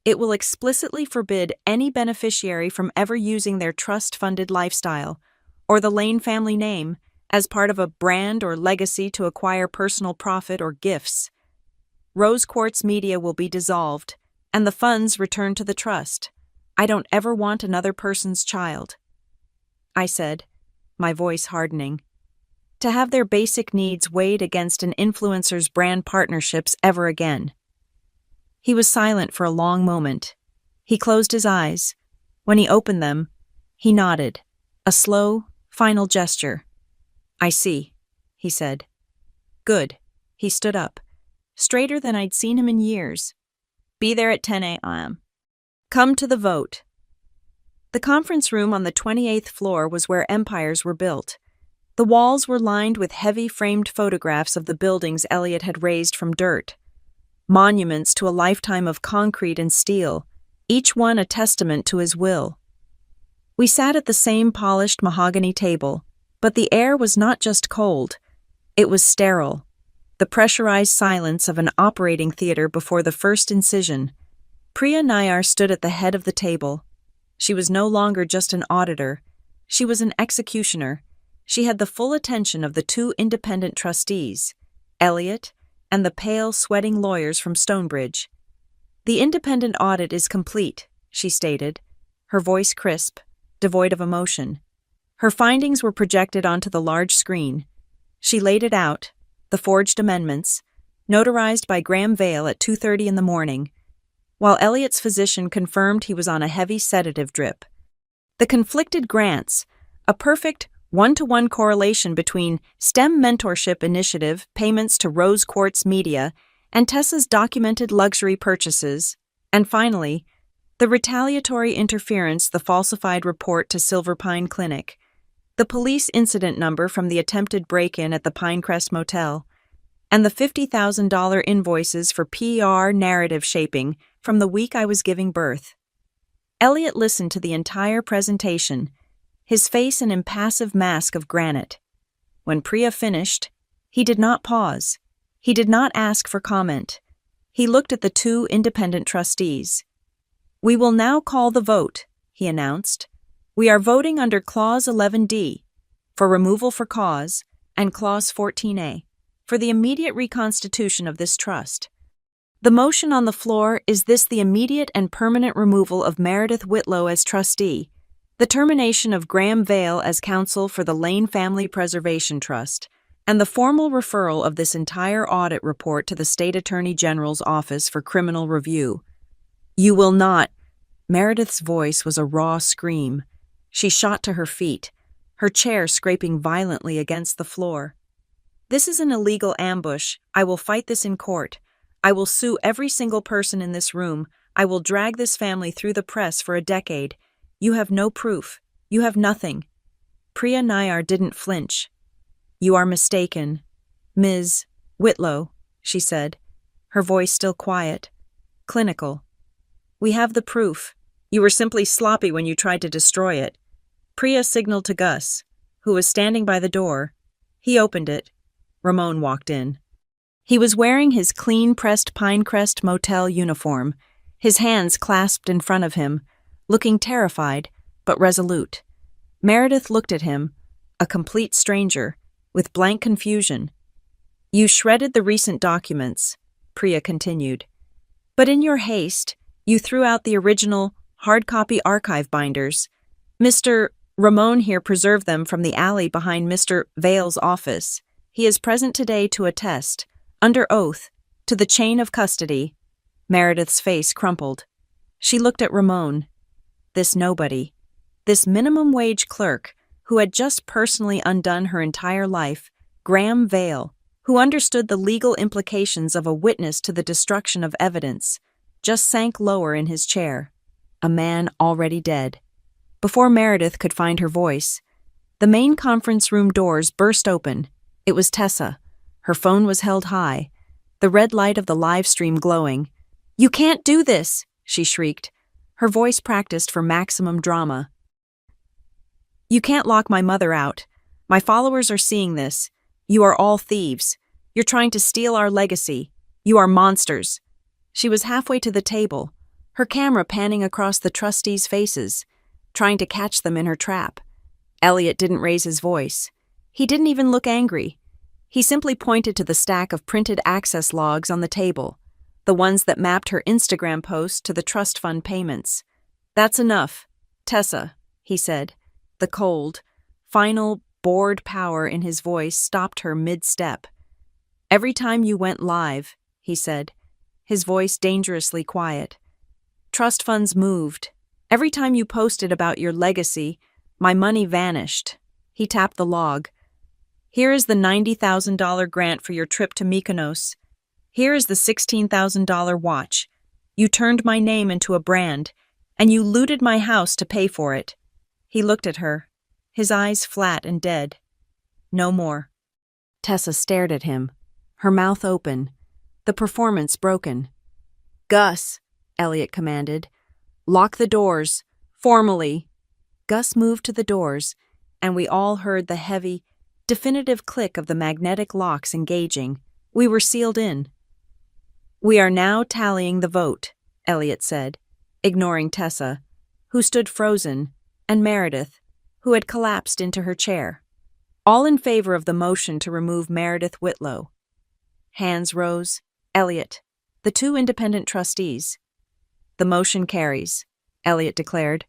"It will explicitly forbid any beneficiary from ever using their trust-funded lifestyle, or the Lane family name, as part of a brand or legacy to acquire personal profit or gifts. Rose Quartz Media will be dissolved, and the funds returned to the trust. I don't ever want another person's child," I said, my voice hardening, "to have their basic needs weighed against an influencer's brand partnerships ever again." He was silent for a long moment. He closed his eyes. When he opened them, he nodded, a slow, final gesture. "I see," he said. "Good." He stood up, straighter than I'd seen him in years. "Be there at 10 a.m. Come to the vote." The conference room on the 28th floor was where empires were built. The walls were lined with heavy framed photographs of the buildings Elliot had raised from dirt. Monuments to a lifetime of concrete and steel, each one a testament to his will. We sat at the same polished mahogany table, but the air was not just cold, it was sterile, the pressurized silence of an operating theater before the first incision. Priya Nayar stood at the head of the table. She was no longer just an auditor, she was an executioner. She had the full attention of the 2 independent trustees, Elliot and the pale, sweating lawyers from Stonebridge. "The independent audit is complete," she stated, her voice crisp, devoid of emotion. Her findings were projected onto the large screen. She laid it out, the forged amendments, notarized by Graham Vale at 2:30 in the morning, while Elliot's physician confirmed he was on a heavy sedative drip. The conflicted grants, a perfect 1-to-1 correlation between STEM Mentorship Initiative payments to Rose Quartz Media and Tessa's documented luxury purchases, and finally, the retaliatory interference, the falsified report to Silver Pine Clinic, the police incident number from the attempted break-in at the Pinecrest Motel, and the $50,000 invoices for PR narrative shaping from the week I was giving birth. Elliot listened to the entire presentation, his face an impassive mask of granite. When Priya finished, he did not pause. He did not ask for comment. He looked at the 2 independent trustees. "We will now call the vote," he announced. "We are voting under Clause 11D, for removal for cause, and Clause 14A, for the immediate reconstitution of this trust. The motion on the floor is the immediate and permanent removal of Meredith Whitlow as trustee, the termination of Graham Vale as counsel for the Lane Family Preservation Trust, and the formal referral of this entire audit report to the State Attorney General's Office for criminal review. You will not." Meredith's voice was a raw scream. She shot to her feet, her chair scraping violently against the floor. "This is an illegal ambush. I will fight this in court. I will sue every single person in this room. I will drag this family through the press for a decade. You have no proof. You have nothing." Priya Nayar didn't flinch. "You are mistaken, Ms. Whitlow," she said, her voice still quiet, clinical. "We have the proof. You were simply sloppy when you tried to destroy it." Priya signaled to Gus, who was standing by the door. He opened it. Ramon walked in. He was wearing his clean-pressed Pinecrest Motel uniform, his hands clasped in front of him, looking terrified but resolute. Meredith looked at him, a complete stranger, with blank confusion. "You shredded the recent documents," Priya continued. "But in your haste, you threw out the original, hard-copy archive binders. Mr. Ramon here preserved them from the alley behind Mr. Vale's office. He is present today to attest, under oath, to the chain of custody." Meredith's face crumpled. She looked at Ramon. This nobody, this minimum-wage clerk, who had just personally undone her entire life, Graham Vale, who understood the legal implications of a witness to the destruction of evidence, just sank lower in his chair. A man already dead. Before Meredith could find her voice, the main conference room doors burst open. It was Tessa. Her phone was held high, the red light of the live stream glowing. "You can't do this!" she shrieked, her voice practiced for maximum drama. "You can't lock my mother out. My followers are seeing this. You are all thieves. You're trying to steal our legacy. You are monsters." She was halfway to the table, her camera panning across the trustees' faces, trying to catch them in her trap. Elliot didn't raise his voice. He didn't even look angry. He simply pointed to the stack of printed access logs on the table, the ones that mapped her Instagram post to the trust fund payments. "That's enough, Tessa," he said. The cold, final, bored power in his voice stopped her mid-step. "Every time you went live," he said, his voice dangerously quiet, "trust funds moved. Every time you posted about your legacy, my money vanished." He tapped the log. "Here is the $90,000 grant for your trip to Mykonos. Here is the $16,000 watch. You turned my name into a brand, and you looted my house to pay for it." He looked at her, his eyes flat and dead. "No more." Tessa stared at him, her mouth open, the performance broken. "Gus," Elliot commanded, "lock the doors, formally." Gus moved to the doors, and we all heard the heavy, definitive click of the magnetic locks engaging. We were sealed in. "We are now tallying the vote," Elliot said, ignoring Tessa, who stood frozen, and Meredith, who had collapsed into her chair. "All in favor of the motion to remove Meredith Whitlow." Hands rose. Elliot, the two independent trustees. "The motion carries," Elliot declared.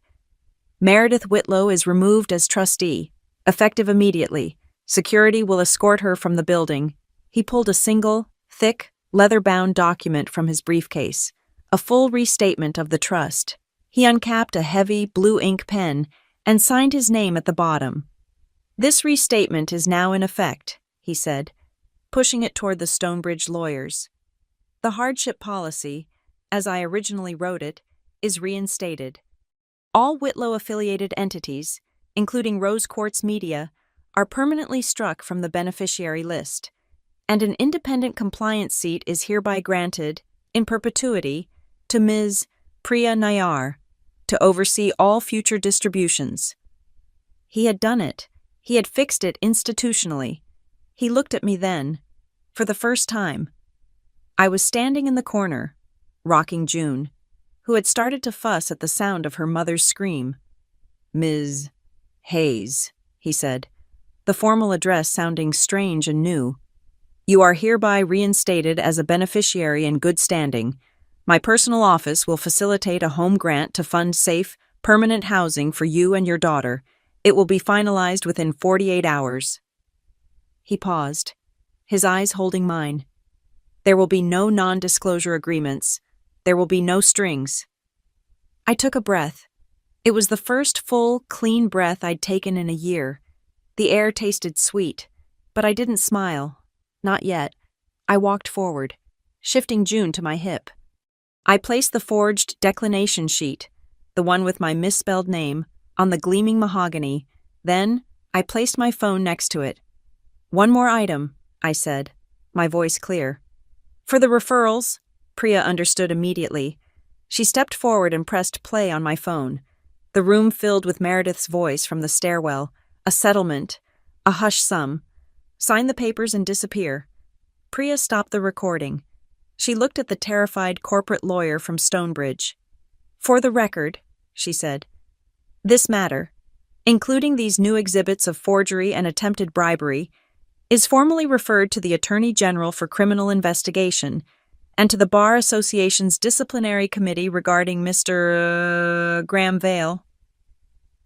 "Meredith Whitlow is removed as trustee, effective immediately. Security will escort her from the building." He pulled a single, thick, leather-bound document from his briefcase, a full restatement of the trust. He uncapped a heavy, blue ink pen and signed his name at the bottom. "This restatement is now in effect," he said, pushing it toward the Stonebridge lawyers. "The hardship policy, as I originally wrote it, is reinstated. All Whitlow-affiliated entities, including Rose Quartz Media, are permanently struck from the beneficiary list, and an independent compliance seat is hereby granted, in perpetuity, to Ms. Priya Nayar, to oversee all future distributions." He had done it. He had fixed it institutionally. He looked at me then, for the first time. I was standing in the corner, rocking June, who had started to fuss at the sound of her mother's scream. "Ms. Hayes," he said, the formal address sounding strange and new. "You are hereby reinstated as a beneficiary in good standing. My personal office will facilitate a home grant to fund safe, permanent housing for you and your daughter. It will be finalized within 48 hours. He paused, his eyes holding mine. "There will be no non-disclosure agreements. There will be no strings." I took a breath. It was the first full, clean breath I'd taken in a year. The air tasted sweet, but I didn't smile. Not yet. I walked forward, shifting June to my hip. I placed the forged declination sheet, the one with my misspelled name, on the gleaming mahogany. Then, I placed my phone next to it. "One more item," I said, my voice clear. "For the referrals," Priya understood immediately. She stepped forward and pressed play on my phone. The room filled with Meredith's voice from the stairwell. "A settlement. A hush sum. Sign the papers and disappear." Priya stopped the recording. She looked at the terrified corporate lawyer from Stonebridge. "For the record," she said, "this matter, including these new exhibits of forgery and attempted bribery, is formally referred to the Attorney General for Criminal Investigation and to the Bar Association's Disciplinary Committee regarding Mr. Graham Vale."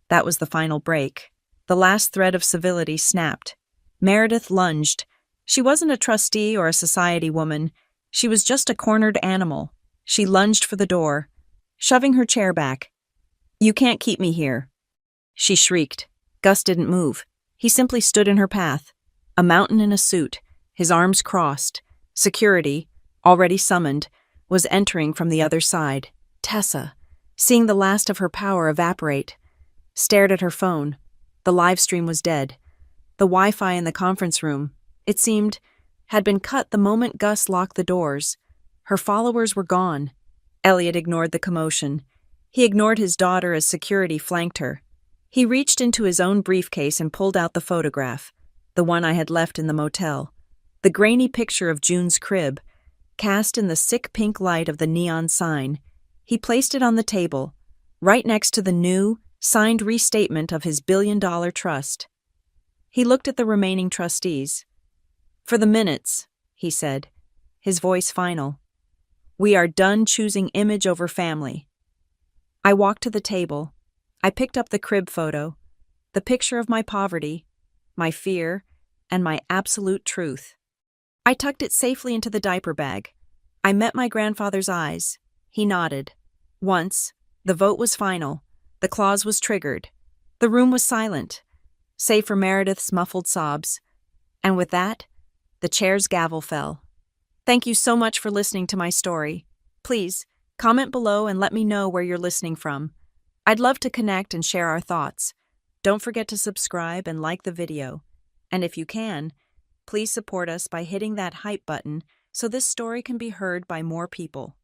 That was the final break. The last thread of civility snapped. Meredith lunged. She wasn't a trustee or a society woman. She was just a cornered animal. She lunged for the door, shoving her chair back. "You can't keep me here," she shrieked. Gus didn't move. He simply stood in her path, a mountain in a suit, his arms crossed. Security, already summoned, was entering from the other side. Tessa, seeing the last of her power evaporate, stared at her phone. The live stream was dead. The Wi-Fi in the conference room, it seemed, had been cut the moment Gus locked the doors. Her followers were gone. Elliot ignored the commotion. He ignored his daughter as security flanked her. He reached into his own briefcase and pulled out the photograph, the one I had left in the motel. The grainy picture of June's crib, cast in the sick pink light of the neon sign. He placed it on the table, right next to the new, signed restatement of his billion-dollar trust. He looked at the remaining trustees. "For the minutes," he said, his voice final. "We are done choosing image over family." I walked to the table. I picked up the crib photo, the picture of my poverty, my fear, and my absolute truth. I tucked it safely into the diaper bag. I met my grandfather's eyes. He nodded. Once, the vote was final. The clause was triggered. The room was silent, save for Meredith's muffled sobs. And with that, the chair's gavel fell. Thank you so much for listening to my story. Please, comment below and let me know where you're listening from. I'd love to connect and share our thoughts. Don't forget to subscribe and like the video. And if you can, please support us by hitting that hype button so this story can be heard by more people.